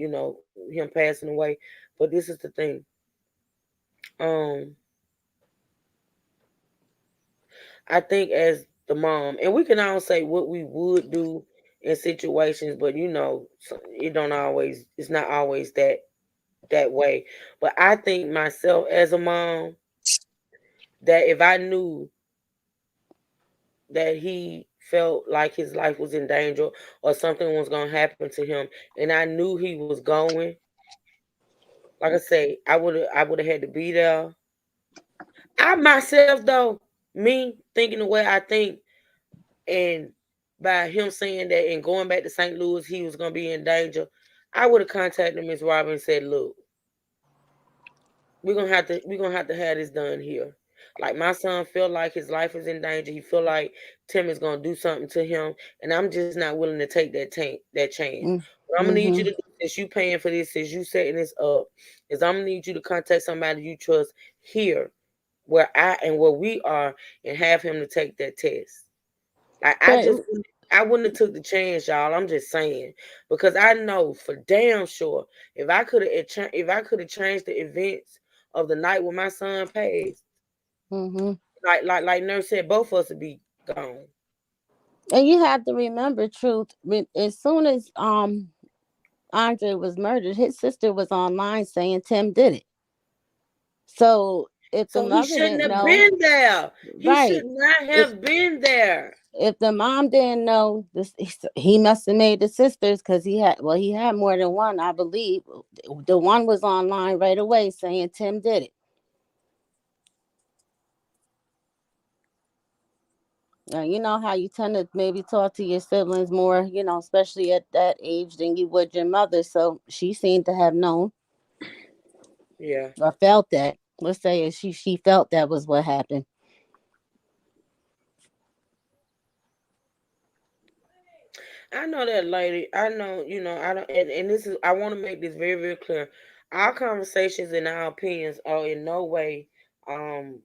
him passing away. But this is the thing. Um, I think as the mom, and we can all say what we would do in situations, but it don't always. It's not always that way. But I think myself as a mom, that if I knew that he felt like his life was in danger or something was gonna happen to him, and I knew he was going, like I say, I would have had to be there. I myself though, me thinking the way I think, and by him saying that and going back to St. Louis, he was gonna be in danger, I would have contacted Miss Robin and said, "Look, we're gonna have to have this done here. Like my son feel like his life is in danger. He feel like Tim is gonna do something to him, and I'm just not willing to take that chance. What I'm gonna need you Mm-hmm. to do, since you paying for this, since you setting this up, is I'm gonna need you to contact somebody you trust here, where we are, and have him to take that test. Like But I wouldn't have took the chance, y'all. I'm just saying, because I know for damn sure if I could have changed the events of the night when my son passed, mm-hmm. like Nurse said, both of us would be gone. And you have to remember, truth. As soon as Andre was murdered, his sister was online saying Tim did it. So if the So he mother shouldn't didn't have know, been there. He right? should not If have been there. if the mom didn't know this, he must have made the sisters because he had more than one, I believe. The one was online right away saying Tim did it. You know how you tend to maybe talk to your siblings more, especially at that age than you would your mother. So she seemed to have known Yeah. or felt that. Let's say she felt that was what happened. I know that lady. I know, I don't, and this is, I want to make this very, very clear. Our conversations and our opinions are in no way, um,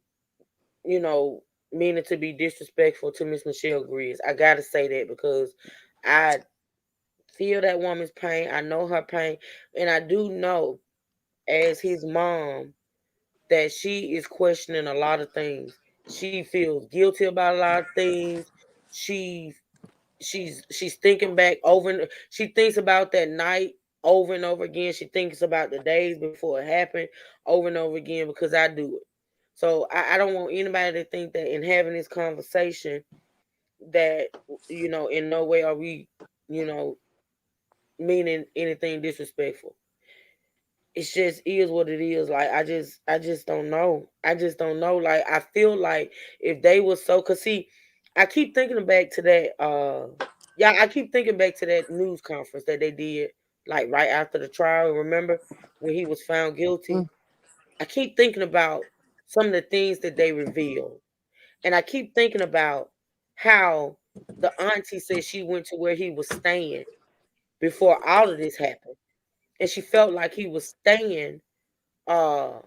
you know, meaning to be disrespectful to Miss Michelle Griggs. I gotta say that because I feel that woman's pain. I know her pain, and I do know as his mom that she is questioning a lot of things. She feels guilty about a lot of things. She she's thinking back over and she thinks about that night over and over again. She thinks about the days before it happened over and over again because I do it. So I don't want anybody to think that in having this conversation that in no way are we you know meaning anything disrespectful. It's just is what it is. Like I just don't know. I just don't know. Like I feel like if they were so, cause see, I keep thinking back to that. Yeah, I keep thinking back to that news conference that they did, like right after the trial. Remember when he was found guilty? Mm. I keep thinking about some of the things that they revealed, and I keep thinking about how the auntie said she went to where he was staying before all of this happened, and she felt like uh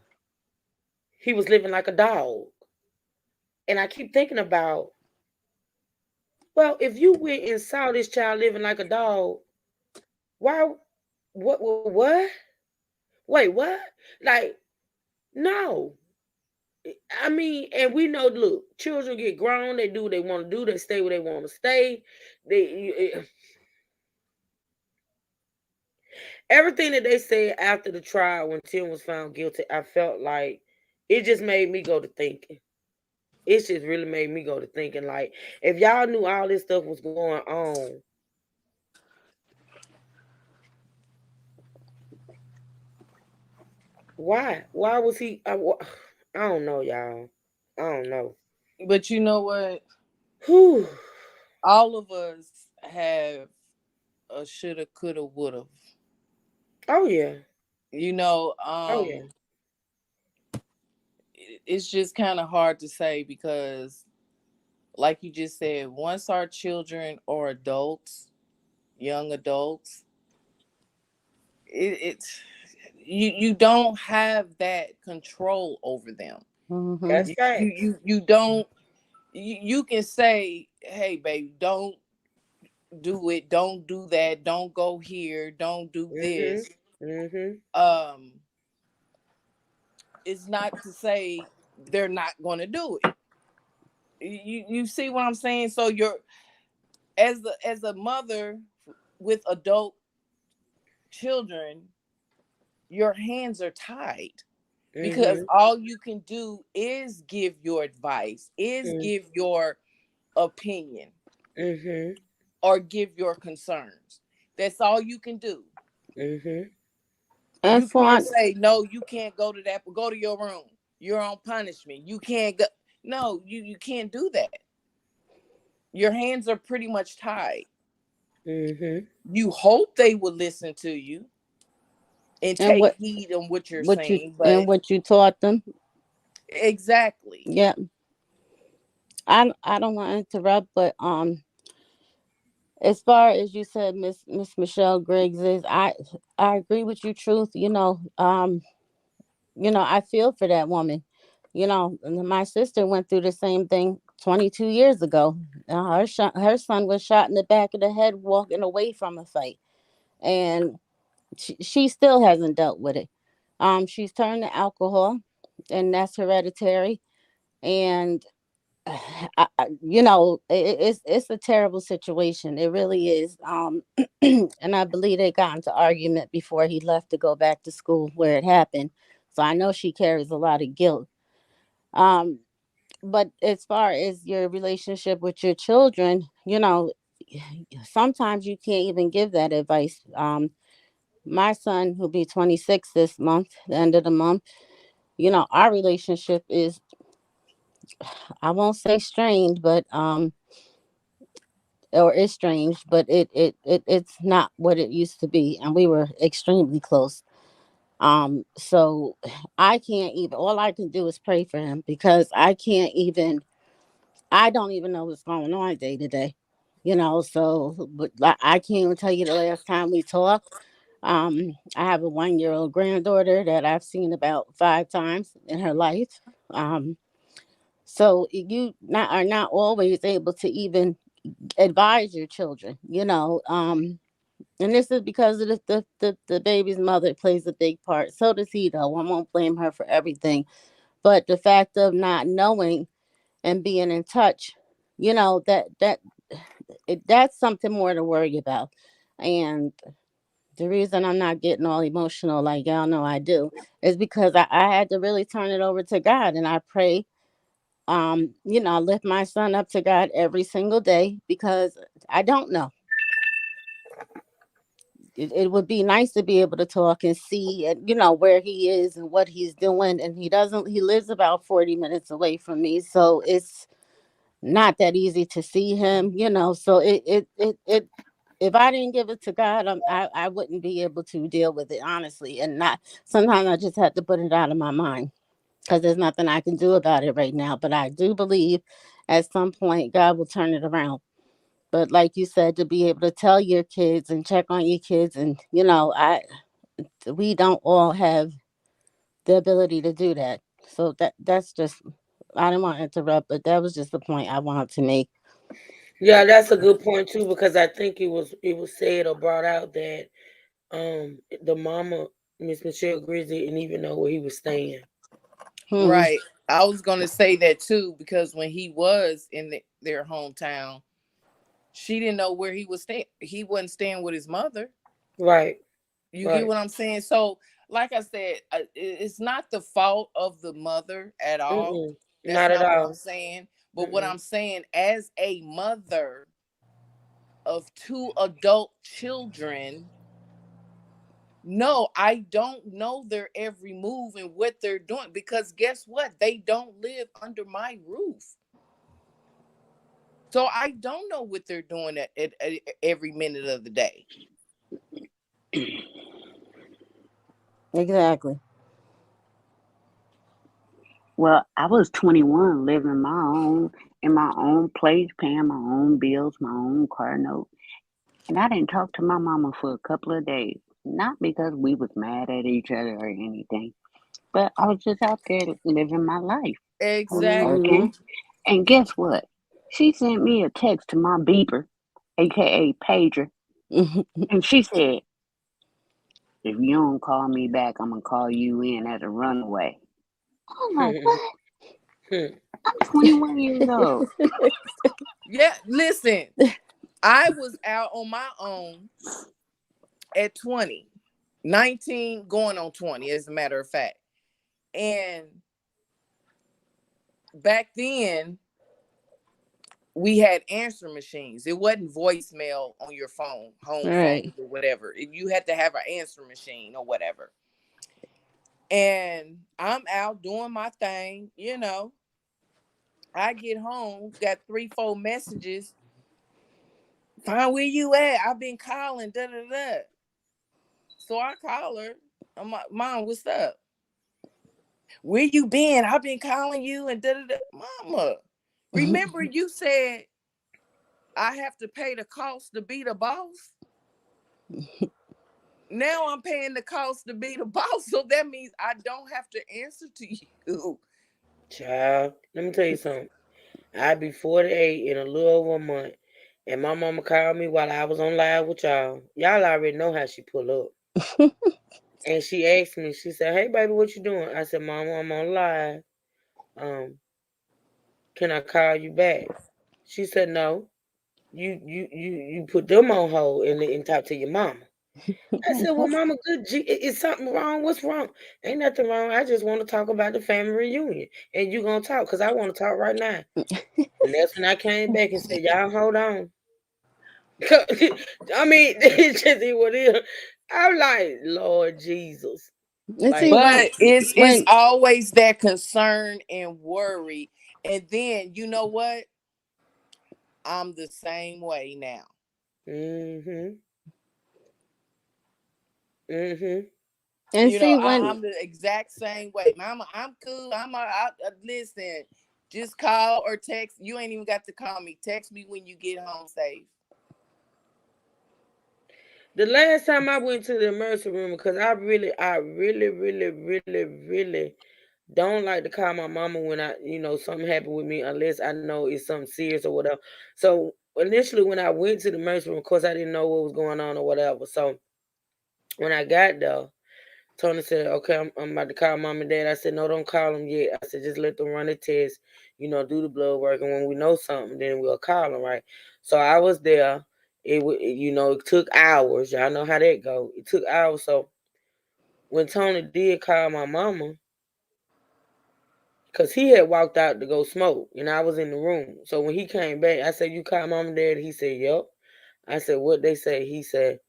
he was living like a dog. And I keep thinking about, well, if you went and saw this child living like a dog, why what? Wait, what? Like, no. I mean, and we know, look, children get grown, they do what they want to do, they stay where they want to stay. Everything that they said after the trial when Tim was found guilty, I felt like it just made me go to thinking. It just really made me go to thinking, like, if y'all knew all this stuff was going on, Why? Why was he? I don't know, y'all. I don't know. But you know what? Whew. All of us have a shoulda, coulda, woulda. Oh yeah. You know, Oh yeah. it's just kind of hard to say because, like you just said, once our children are adults, young adults, it's you don't have that control over them. Mm-hmm. That's facts. You don't. You can say, "Hey, baby, don't do it. Don't do that. Don't go here. Don't do Mhm. this." Mhm. Um, it's not to say they're not going to do it. You see what I'm saying? So you're as a mother with adult children, your hands are tied because Mhm. all you can do is give your advice, is Mhm. give your opinion, Mhm. or give your concerns. That's all you can do. Mhm. And You for can't say no, you can't go to that, but go to your room. You're on punishment. You can't go. No, you can't do that. Your hands are pretty much tied. Mhm. You hope they will listen to you and and take heed on what you're what you saying, and but what you taught them. exactly. Yeah, I don't want to interrupt, but as far as you said, Miss Michelle Griggs is, I agree with you. Truth, I feel for that woman. And my sister went through the same thing 22 years ago. Her son was shot in the back of the head walking away from a fight, and she still hasn't dealt with it. She's turned to alcohol, and that's hereditary. And it's a terrible situation. It really is. And I believe they got into argument before he left to go back to school where it happened. So I know she carries a lot of guilt. Um, but as far as your relationship with your children, sometimes you can't even give that advice. My son, who'll be 26 this month, the end of the month, our relationship is, I won't say strained, but or it's strange, but it's not what it used to be, and we were extremely close. So I can't even. All I can do is pray for him because I can't even. I don't even know what's going on day to day. So but I can't even tell you the last time we talked. I have a 1 year old granddaughter that I've seen about 5 times in her life. So you are not always able to even advise your children, and this is because of the baby's mother plays a big part. So does he, though. I won't blame her for everything, but the fact of not knowing and being in touch, that's something more to worry about. And the reason I'm not getting all emotional like y'all know I do is because I had to really turn it over to God, and I pray. I lift my son up to God every single day because I don't know. It would be nice to be able to talk and see and where he is and what he's doing, and he lives about 40 minutes away from me, so it's not that easy to see him, so it if I didn't give it to God, I wouldn't be able to deal with it, honestly. And not sometimes I just have to put it out of my mind because there's nothing I can do about it right now, but I do believe at some point God will turn it around. But like you said, to be able to tell your kids and check on your kids, and I we don't all have the ability to do that. So that's just, I didn't want to interrupt, but that was just the point I wanted to make. Yeah, that's a good point too because I think it was said or brought out that the mama, Miss Michelle Grizzly, didn't even know where he was staying. Hmm. Right. I was going to say that too because when he was in their hometown, she didn't know where he was staying. He wasn't staying with his mother. Right. You get Right. what I'm saying? So, like I said, it's not the fault of the mother at all. Mm-mm. That's Not at not what I'm all. saying. But what Mm-mm. I'm saying, as a mother of two adult children, No, I don't know their every move and what they're doing because guess what? They don't live under my roof. So I don't know what they're doing at every minute of the day. Exactly. Well, I was 21, living my own in my own place, paying my own bills, my own car note, and I didn't talk to my mama for a couple of days. Not because we was mad at each other or anything, but I was just out there living my life. I was Exactly. Mm-hmm. working, and guess what? She sent me a text to my beeper, aka pager, and she said, "If you don't call me back, I'm gonna call you in as a runaway." I'm like, "What? I'm 21 years old." Yeah, listen, I was out on my own at 20, 19, going on 20, as a matter of fact. And back then, we had answering machines. It wasn't voicemail on your phone, home Right. phone or whatever. You had to have an answering machine or whatever. And I'm out doing my thing, you know. I get home, got 3, 4 messages. Find where you at. I've been calling, da da da. So I call her. I'm like, Mom, what's up? Where you been? I've been calling you and da da da. Mama, remember you said I have to pay the cost to be the boss? Now I'm paying the cost to be the boss. So that means I don't have to answer to you. Child, let me tell you something. I be 48 in a little over a month, and my mama called me while I was on live with y'all. Y'all already know how she pull up. And she asked me, she said, "Hey baby, what you doing?" I said, "Mama, I'm on live. Um, can I call you back?" She said, "No. You put them on hold and talk to your mama." I said, "Well, Mama, good. Is something wrong? What's wrong? Ain't nothing wrong. I just want to talk about the family reunion, and you gonna talk because I want to talk right now." And that's when I came back and said, "Y'all hold on." I mean, it's just what it is. I'm like, Lord Jesus, And see, like, But it's when always that concern and worry. And then you know what? I'm the same way now. mm-hmm, mm-hmm. and You know, see when I'm the exact same way. Mama, I'm cool. Listen, just call or text. You ain't even got to call me. Text me when you get home safe. The last time I went to the emergency room, because I really don't like to call my mama when something happened with me unless I know it's something serious or whatever. So initially when I went to the emergency room, of course I didn't know what was going on or whatever. So when I got there, Tony said, "Okay, I'm about to call mom and dad." I said, "No, don't call them yet." I said, "Just let them run the test, do the blood work, and when we know something, then we'll call them, right?" So I was there. It took hours. Y'all know how that go. It took hours. So when Tony did call my mama, because he had walked out to go smoke, and I was in the room. So when he came back, I said, "You call mom and dad?" He said, "Yep." I said, "What they say?" He said,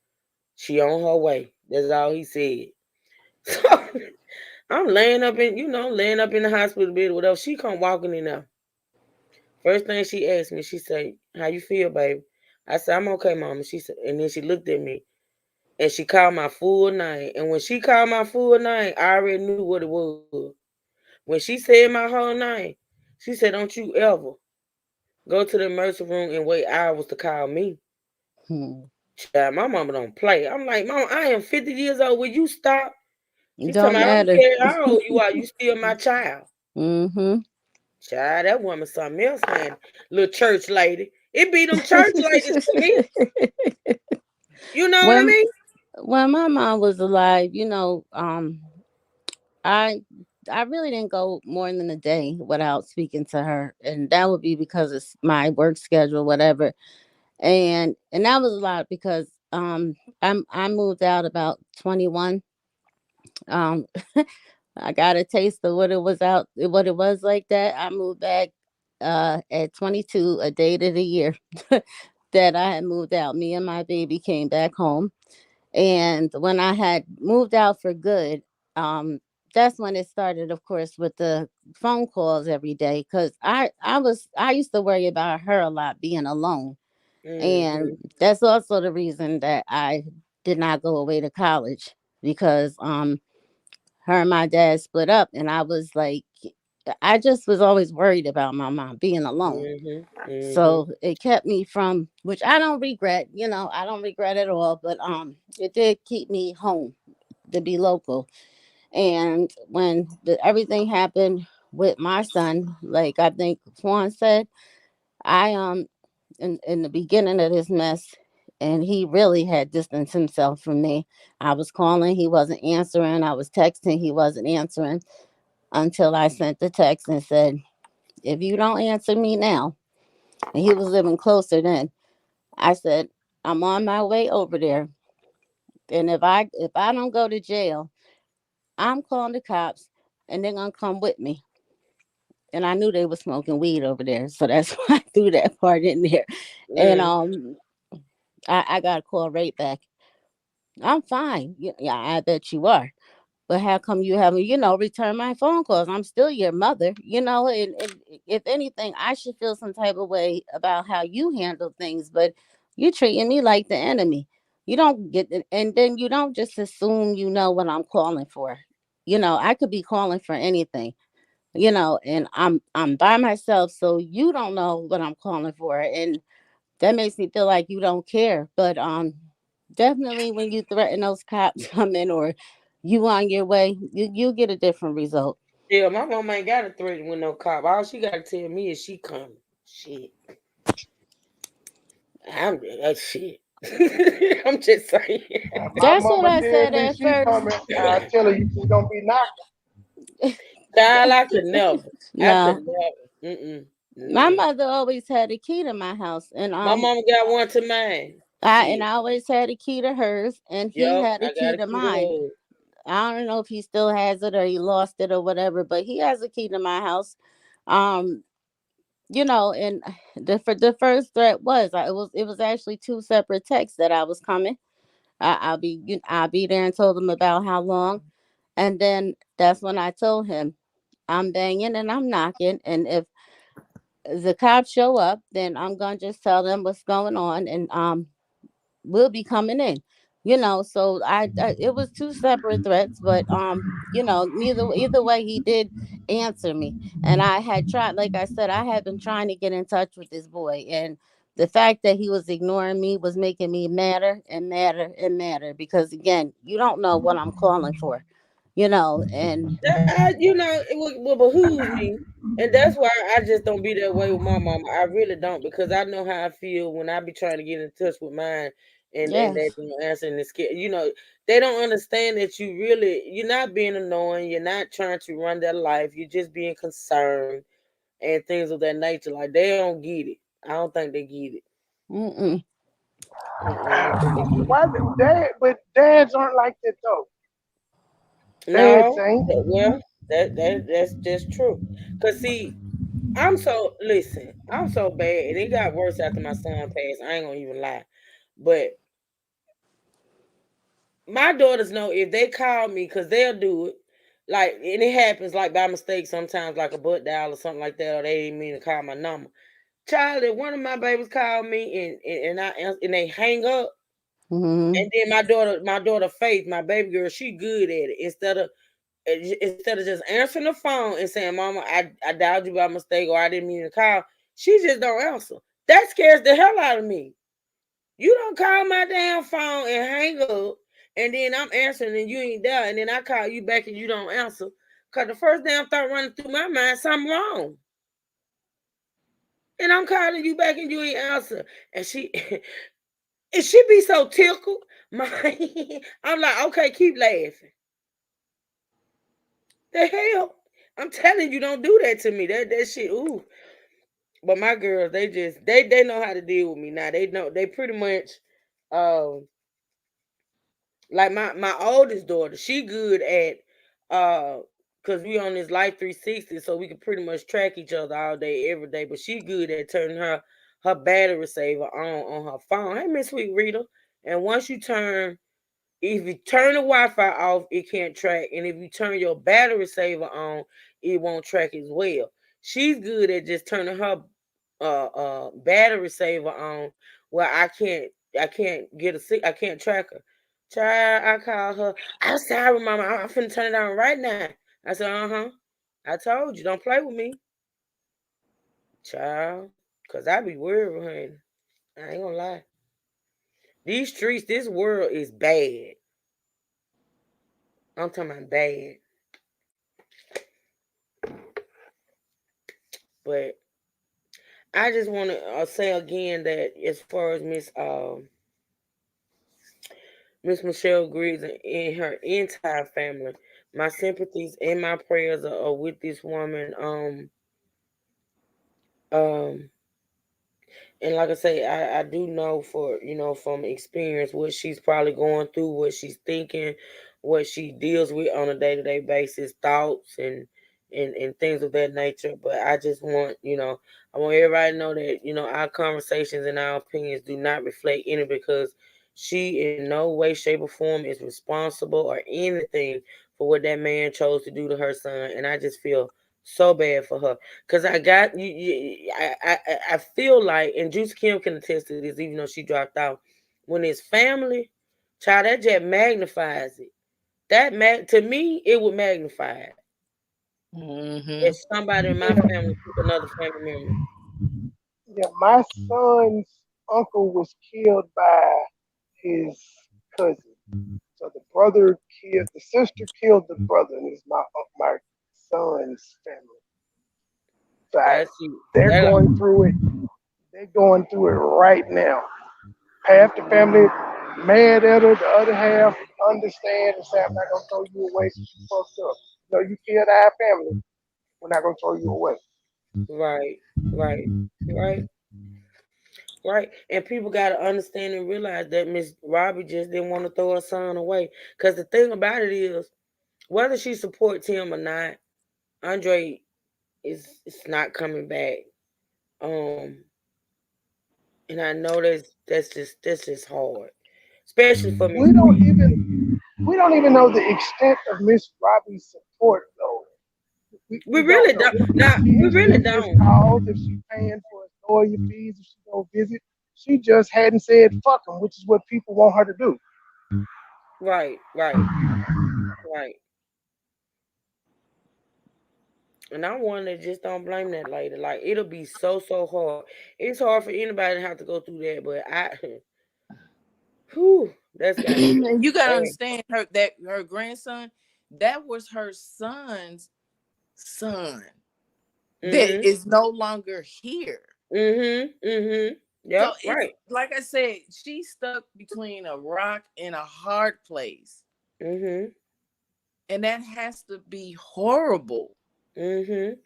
"She on her way." That's all he said. So I'm laying up in the hospital bed or whatever. She come walking in there. First thing she asked me, she said, "How you feel, baby?" I said, "I'm okay, mama." She said, and then she looked at me and she called my full name. And when she called my full name, I already knew what it was. When she said my whole name, she said, "Don't you ever go to the emergency room and wait hours to call me." hmm, Child, my mama don't play. I'm like, "Mama, I am 50 years old. Will you stop?" it She told don't me, "I don't matter. care how old you are. You still my child." Mm-hmm. Child, that woman something else, man. Little church lady. It be them church ladies to me. You know what I when mean? when my mom was alive, I I really didn't go more than a day without speaking to her, and that would be because it's my work schedule, whatever. And that was a lot because I moved out about 21. Um, I got a taste of what it was like that. I moved back at 22, a date of the year that I had moved out. Me and my baby came back home, And when I had moved out for good, um, that's when it started, of course, with the phone calls every day. Because I used to worry about her a lot being alone, and Mm-hmm. that's also the reason that I did not go away to college, because her and my dad split up, and I was like, I just was always worried about my mom being alone. Mm-hmm. Mm-hmm. So it kept me from, which I don't regret, I don't regret at all, but it did keep me home to be local. And when everything happened with my son, like I think Juan said, I in the beginning of this mess, and he really had distanced himself from me. I was calling, he wasn't answering. I was texting, he wasn't answering, until I sent the text and said, if you don't answer me now, and he was living closer then, I said, I'm on my way over there. And if I don't go to jail, I'm calling the cops, and they're gonna come with me. And I knew they were smoking weed over there. So that's why I threw that part in there. And Mm. I got a call right back. I'm fine. Yeah, I bet you are. But how come you haven't, returned my phone calls? I'm still your mother, and if anything, I should feel some type of way about how you handle things, but you're treating me like the enemy. You don't get it, and then you don't just assume you know what I'm calling for. I could be calling for anything, and I'm by myself, so you don't know what I'm calling for. And that makes me feel like you don't care. But definitely when you threaten those cops coming, or you on your way, you get a different result. Yeah, my mom ain't got a threat with no cop. All she got to tell me is she coming. Shit. I'm that shit. I'm just saying. My That's what mama I tell said me at she first. coming. I tell her you just gonna be knocking. Child, I could never. I could No, never. Mm-mm. my Mm-mm. mother always had a key to my house, and My mama got one to mine. I Shit. always had a key to hers, and he Yup, had a I got key a to key to mine. hers. I don't know if he still has it or he lost it or whatever, but he has a key to my house. Um, and the first threat was, it was actually two separate texts that I was coming. I'll be there, and told him about how long, and then that's when I told him I'm banging and I'm knocking, and if the cops show up, then I'm gonna just tell them what's going on, and we'll be coming in. So it was two separate threats, but neither either way he did answer me. And I had tried, like I said, I had been trying to get in touch with this boy, and the fact that he was ignoring me was making me madder and madder and madder, because again, you don't know what I'm calling for, and It will behoove me. And that's why I just don't be that way with my mama. I really don't, because I know how I feel when I be trying to get in touch with mine, and they yes. don't answer and scared. They don't understand that you're not being annoying. You're not trying to run their life. You're just being concerned and things of that nature. Like, they don't get it. I don't think they get it. Mm-mm. Mm-mm, I don't think they get it. Why but dads aren't like that though. Dads No, ain't. well, that's just true. Cause see, I'm so bad, and it got worse after my son passed. I ain't gonna even lie. But my daughters know if they call me, because they'll do it. Like, and it happens like by mistake sometimes, like a butt dial or something like that, or they didn't mean to call my number. Child, if one of my babies called me and they hang up, Mm-hmm. and then my daughter Faith, my baby girl, she good at it. Instead of just answering the phone and saying, "Mama, I dialed you by mistake," or "I didn't mean to call," she just don't answer. That scares the hell out of me. You don't call my damn phone and hang up, and then I'm answering and you ain't there, and then I call you back and you don't answer. Cause the first damn thought running through my mind, something wrong. And I'm calling you back and you ain't answer. And and she be so tickled. I'm like, okay, keep laughing. The hell? I'm telling you, don't do that to me. That shit, ooh. But my girls, they know how to deal with me now. They pretty much um like my oldest daughter, she good at because we on this life 360, so we can pretty much track each other all day, every day. But she good at turning her battery saver on her phone. Hey, Miss Sweet Rita. And once you turn If you turn the Wi-Fi off, it can't track, and if you turn your battery saver on, it won't track as well. She's good at just turning her battery saver on, where I can't get I can't track her. Child, I call her. I'm sorry, mama. I'm finna turn it on right now. I said, uh-huh. I told you, don't play with me, child. Cause I be worried, honey. I ain't gonna lie. These streets, this world is bad. I'm talking about bad. But I just want to say again that as far as Miss Michelle Griggs and her entire family, my sympathies and my prayers are with this woman. Um, And like I say, I do know from experience what she's probably going through, what she's thinking, what she deals with on a day-to-day basis, thoughts and things of that nature. But I just I want everybody to know that, our conversations and our opinions do not reflect any, because she in no way, shape, or form is responsible or anything for what that man chose to do to her son. And I just feel so bad for her. Cause I got I feel like, and Juice Kim can attest to this, even though she dropped out. When it's family, child, that just magnifies it. To me, it would magnify it. If Mm-hmm. somebody in my Yeah, family took another family member. yeah. My son's uncle was killed by his cousin. So the brother killed the sister, killed the brother, and it's my son's family. So That's you. they're That going through it. They're going through it right now. Half the family mad at her, the other half understand and say, "I'm not gonna throw you away because you fucked up. No, you killed our family. We're not gonna throw you away." right, right, right, right. And people gotta understand and realize that Miss Robbie just didn't want to throw her son away. Cause the thing about it is, whether she supports him or not, Andre is it's not coming back. Um, and I know that's just hard, especially for Miss We don't Green. even we don't even know the extent of Miss Robbie's support though. We We don't really know don't. Now we if she really missed don't. calls, if she paying for his lawyer fees, if she go visit. She just hadn't said fuck him, which is what people want her to do. Right, right, right. And I'm one that just don't blame that lady. Like, it'll be so hard. It's hard for anybody to have to go through that, but whew, that's gotta be And you gotta bad. understand her grandson, that was her son's son that Mhm, is no longer here. mhm. So Yep, it's right. like I said, she's stuck between a rock and a hard place. Mhm, And that has to be horrible. mhm.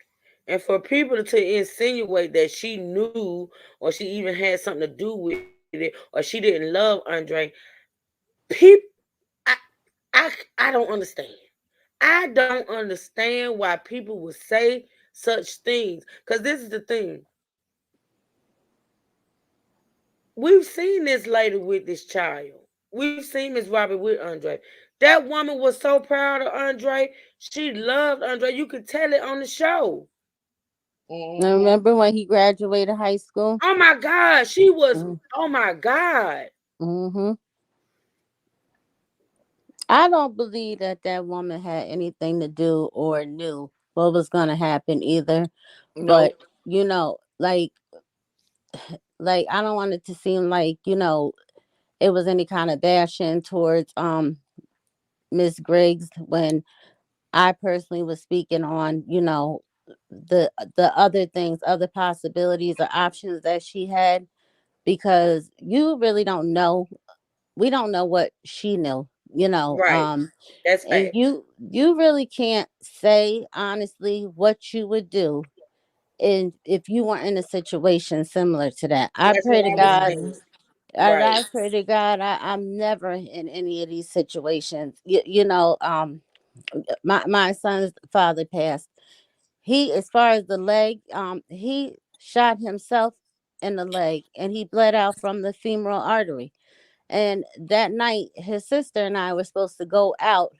And for people to insinuate that she knew or she even had something to do with it or she didn't love Andre, people, I, I don't understand. I don't understand why people would say such things. Because this is the thing. We've seen this lady with this child. We've seen Miss Robbie with Andre. That woman was so proud of Andre. She loved Andre. You could tell it on the show. I Mm-hmm. remember when he graduated high school. Oh my God. She was, oh my God. Mm-hmm. I don't believe that that woman had anything to do or knew what was going to happen either. But Nope. like I don't want it to seem like it was any kind of bashing towards Miss Griggs when I personally was speaking on the other things, other possibilities or options that she had, because you really don't know. We don't know what she knew, Right. That's and fact. you really can't say honestly what you would do and if you were in a situation similar to that. I That's pray what to I was God. Mm-hmm. saying. I Right. pray to God I'm never in any of these situations. My son's father passed. He, as far as the leg, he shot himself in the leg and he bled out from the femoral artery. And that night, his sister and I were supposed to go out.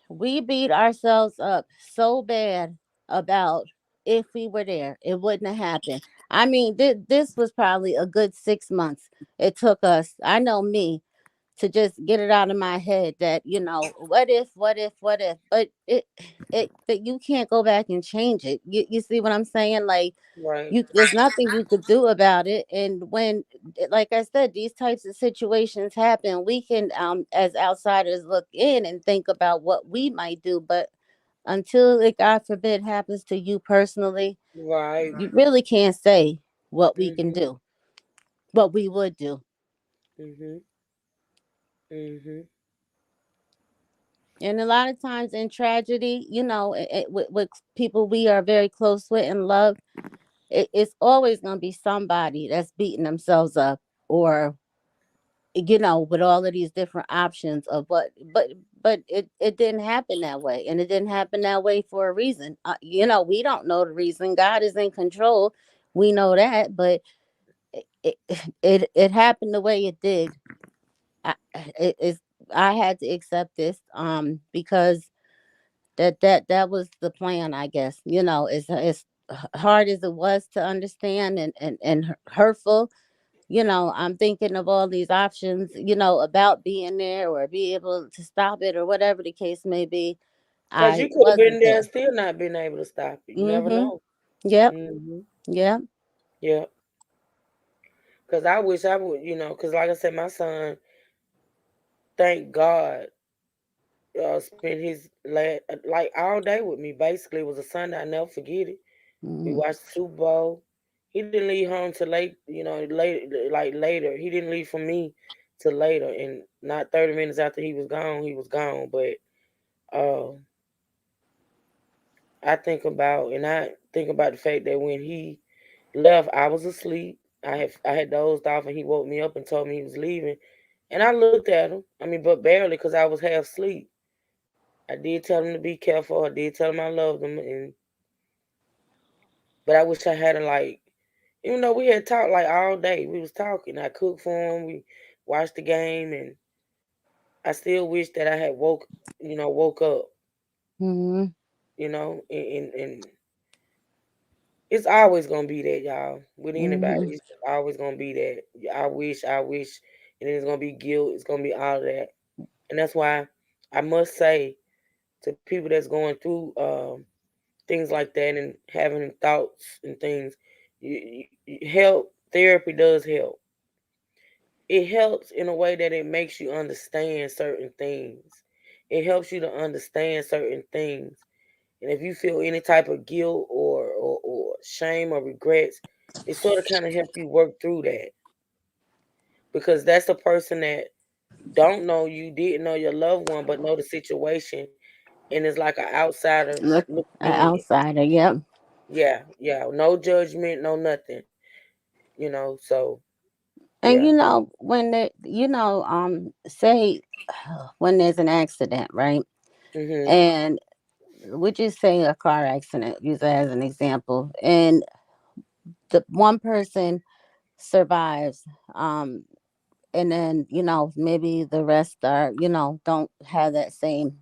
We beat ourselves up so bad about if we were there, it wouldn't have happened. I mean, this was probably a good 6 months. It took us, I know me, to just get it out of my head that, what if, what if, but that you can't go back and change it. You see what I'm saying? Like, Right. there's nothing you could do about it. And when, like I said, these types of situations happen, we can, as outsiders, look in and think about what we might do. But until it, God forbid, happens to you personally, Right. you really can't say what we can Mhm. do, what we would do. Mhm. Mhm. And a lot of times in tragedy, with people we are very close with and love, it's always going to be somebody that's beating themselves up, or with all of these different options of what, but it didn't happen that way, and it didn't happen that way for a reason. We don't know the reason. God is in control, we know that, but it it happened the way it did. It's, I had to accept this, because that was the plan, I guess. It's hard as it was to understand, and hurtful. I'm thinking of all these options, about being there or be able to stop it or whatever the case may be. Cause I you could have been wasn't there there. and still not been able to stop it. You never Mhm. know. Yep. Mhm. Yep. Yeah. Cause I wish I would, cause like I said, my son, thank God, spent his like all day with me. Basically, it was a Sunday. I never forget it. We Mhm. watched the Super Bowl. He didn't leave home till late, later. He didn't leave for me till later, and not 30 minutes after he was gone, he was gone. But uh, I think about the fact that when he left, I was asleep. I had dozed off, and he woke me up and told me he was leaving. And I looked at him. I mean, but barely, because I was half asleep. I did tell him to be careful. I did tell him I loved him, but I wish I had like, even though we had talked like all day, we was talking. I cooked for him. We watched the game, and I still wish that I had woke up. Mhm. And it's always gonna be that, y'all. With anybody, Mhm. it's always gonna be that. I wish, and then it's gonna be guilt. It's gonna be all of that, and that's why I must say to people that's going through things like that and having thoughts and things, help therapy does help. It helps in a way that it makes you understand certain things. It helps you to understand certain things. And if you feel any type of guilt or shame or regrets, it sort of kind of help you work through that. Because that's the person that don't know you, didn't know your loved one, but know the situation, and it's like an outsider Look, looking an in. outsider. Yep. Yeah, yeah. No judgment, no nothing. So And yeah. when say when there's an accident, right? Mhm. And would you say a car accident, use that as an example, and the one person survives, and then maybe the rest are, don't have that same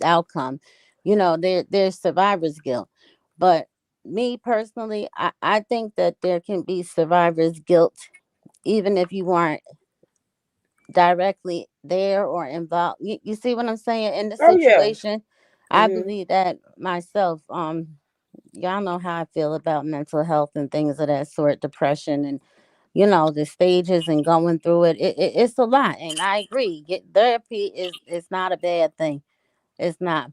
outcome. There's survivor's guilt. But me personally, I think that there can be survivor's guilt even if you weren't directly there or involved. You see what I'm saying in the Oh yeah. situation. I Mhm. believe that myself. Y'all know how I feel about mental health and things of that sort, depression, and the stages and going through it. It's a lot, and I agree. Get therapy is not a bad thing. It's not.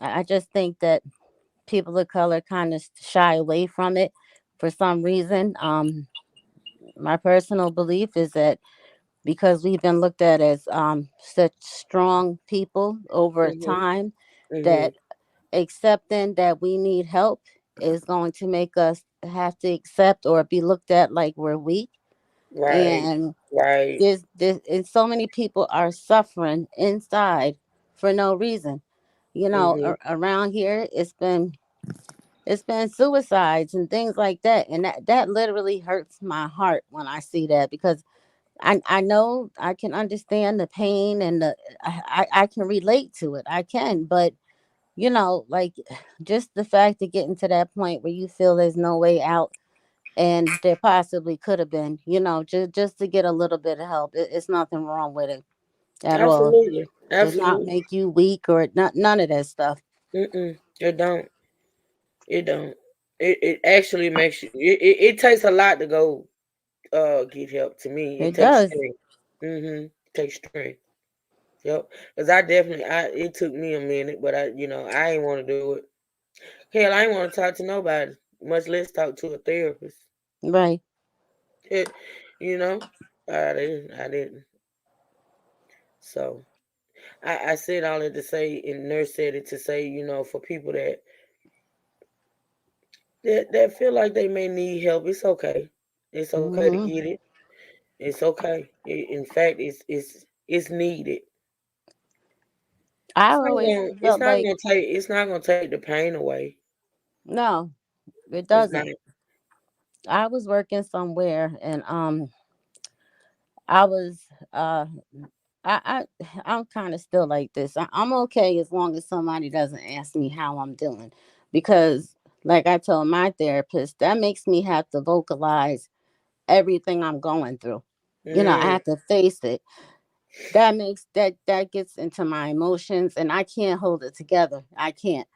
I just think that people of color kind of shy away from it for some reason. My personal belief is that because we've been looked at as such strong people over Mhm. time, Mhm. that accepting that we need help is going to make us have to accept or be looked at like we're weak. Right. And Right. there's and so many people are suffering inside for no reason. Mhm. Around here it's been suicides and things like that, and that literally hurts my heart when I see that, because I know I can understand the pain and I can relate to it. I can, but like just the fact of getting to that point where you feel there's no way out and there possibly could have been, just to get a little bit of help. It's nothing wrong with it at all. Absolutely. Does not Absolutely. make you weak or not, none of that stuff. Mm-mm. It don't. It don't. It actually makes you. It takes a lot to go get help. To me, it It takes does. strength. Mm-hmm. Takes strength. Yep. Cause I definitely. It took me a minute, but I ain't want to do it. Hell, I ain't want to talk to nobody, much less talk to a therapist. Right. It, you know, I didn't. I didn't. So I said all that to say, and nurse said it to say, for people that feel like they may need help, it's okay. It's okay to Hmm. get it. It's okay. In fact, it's needed. I It's not always gonna. It's felt not like gonna take. It's not gonna take the pain away. no, it It's not. doesn't. I was working somewhere and I was I'm kind of still like this. I'm okay as long as somebody doesn't ask me how I'm doing, because like I told my therapist, that makes me have to vocalize everything I'm going through. I Mm, have to face it. That gets into my emotions and I can't hold it together. I can't.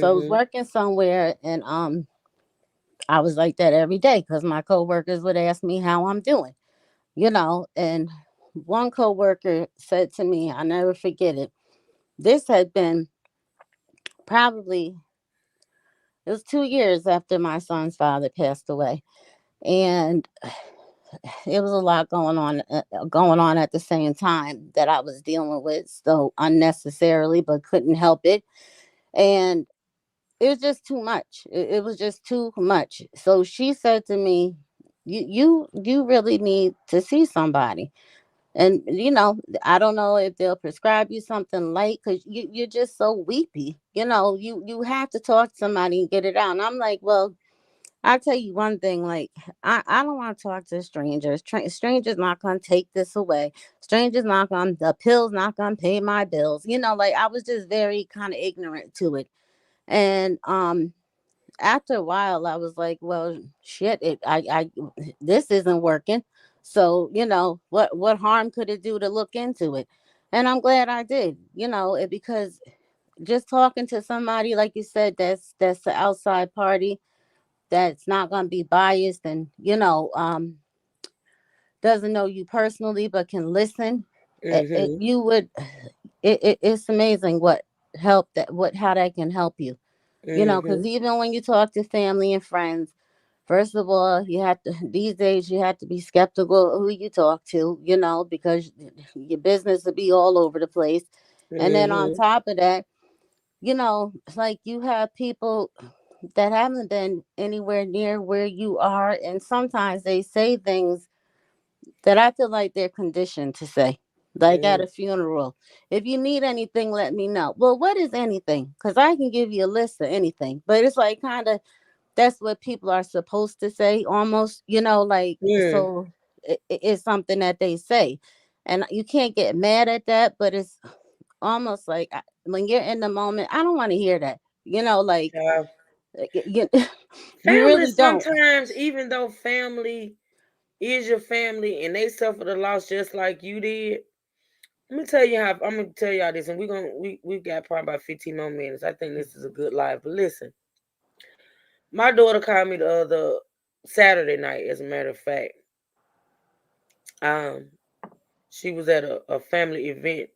So I was mm-hmm. working somewhere and I was like that every day because my coworkers would ask me how I'm doing, and one coworker said to me, I never forget it. This had been probably, it was 2 years after my son's father passed away, and it was a lot going on at the same time that I was dealing with, so unnecessarily, but couldn't help it, and it was just too much. It was just too much. So she said to me, you really need to see somebody. And I don't know if they'll prescribe you something light because you're just so weepy. You have to talk to somebody and get it out. And I'm like, well, I'll tell you one thing. Like, I don't want to talk to strangers. Strangers not gonna take this away. Strangers not gonna, the pills not gonna pay my bills. Like I was just very kind of ignorant to it. And after a while I was like, well, shit, I this isn't working. So, what harm could it do to look into it? And I'm glad I did, because just talking to somebody, like you said, that's the outside party, that's not going to be biased and, doesn't know you personally but can listen. It Mm-hmm. you would it's amazing what help that what how that can help you. Because Mm-hmm. even when you talk to family and friends, first of all, you have to, these days, you have to be skeptical of who you talk to, because your business will be all over the place. And then on Mm-hmm. top of that, it's like you have people that haven't been anywhere near where you are. And sometimes they say things that I feel like they're conditioned to say. Like at Mm-hmm. a funeral, if you need anything, let me know. Well, what is anything? Because I can give you a list of anything, but it's like kind of that's what people are supposed to say almost, like, Mm. so it's something that they say, and you can't get mad at that, but it's almost like when you're in the moment, I don't want to hear that, like Yeah. you, you Family really don't. sometimes, even though family is your family and they suffer the loss just like you did. Let me tell you how I'm gonna tell y'all this, and we got probably about 15 more minutes. I think this is a good live. But listen, my daughter called me the other Saturday night, as a matter of fact. Um, she was at a family event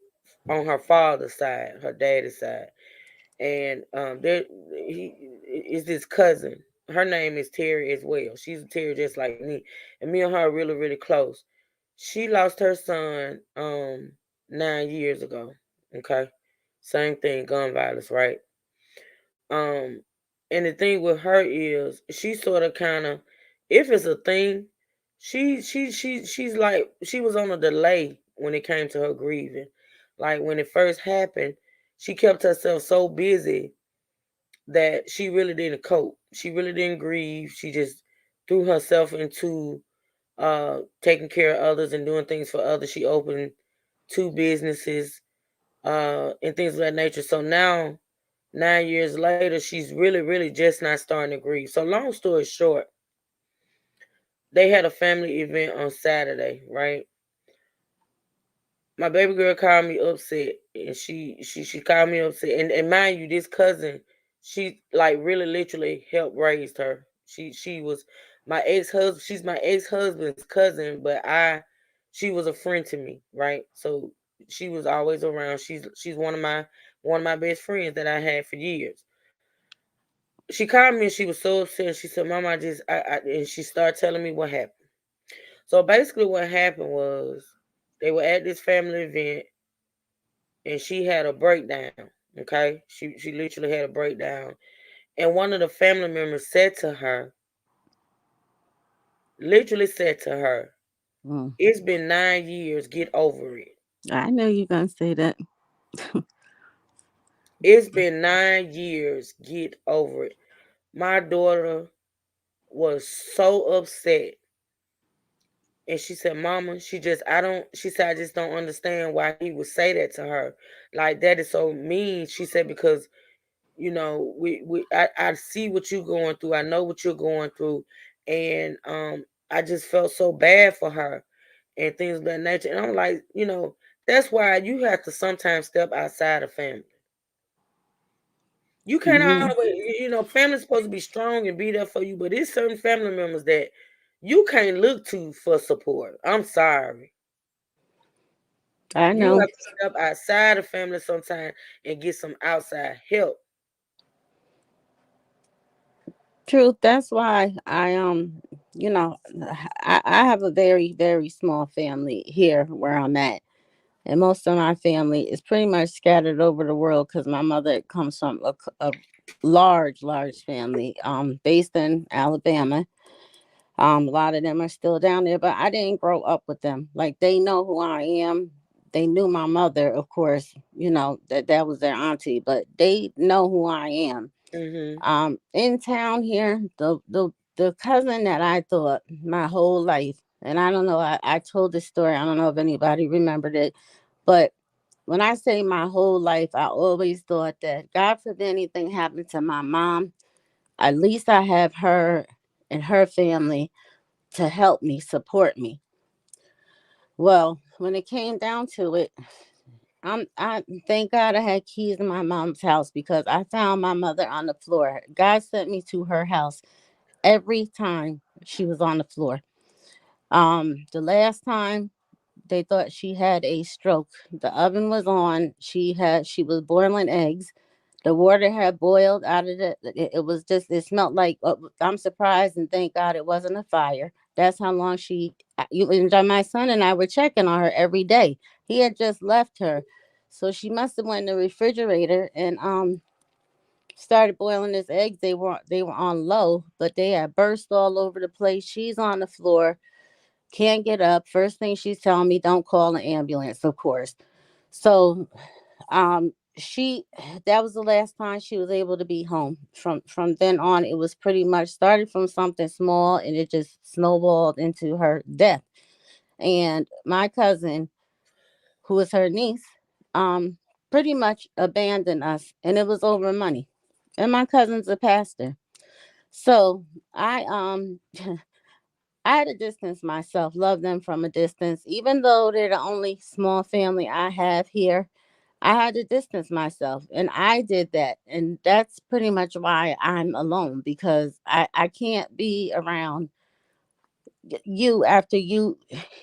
on her father's side, her daddy's side, and there he is this cousin. Her name is Terry as well. She's a Terry just like me, and me and her are really really close. She lost her son 9 years ago. Okay, same thing, gun violence, right? Um, and the thing with her is she sort of kind of, if it's a thing, she's like she was on a delay when it came to her grieving. Like when it first happened, she kept herself so busy that she really didn't cope. She really didn't grieve. She just threw herself into taking care of others and doing things for others. She opened 2 businesses, and things of that nature. So now, 9 years later, she's really just not starting to grieve. So long story short, they had a family event on Saturday, right? My baby girl called me upset, and she called me upset, and mind you, this cousin, she like really literally helped raise her. She was my ex-husband. She's my ex-husband's cousin, but she was a friend to me, right? So she was always around. She's one of my best friends that I had for years. She called me and she was so upset. She said, "Mama, and she started telling me what happened." So basically, what happened was they were at this family event, and she had a breakdown. Okay, she literally had a breakdown, and one of the family members said to her, literally said to her, Mm. "It's been 9 years. Get over it. I know you're gonna say that. It's been 9 years. Get over it." My daughter was so upset. And she said, "Mama, she said, I just don't understand why he would say that to her. Like, that is so mean." She said, "Because, I see what you're going through. I know what you're going through. And I just felt so bad for her and things of that nature." And I'm like, that's why you have to sometimes step outside of family. You can't Yeah, always, family's supposed to be strong and be there for you, but there's certain family members that you can't look to for support. I'm sorry. I You know. have to step outside of family sometime and get some outside help. Truth. That's why you know, I have a very very small family here where I'm at, and most of my family is pretty much scattered over the world because my mother comes from a large family based in Alabama. A lot of them are still down there, but I didn't grow up with them. Like, they know who I am. They knew my mother, of course, that was their auntie, but they know who I am. Mhm. In town here, the cousin that I thought my whole life, and I don't know, I told this story, I don't know if anybody remembered it, but when I say my whole life, I always thought that God forbid anything happened to my mom, at least I have her and her family to help me, support me. Well, when it came down to it, I thank God I had keys in my mom's house because I found my mother on the floor. God sent me to her house every time she was on the floor. The last time they thought she had a stroke. The oven was on. She was boiling eggs. The water had boiled out of it was just, it smelled like, I'm surprised and thank God it wasn't a fire. That's how long you and my son and I were checking on her every day. He had just left her. So she must have went in the refrigerator and started boiling his eggs. They were on low, but they had burst all over the place. She's on the floor, can't get up. First thing she's telling me, don't call an ambulance, of course. So she that was the last time she was able to be home. From then on, it was pretty much started from something small and it just snowballed into her death. And my cousin, who is her niece, um pretty much abandoned us, and it was over money. And my cousin's a pastor. So I I had to distance myself, love them from a distance, even though they're the only small family I have here. I had to distance myself, and I did that. And that's pretty much why I'm alone, because I can't be around you after you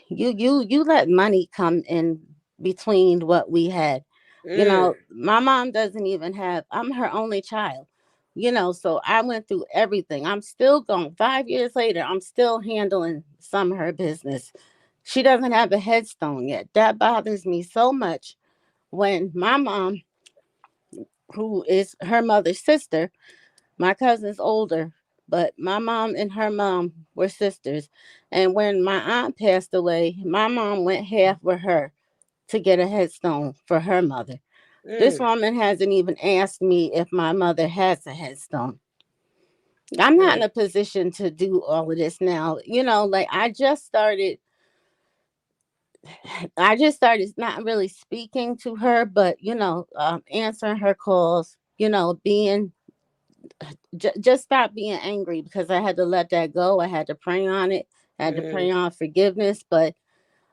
let money come in between what we had. Mm. My mom doesn't even have, I'm her only child. So I went through everything. I'm still going 5 years later, I'm still handling some of her business. She doesn't have a headstone yet. That bothers me so much. When my mom, who is her mother's sister, my cousin's older, but my mom and her mom were sisters. And when my aunt passed away, my mom went half with her to get a headstone for her mother. This Mm. woman hasn't even asked me if my mother has a headstone. I'm not Mm, in a position to do all of this now. Like I just started not really speaking to her, but answering her calls. Being just stop being angry because I had to let that go. I had to pray on it. I had to pray mm, on forgiveness, but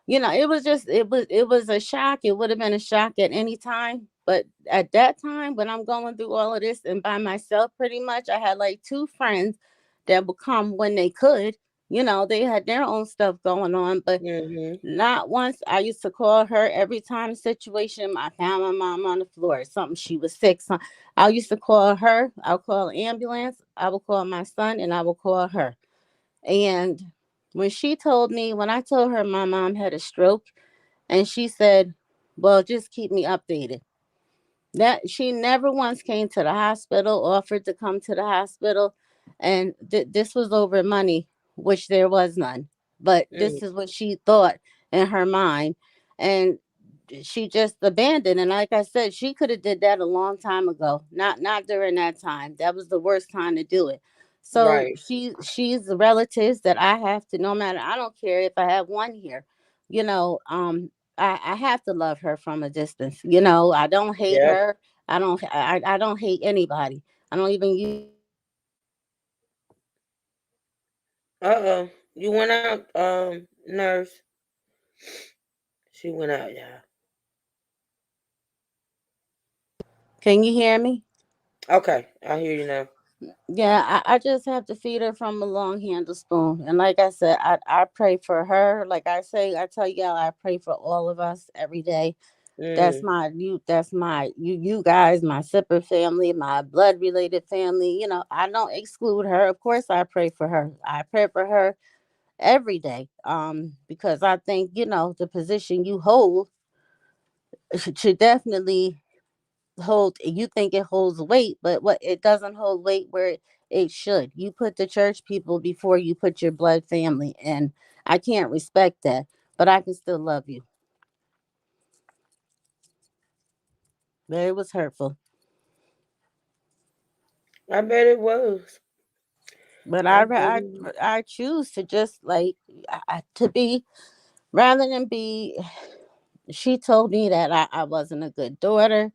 it was a shock. It would have been a shock at any time, but at that time when I'm going through all of this and by myself, pretty much, I had like two friends that would come when they could. They had their own stuff going on, but mm-hmm. not once. I used to call her every time situation. I found my mom on the floor, something she was sick. I used to call her. I'll call an ambulance. I will call my son, and I will call her. And when I told her my mom had a stroke, and she said, "Well, just keep me updated." That she never once came to the hospital, offered to come to the hospital, and this was over money, which there was none. But Mm, this is what she thought in her mind, and she just abandoned. And like I said, she could have did that a long time ago. Not during that time. That was the worst time to do it. So right. she's the relatives that I have to. No matter, I don't care if I have one here. You know, um, I have to love her from a distance. I don't hate Yeah. her. I don't hate anybody. I don't even use Uh-oh. You went out, nurse. She went out, y'all. Can you hear me? Okay, I hear you now. Yeah, I just have to feed her from a long handle spoon. And like I said, I pray for her. Like I tell y'all, I pray for all of us every day. Mm, That's my you guys, my sipper family, my blood related family. I don't exclude her. Of course I pray for her. I pray for her every day. Because I think, the position you hold should definitely you think it holds weight, but what it doesn't hold weight where it should. You put the church people before you put your blood family, and I can't respect that, but I can still love you. But it was hurtful. I bet it was. But I I bet I it I choose to just like to be rather than be. She told me that I wasn't a good daughter.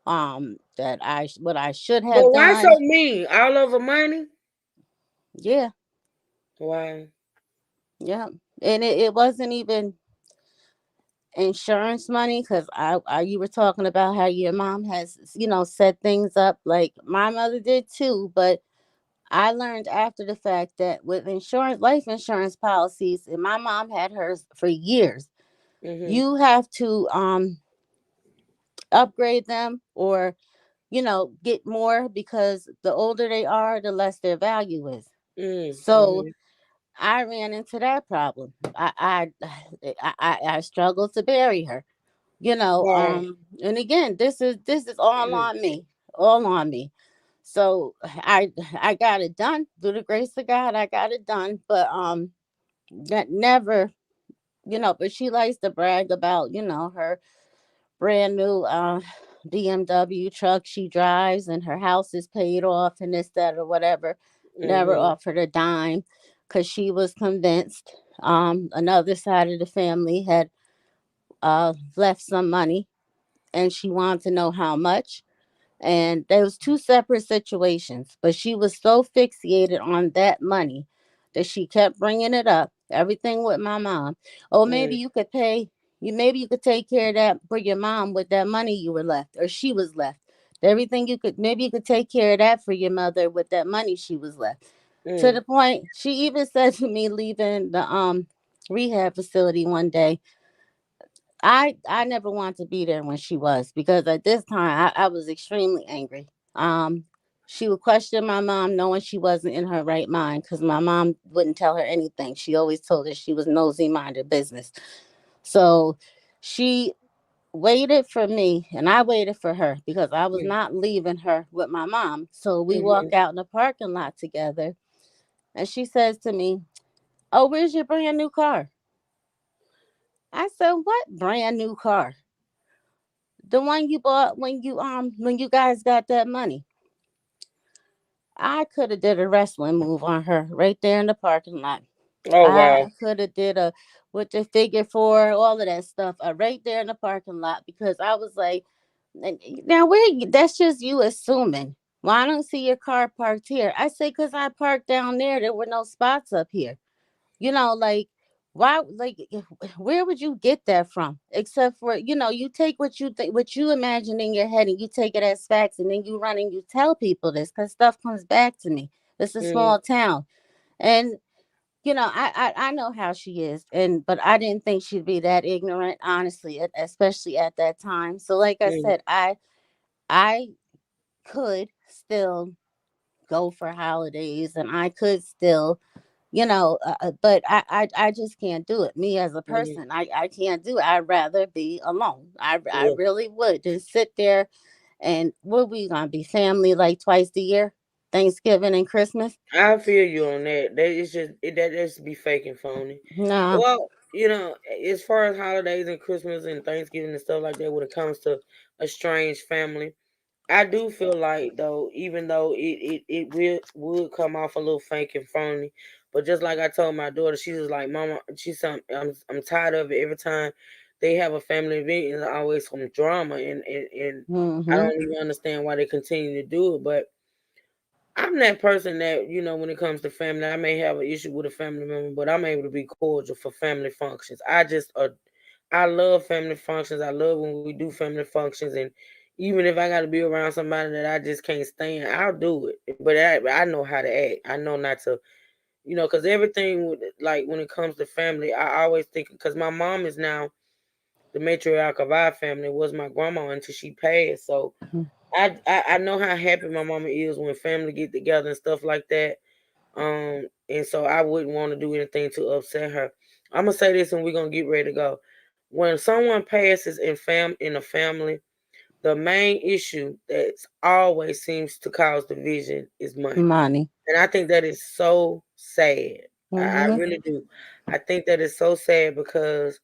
That what I should have But why so done. mean? All over money? Yeah, Wow. yeah, and it wasn't even insurance money because you were talking about how your mom has set things up like my mother did too, but I learned after the fact that with insurance, life insurance policies, and my mom had hers for years, Mhm. you have to upgrade them or get more because the older they are, the less their value is. Mm, So mhm. I ran into that problem. I struggled to bury her. Wow. And again, this is all Mm, on me, all on me. So I got it done through the grace of God. I got it done, but that never, but she likes to brag about her brand new BMW truck she drives, and her house is paid off, and this, that, or whatever. Never mhm. offered a dime because she was convinced another side of the family had left some money, and she wanted to know how much. And there was two separate situations, but she was so fixated on that money that she kept bringing it up, everything with my mom. Oh, maybe Mm, you could pay you maybe you could take care of that for your mom with that money you were left or she was left. Everything you could maybe you could take care of that for your mother with that money she was left. To mm, the point she even said to me leaving the rehab facility one day, I never wanted to be there when she was because at this time I was extremely angry. Um, she would question my mom knowing she wasn't in her right mind because my mom wouldn't tell her anything. She always told her she was nosy, minded business. So she waited for me and I waited for her because I was mm, not leaving her with my mom. So we walk mhm. out in the parking lot together and she says to me, "Oh, where's your brand new car?" I said, "What brand new car?" "The one you bought when you guys got that money." I could have did a wrestling move on her right there in the parking lot. Oh wow. I could have did a with the figure four, all of that stuff, right there in the parking lot because I was like, now that's just you assuming. Well, I don't see your car parked here. I say because I parked down there. There were no spots up here. Like why? Like where would you get that from? Except for you take what you think, what you imagine in your head, and you take it as facts, and then you run and you tell people this because stuff comes back to me. It's a Mm-hmm. small town, and I know how she is, but I didn't think she'd be that ignorant, honestly, especially at that time. So, like I Mm-hmm. said, I could still go for holidays, and I could still, but I just can't do it. Me as a Mm-hmm. person, I can't do it. I'd rather be alone. I Yeah. really would just sit there, and what we gonna be family like twice a year, Thanksgiving and Christmas? I feel you on that. That is just that just be fake and phony. No. Well, as far as holidays and Christmas and Thanksgiving and stuff like that, when it comes to a strange family, I do feel like though, even though it will would come off a little fake and phony, but just like I told my daughter, she was like, "Mama," I'm tired of it. Every time they have a family event, it's always some drama, and I Mm-hmm. don't even understand why they continue to do it, but. I'm that person that, when it comes to family, I may have an issue with a family member, but I'm able to be cordial for family functions. I love family functions. I love when we do family functions. And even if I got to be around somebody that I just can't stand, I'll do it. But I know how to act. I know not to, because everything, like when it comes to family, I always think, because my mom is now the matriarch of our family, was my grandma until she passed. So, I know how happy my mama is when family get together and stuff like that. And so I wouldn't want to do anything to upset her. I'm gonna say this, and we're gonna get ready to go. When someone passes in a family, the main issue that always seems to cause division is money, Money. and I think that is so sad. I Mm-hmm. really do. I think that is so sad because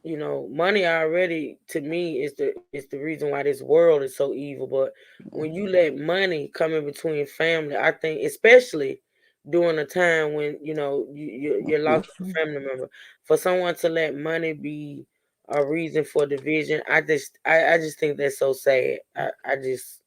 money already to me is the reason why this world is so evil. But when you let money come in between family, I think especially during a time when you lost a family member, for someone to let money be a reason for division, I just think that's so sad. I just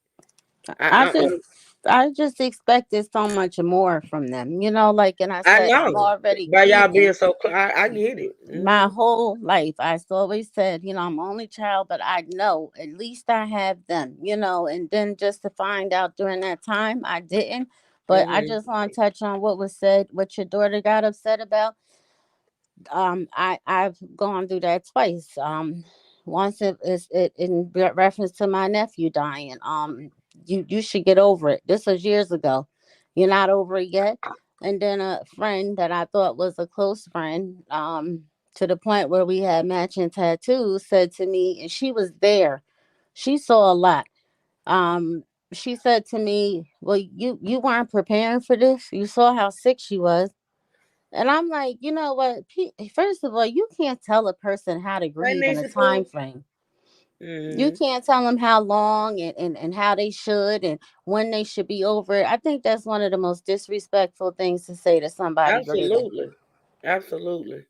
I I, just I just expected so much more from them. Like and I I said, I'm know already by y'all being grieving. so close, I get it. My whole life, I always said, I'm only child, but I know at least I have them, and then just to find out during that time, I didn't. But I Hmm. just want to touch on what was said, what your daughter got upset about. I've gone through that twice. Once it is it in reference to my nephew dying. You should get over it. This was years ago. You're not over it yet. And then a friend that I thought was a close friend, to the point where we had matching tattoos, said to me, and she was there. She saw a lot. Um, she said to me, "Well, you weren't preparing for this. You saw how sick she was." And I'm like, you know what? First of all, you can't tell a person how to Hey, grieve in a Nisa Pooh. time frame. You Hmm. can't tell them how long and how they should and when they should be over it. I think that's one of the most disrespectful things to say to somebody grieving. Absolutely. Absolutely.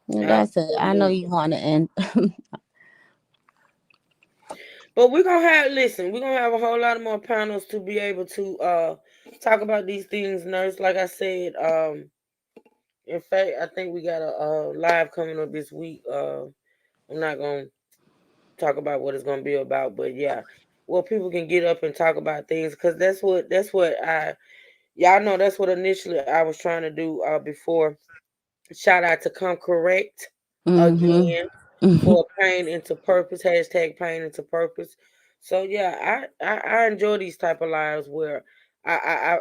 And that's it. I know you Absolutely. want to end. But we're gonna have a whole lot of more panels to be able to talk about these things, nurse. Like I said, in fact, I think we got a live coming up this week. I'm not gonna talk about what it's gonna be about, but yeah, well, people can get up and talk about things because that's what I y'all know that's what initially I was trying to do before. Shout out to Come Correct Hmm. again for pain into purpose. Hashtag pain into purpose. So yeah, I enjoy these type of lives where I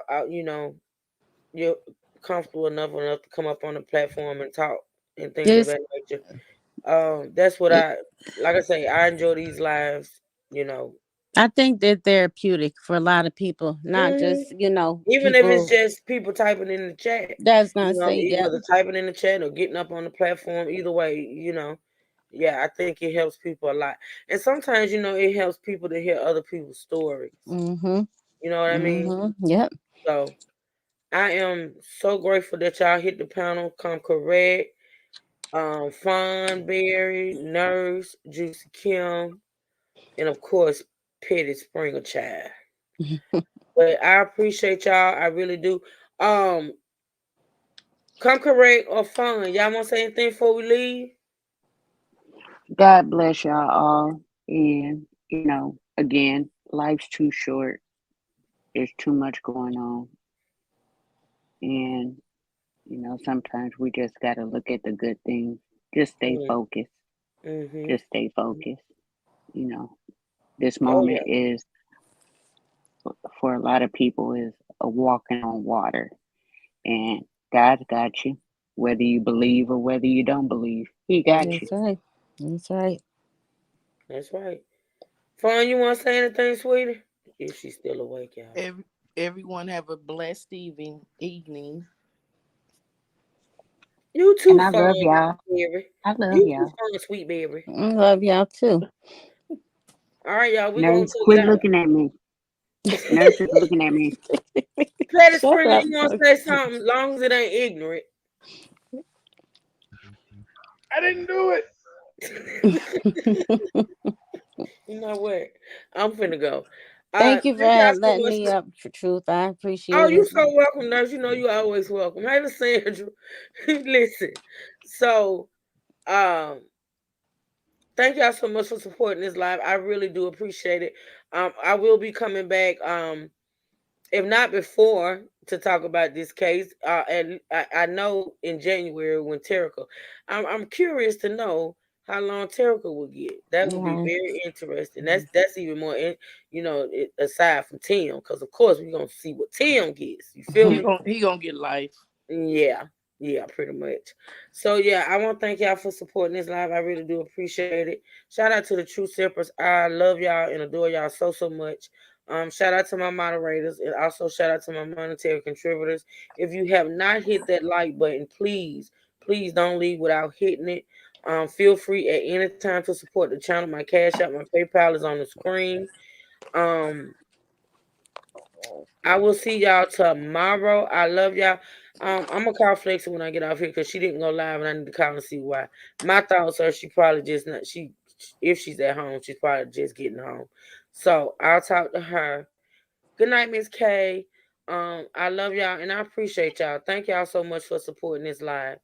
you're comfortable enough to come up on the platform and talk and things of It's, that nature. That's what it, I like. I say I enjoy these lives. You know, I think they're therapeutic for a lot of people, not Mhm. just, Even if it's people just people typing in the chat. that's going to say, Either yep. typing in the chat or getting up on the platform. Either way. Yeah, I think it helps people a lot. And sometimes, it helps people to hear other people's stories. Mm-hmm. You know what I mean? Mm-hmm. Yep. So I am so grateful that y'all hit the panel. Come correct. Fawn Berry, Nurse, Juicy Kim, and of course, Petty Springer Child. But I appreciate y'all. I really do. Um, Come correct or fun. Y'all want to say anything before we leave? God bless y'all all. And, again, life's too short. There's too much going on. And, sometimes we just got to look at the good things. Just stay focused. Mm-hmm. Just stay focused. This Oh moment yeah. is, for a lot of people, is a walking on water. And God's got you. Whether you believe or whether you don't believe, He got you. That's right. That's right. That's right. Fun, you want to say anything, sweetie? If she's still awake, y'all. Everyone have a blessed evening. You And too, I Fun, love y'all. baby. I love You too, y'all. Fun, sweet baby. I love y'all too. All right, y'all. We gonna Nurse, take it quit out. looking at me. Nurse is looking at me. Petty Shut Springer, up. you want to say something? Long as it ain't ignorant. I didn't do it. You know what? I'm finna go. Thank you for Thank y'all so letting much. me up, Truth. I Oh, appreciate you it. so welcome, nurse. You know you always welcome. Hey, Sandra. Listen. So, um, thank y'all so much for supporting this live. I really do appreciate it. I will be coming back. If not before, to talk about this case. And I know in January when Terica, I'm curious to know how long Terica will get. That would be Yeah. very interesting. That's even more, aside from Tim, because of course we're gonna see what Tim gets. You feel me? He gonna get life. Yeah, yeah, pretty much. So yeah, I want to thank y'all for supporting this live. I really do appreciate it. Shout out to the True Sippers. I love y'all and adore y'all so much. Shout out to my moderators and also shout out to my monetary contributors. If you have not hit that like button, please don't leave without hitting it. Feel free at any time to support the channel. My Cash App, my PayPal is on the screen. Um, I will see y'all tomorrow. I love y'all. I'm gonna call Flexi when I get off here because she didn't go live and I need to call and see why. My thoughts are she probably just not if she's at home, she's probably just getting home. So I'll talk to her. Good night, Miss K. I love y'all and I appreciate y'all. Thank y'all so much for supporting this live.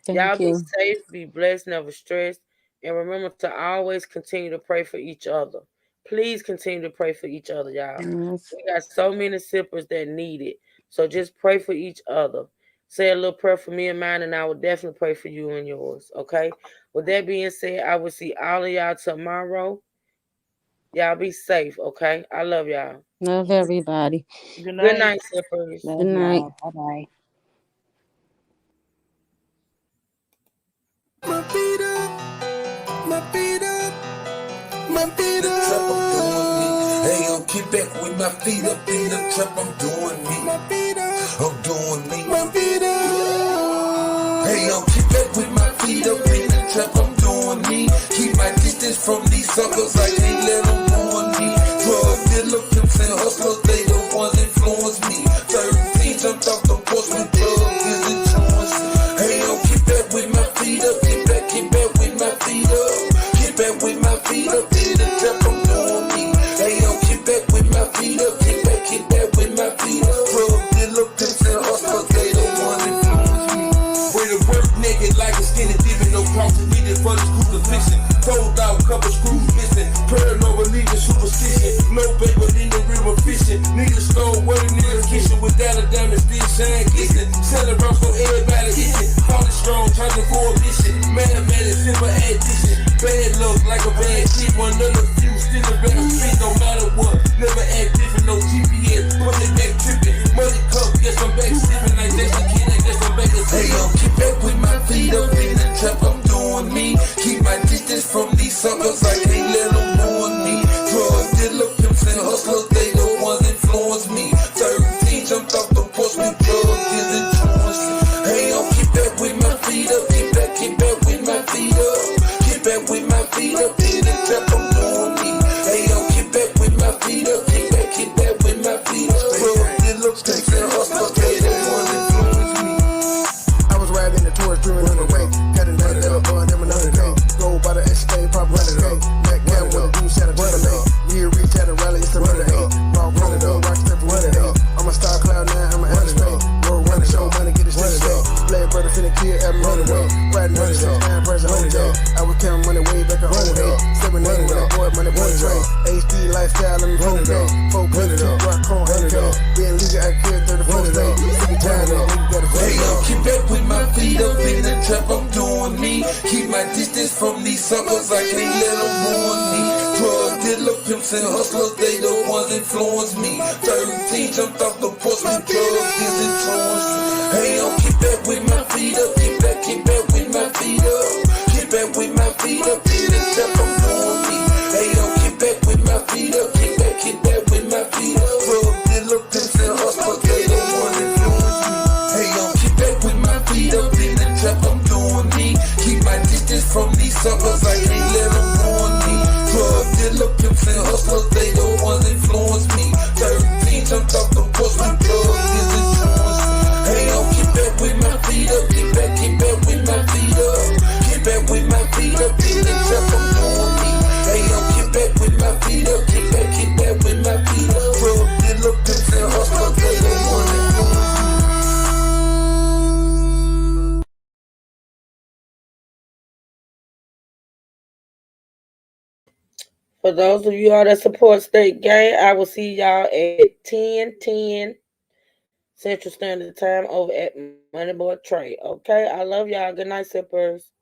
Y'all Thank be you. safe, be blessed, never stressed, and remember to always continue to pray for each other. Please continue to pray for each other, y'all. Yes. We got so many sippers that need it. So just pray for each other. Say a little prayer for me and mine, and I will definitely pray for you and yours. Okay. With that being said, I will see all of y'all tomorrow. Y'all be safe. Okay. I love y'all. Love everybody. Good Good night. night, sippers. Good Love night. y'all. Bye bye. My feet up, my feet up, my feet up. The trap, I'm doing me. Hey, yo, keep back with my feet up in the trap, I'm doing me. My feet up, I'm doing me. My feet up. Hey, yo, keep back with my feet up in the trap, I'm doing me. Keep my distance from these suckers, I can't let them ruin me. Drug dealer, pimps and hustlers, they the ones influence me. 13 jumped off the porch with drugs, is insurance. Hey, yo, keep back with my feet up, keep back with my feet up. Keep back with my feet up in the trap, I'm doing me. Hey, yo, keep back with my feet up, keep back with my feet up. Drug dealer, pimps and hustlers, they the ones influence me. Way to work naked like a skinny dipping, no crossing needed for this crucifixion. Fold out, couple screws missing. Paranoid, leaving superstition. No paper in the river fishing. Need a stove, waiting in the kitchen without a diamond still shine glisten. Selling rocks so everybody itching. Holding strong, charging for a mission. Mathematics, simple addition. Bad luck like a bad shit. One of the few still a better fit, no matter what. Never act different, no GPS. Put it back tripping. Money cup, guess I'm back sipping. Like that's a kid, I guess I'm back a Hey, yo, keep back with my feet up in the trap, I'm doing me. Keep my distance from these suckers, I can't let them ruin me. Drug dealer, pimps and hustlers, they the ones influence me. 13 jumped off the porch with drugs, is insurance. Hey, yo, bad brother finna kill every money way. Riding down the street, man, pressure on the day. I was counting money way back on the day. 7 8 with that money boy train. HD lifestyle, let me phone pay. 4 plays, 2 rock, corn, hand go. Being legal, I carry 34 days. Sick and tired of nigga got a Hey yo, keep back with my feet up in the trap, I'm doing me. Keep my distance from these suckers, I can't let them ruin me. Drug dealer, pimps and hustlers, they the ones influence me. 13 jumped off the porch with drugs, this influence. Hey yo, keep back with my feet up, keep back with my feet up. Keep back with my feet up in the trap, I'm doing me. Hey yo, keep back with my feet up, keep back with my feet up. Drug dealer, pimps and hustlers, they the ones influence me. Hey yo, keep back with my feet up in the trap, I'm doing me. Keep my distance from these suckers, I can't let them ruin me. Drug dealer, pimps and hustlers, they the ones influence me. 13 jumped off the porch with drugs, this influence. Hey yo, keep back with my feet up, keep back with my feet up. Keep back with my feet up in the trap, I'm doing me. Hey yo, keep back with my feet up, keep back with my feet up. Drug dealer, pimps and hustlers, they the ones influence me. For those of you all that support State Gang, I will see y'all at 10:10 Central Standard Time over at Money Boy Trey. Okay, I love y'all. Good night, sippers.